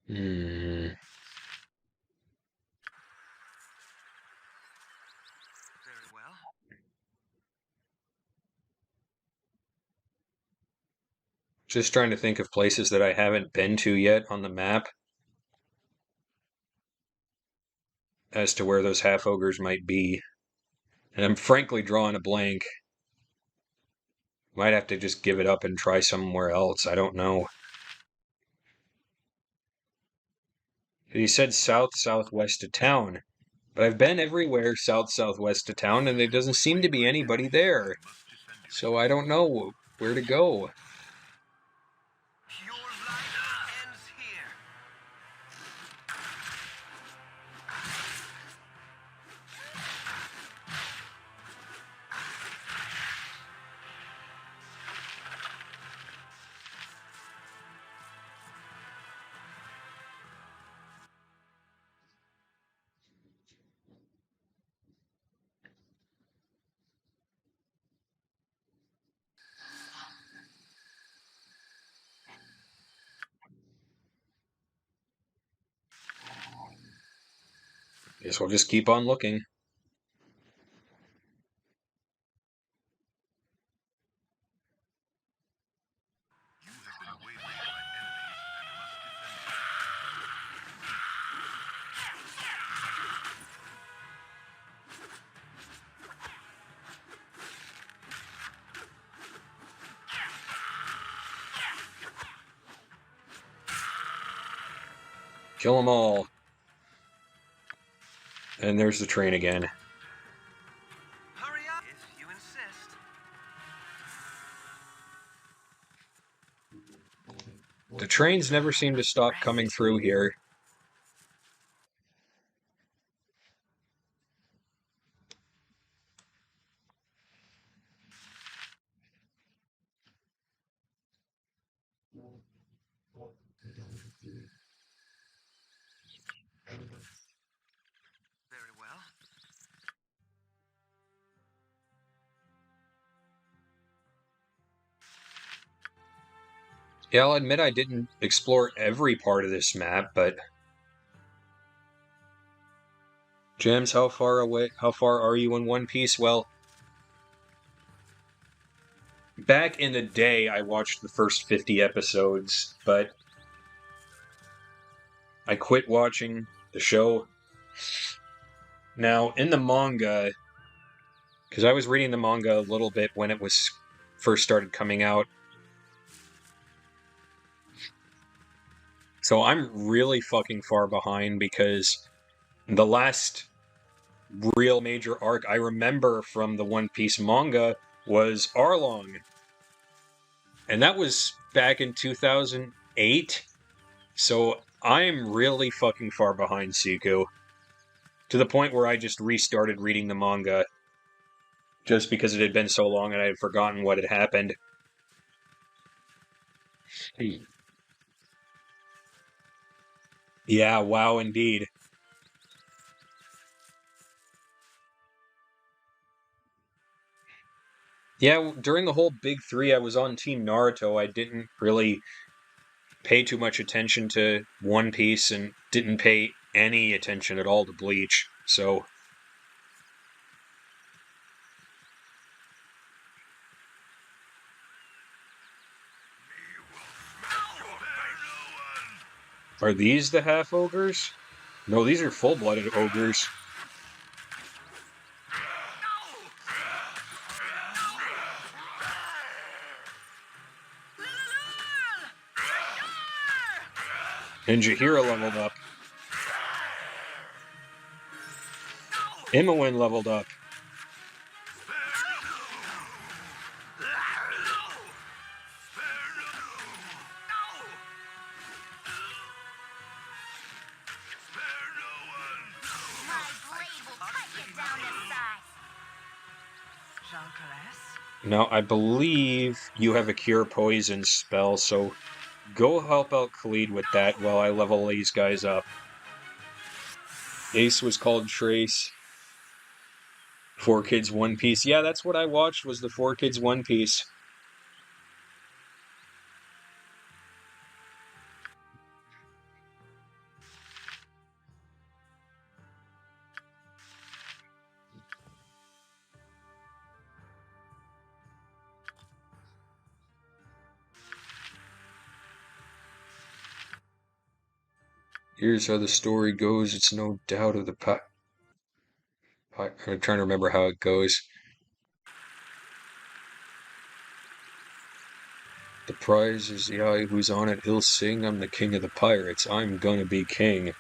Hmm. Very well. Just trying to think of places that I haven't been to yet on the map as to where those half ogres might be. And I'm frankly drawing a blank. Might have to just give it up and try somewhere else. I don't know. He said southwest of town. But I've been everywhere southwest of town, and there doesn't seem to be anybody there. So I don't know where to go. Your life ends here. Guess we'll just keep on looking. Kill them all. And there's the train again. Hurry up if you insist. The trains never seem to stop coming through here. Very well. Yeah, I'll admit I didn't explore every part of this map, but... James, how far are you in One Piece? Well, back in the day, I watched the first 50 episodes, but I quit watching the show. Now, in the manga, because I was reading the manga a little bit when it was first started coming out, so I'm really fucking far behind because the last real major arc I remember from the One Piece manga was Arlong. And that was back in 2008. So I'm really fucking far behind Siku. To the point where I just restarted reading the manga. just because it had been so long and I had forgotten what had happened. Yeah, wow, indeed. Yeah, during the whole Big Three, I was on Team Naruto. I didn't really pay too much attention to One Piece and didn't pay any attention at all to Bleach. So, are these the half ogres? No, these are full-blooded ogres. And Jahira leveled up. Imoen leveled up. My blade will cut you down to size. Jean Calais? Now, I believe you have a Cure Poison spell, so go help out Khalid with that while I level these guys up. Ace was called Trace. 4 Kids One Piece. Yeah, that's what I watched, was the 4 Kids One Piece. Here's how the story goes. It's no doubt of the I'm trying to remember how it goes. The prize is the eye who's on it. He'll sing, I'm the king of the pirates. I'm gonna be king.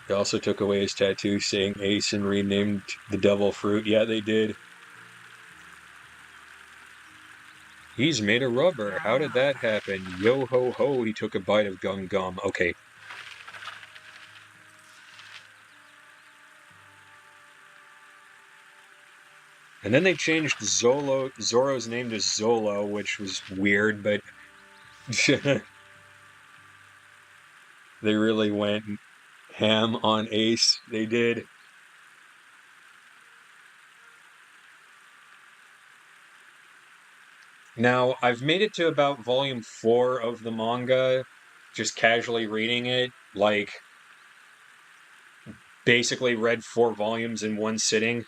They also took away his tattoo saying Ace and renamed the devil fruit. Yeah, they did. He's made of rubber. How did that happen? Yo ho ho, he took a bite of gum gum. Okay. And then they changed Zoro's name to Zolo, which was weird, but they really went ham on Ace. They did. Now, I've made it to about volume 4 of the manga, just casually reading it, like basically read 4 volumes in one sitting.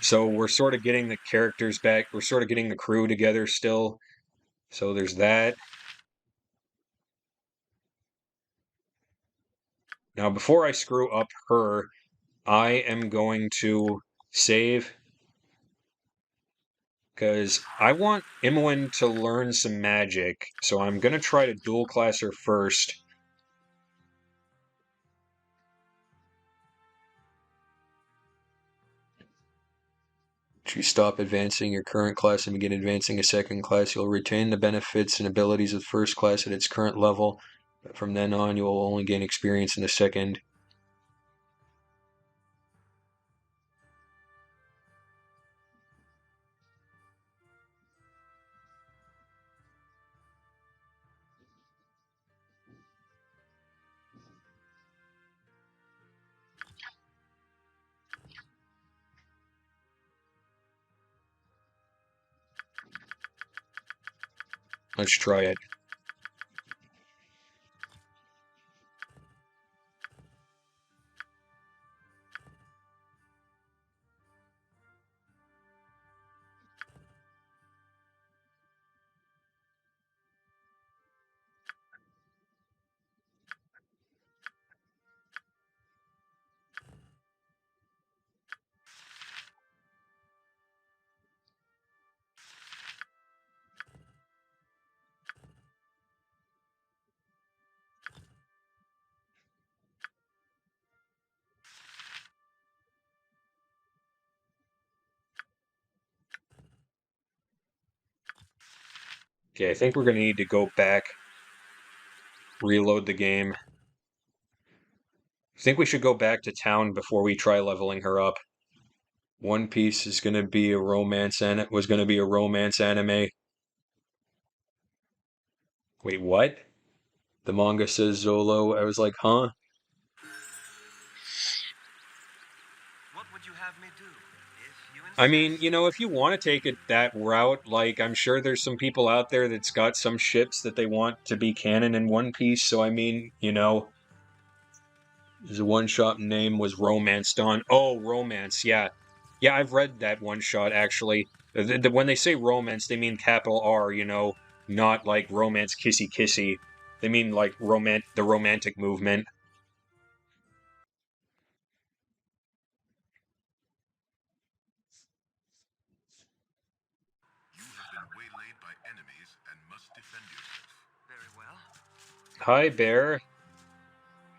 So we're sort of getting the characters back. We're sort of getting the crew together still. So there's that. Now, before I screw up her, I am going to save because I want Imoen to learn some magic. So I'm going to try to dual class her first. To stop advancing your current class and begin advancing a second class, you'll retain the benefits and abilities of first class at its current level. But from then on, you will only gain experience in the second. Let's try it. Okay, I think we're going to need to go back, reload the game. I think we should go back to town before we try leveling her up. One Piece is gonna be a romance and it was gonna be a romance anime. Wait, what? The manga says Zolo. I was like, huh? What would you have me do? If you I mean, insist. if you want to take it that route, like, I'm sure there's some people out there that's got some ships that they want to be canon in One Piece. So, I mean, the one shot name was Romance Dawn. Oh, Romance, yeah. Yeah, I've read that one shot actually. When they say romance, they mean capital R, not like romance kissy kissy. They mean like the romantic movement. You have been waylaid by enemies and must defend yourself. Very well. Hi, Bear.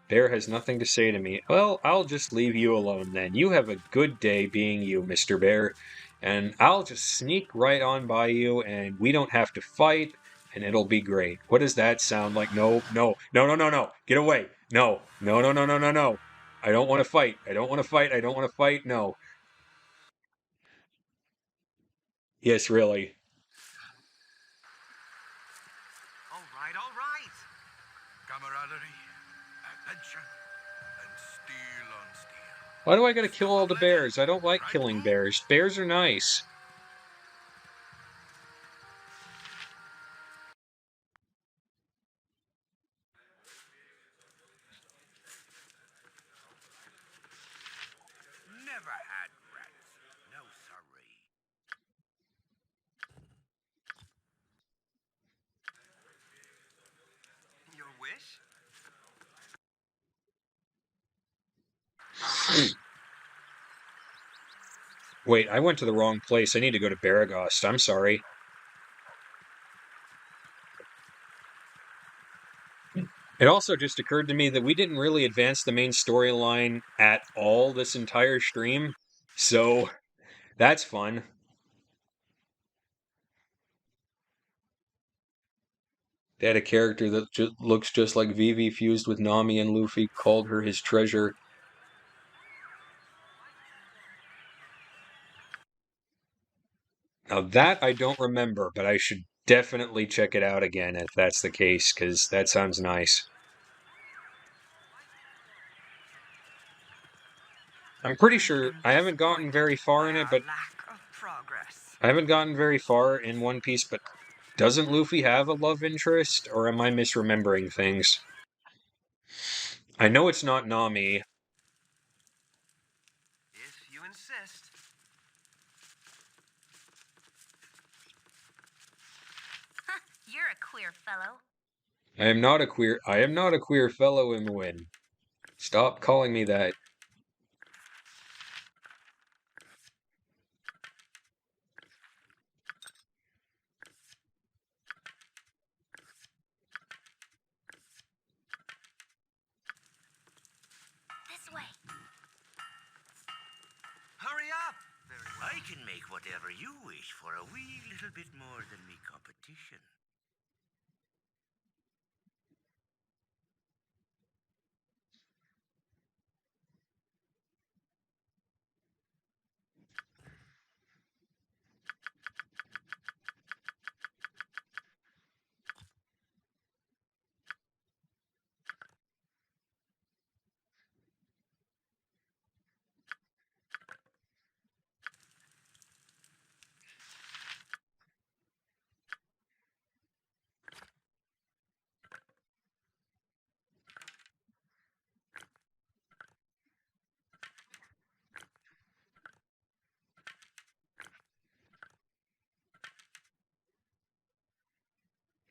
Bear has nothing to say to me. Well, I'll just leave you alone then. You have a good day being you, Mr. Bear. And I'll just sneak right on by you, and we don't have to fight, and it'll be great. What does that sound like? No, no, no, no, no, no. Get away. No, no, no, no, no, no, no. I don't want to fight. I don't want to fight. I don't want to fight. No. Yes, really. All right, all right. Camaraderie, adventure, and steel on steel. Why do I gotta kill Stop all a the minute. bears? I don't like Right killing move. bears. Bears are nice. Never had rats. No, sorry. Your wish? Wait, I went to the wrong place. I need to go to Baragost. I'm sorry. It also just occurred to me that we didn't really advance the main storyline at all this entire stream, so that's fun. They had a character that looks just like Vivi fused with Nami, and Luffy called her his treasure. Now that I don't remember, but I should definitely check it out again if that's the case, because that sounds nice. I'm pretty sure am I haven't gotten disappointed very far by in it, our but lack of progress. I haven't gotten very far in One Piece, but doesn't Luffy have a love interest, or am I misremembering things? I know it's not Nami. If you insist. You're a queer fellow. I am not a queer fellow, Imwin. Stop calling me that. This way. Hurry up! Very well. I can make whatever you wish for a wee little bit more than me competition.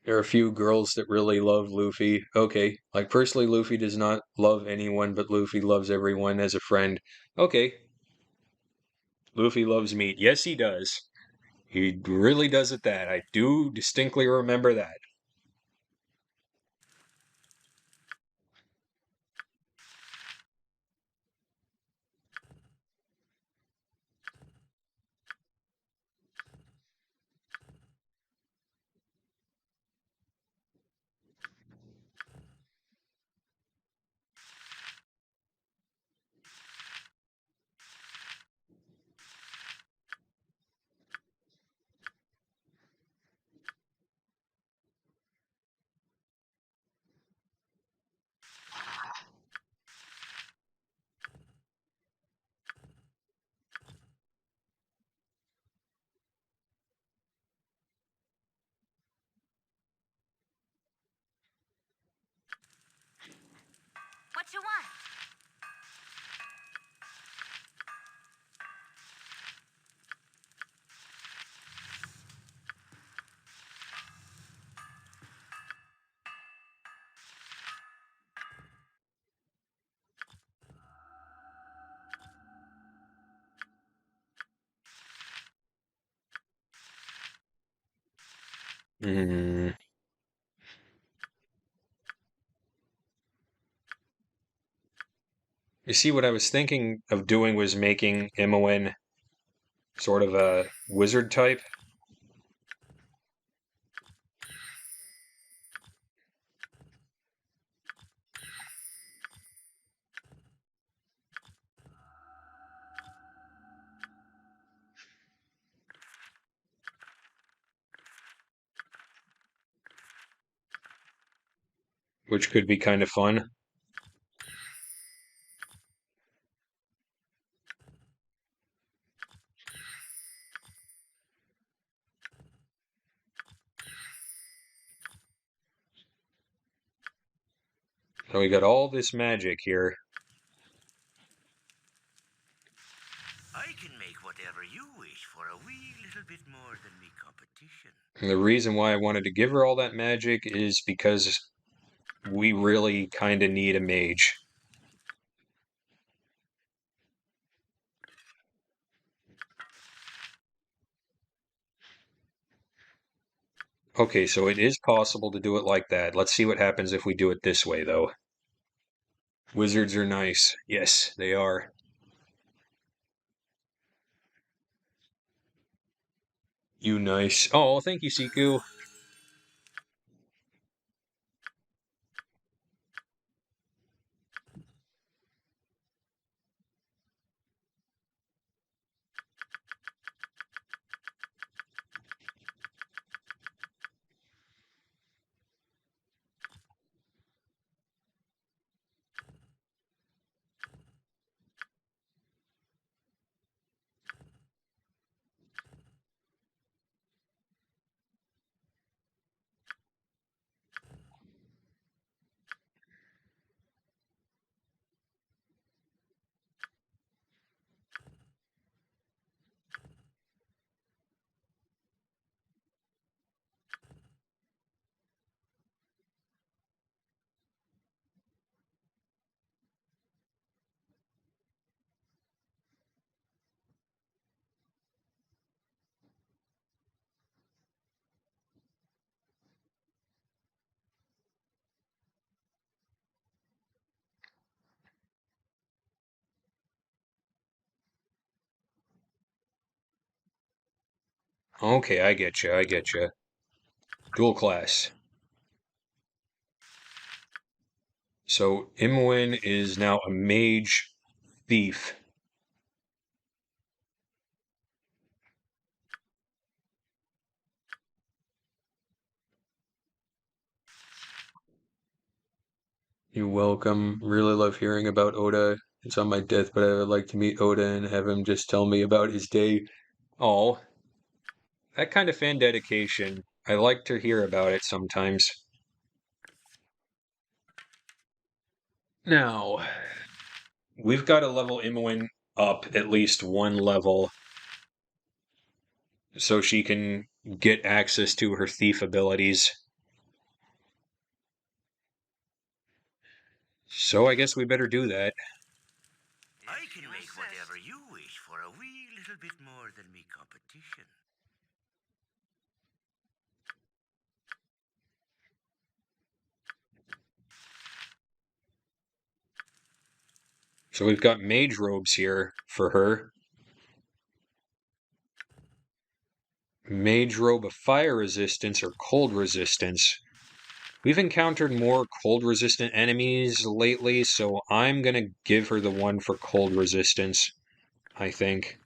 There are a few girls that really love Luffy. Okay, like personally, Luffy does not love anyone, but Luffy loves everyone as a friend. Okay, Luffy loves meat. Yes, he does. He really does at that. I do distinctly remember that. you want? Hmm. You see, what I was thinking of doing was making Imoen sort of a wizard type. Which could be kind of fun. So we got all this magic here. I can make whatever you wish for a wee little bit more than me competition. And the reason why I wanted to give her all that magic is because we really kind of need a mage. Okay, so it is possible to do it like that. Let's see what happens if we do it this way, though. Wizards are nice. Yes, they are. You nice. Oh, thank you, Siku. Okay, I get you. I get you. Dual class. So Imoen is now a mage thief. You're welcome. Really love hearing about Oda. It's on my deathbed. I would like to meet Oda and have him just tell me about his day. Oh, that kind of fan dedication. I like to hear about it sometimes. Now, we've got to level Imoen up at least one level so she can get access to her thief abilities. So I guess we better do that. I can make whatever you wish for a wee little bit more than me competition. So we've got mage robes here for her. Mage robe of fire resistance or cold resistance. We've encountered more cold resistant enemies lately, so I'm gonna give her the one for cold resistance, I think.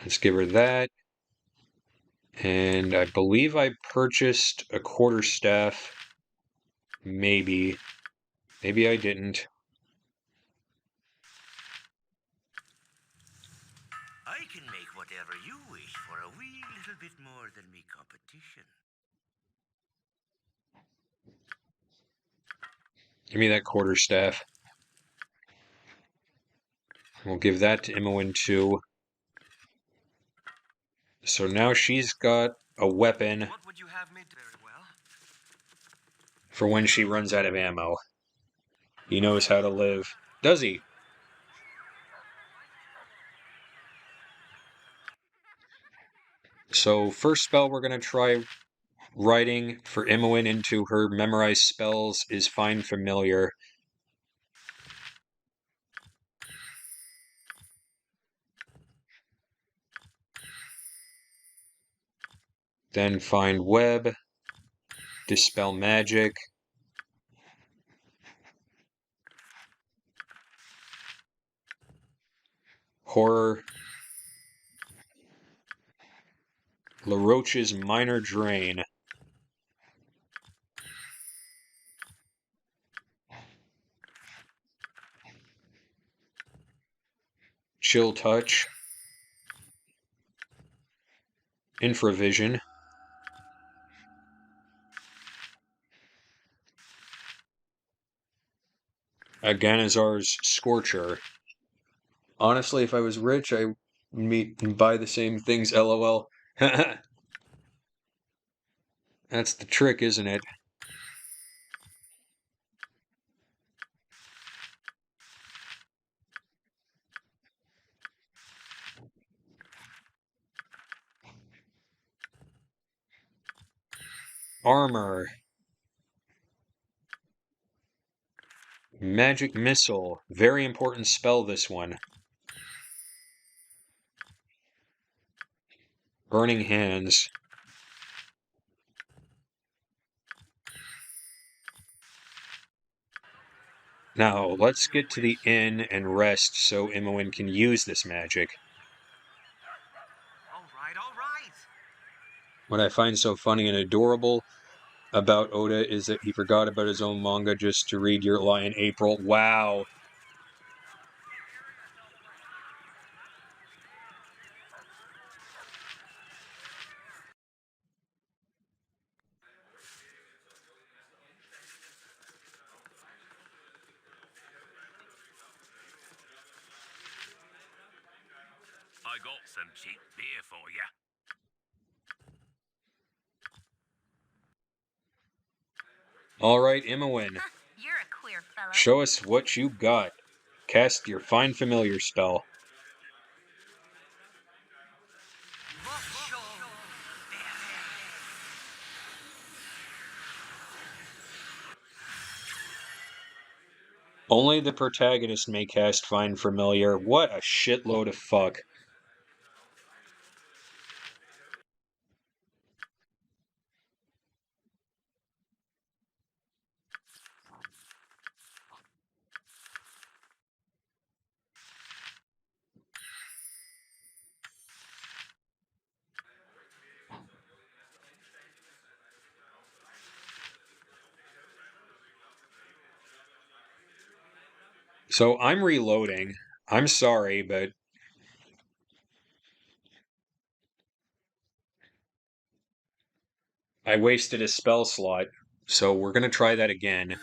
Let's give her that. And I believe I purchased a quarterstaff. Maybe. Maybe I didn't. I can make whatever you wish for a wee little bit more than me competition. Give me that quarterstaff. We'll give that to Imoen too. So now she's got a weapon What would you have me do? Very well. for when she runs out of ammo. He knows how to live. Does he? So first spell we're going to try writing for Imoen into her memorized spells is Find Familiar. Then Find Web, Dispel Magic, Horror, LaRoche's Minor Drain, Chill Touch, Infravision, Aganazar's Scorcher. Honestly, if I was rich, I would buy the same things, lol. That's the trick, isn't it? Armor. Magic Missile. Very important spell, this one. Burning Hands. Now, let's get to the inn and rest so Imoen can use this magic. All right, all right. What I find so funny and adorable about Oda is that he forgot about his own manga just to read Your Lie in April. Wow. I got some cheap beer for you. All right, Imoen, You're a queer fellow. show us what you got. Cast your Find Familiar spell. Only the protagonist may cast Find Familiar. What a shitload of fuck. So I'm reloading. I'm sorry, but I wasted a spell slot. So we're going to try that again.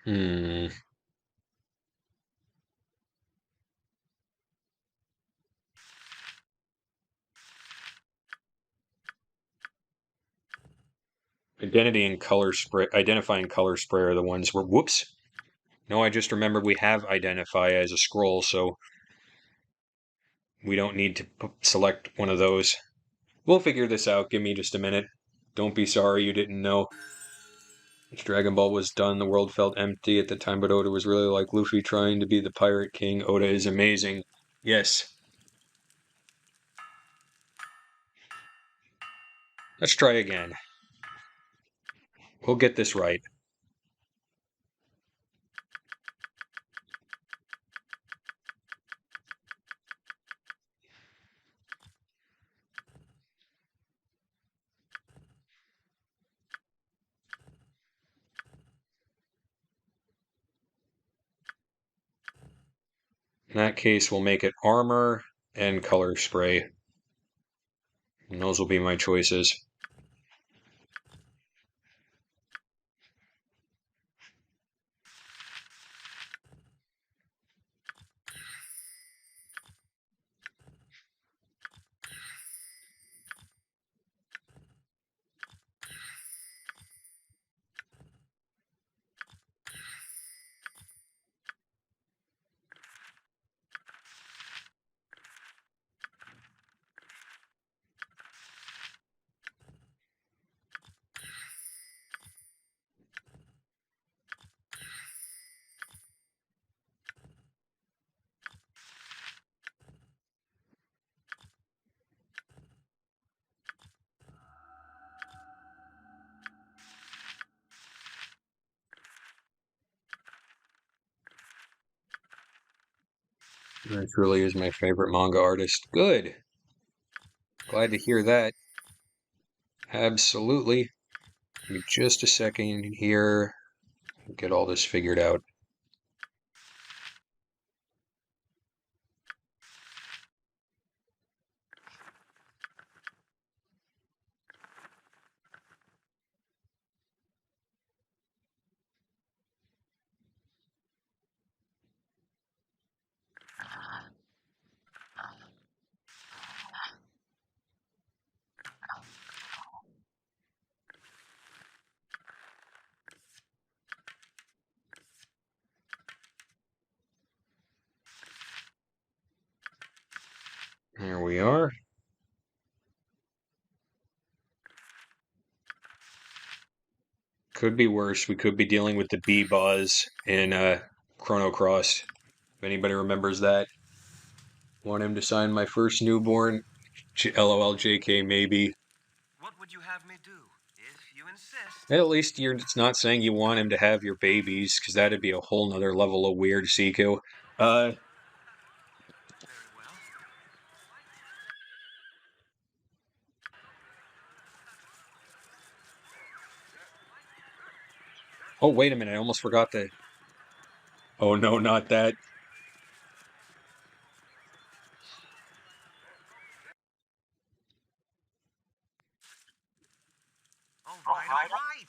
Hmm. Identifying color spray are the ones where, whoops. No, I just remembered we have identify as a scroll, so we don't need to select one of those. We'll figure this out. Give me just a minute. Don't be sorry you didn't know. Once Dragon Ball was done, the world felt empty at the time, but Oda was really like Luffy trying to be the Pirate King. Oda is amazing. Yes. Let's try again. We'll get this right. In that case, we'll make it armor and color spray. And those will be my choices. That truly is my favorite manga artist. Good. Glad to hear that. Absolutely. Give me just a second here. Get all this figured out. There we are. Could be worse. We could be dealing with the B-Buzz in Chrono Cross. If anybody remembers that. Want him to sign my first newborn? LOL JK, maybe. What would you have me do? If you insist. At least you're not saying you want him to have your babies, because that'd be a whole nother level of weird, Seiko. Very well. Oh, wait a minute, I almost forgot the... Oh no, not that. All right, all right.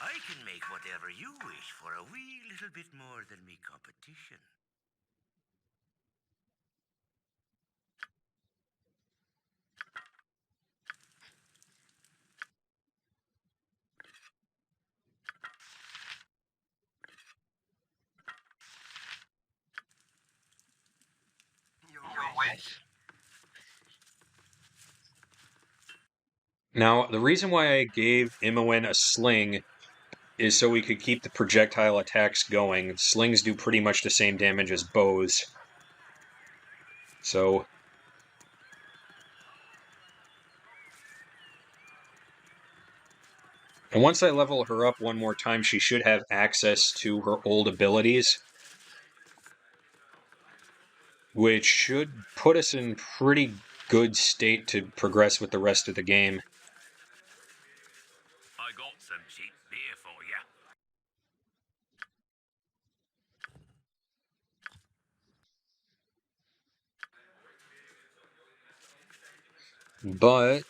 I can make whatever you wish for a wee little bit more than me competition. Your wish? Now, the reason why I gave Imoen a sling is so we could keep the projectile attacks going. Slings do pretty much the same damage as bows. So... And once I level her up one more time, she should have access to her old abilities, which should put us in pretty good state to progress with the rest of the game. I got some cheap beer for you. But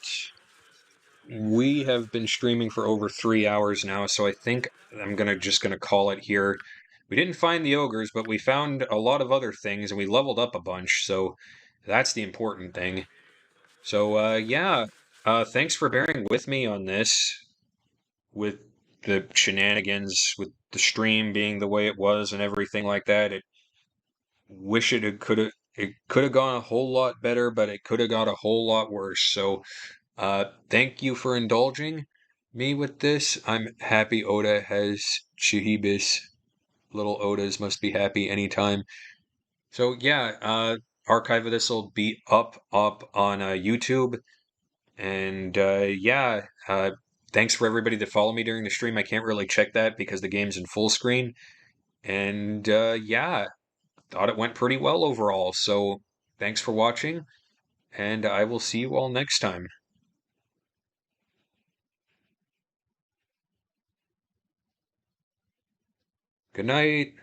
we have been streaming for over 3 hours now, so I think I'm just gonna call it here. We didn't find the ogres, but we found a lot of other things, and we leveled up a bunch, so That's the important thing. So, yeah, thanks for bearing with me on this, with the shenanigans, with the stream being the way it was and everything like that. It could have gone a whole lot better, but it could have got a whole lot worse. So, thank you for indulging me with this. I'm happy Oda has Chihibis. Little Odas must be happy anytime. So yeah, archive of this will be up on YouTube, and yeah, thanks for everybody that followed me during the stream. I can't really check that because the game's in full screen, and yeah, thought it went pretty well overall. So thanks for watching, and I will see you all next time. Good night.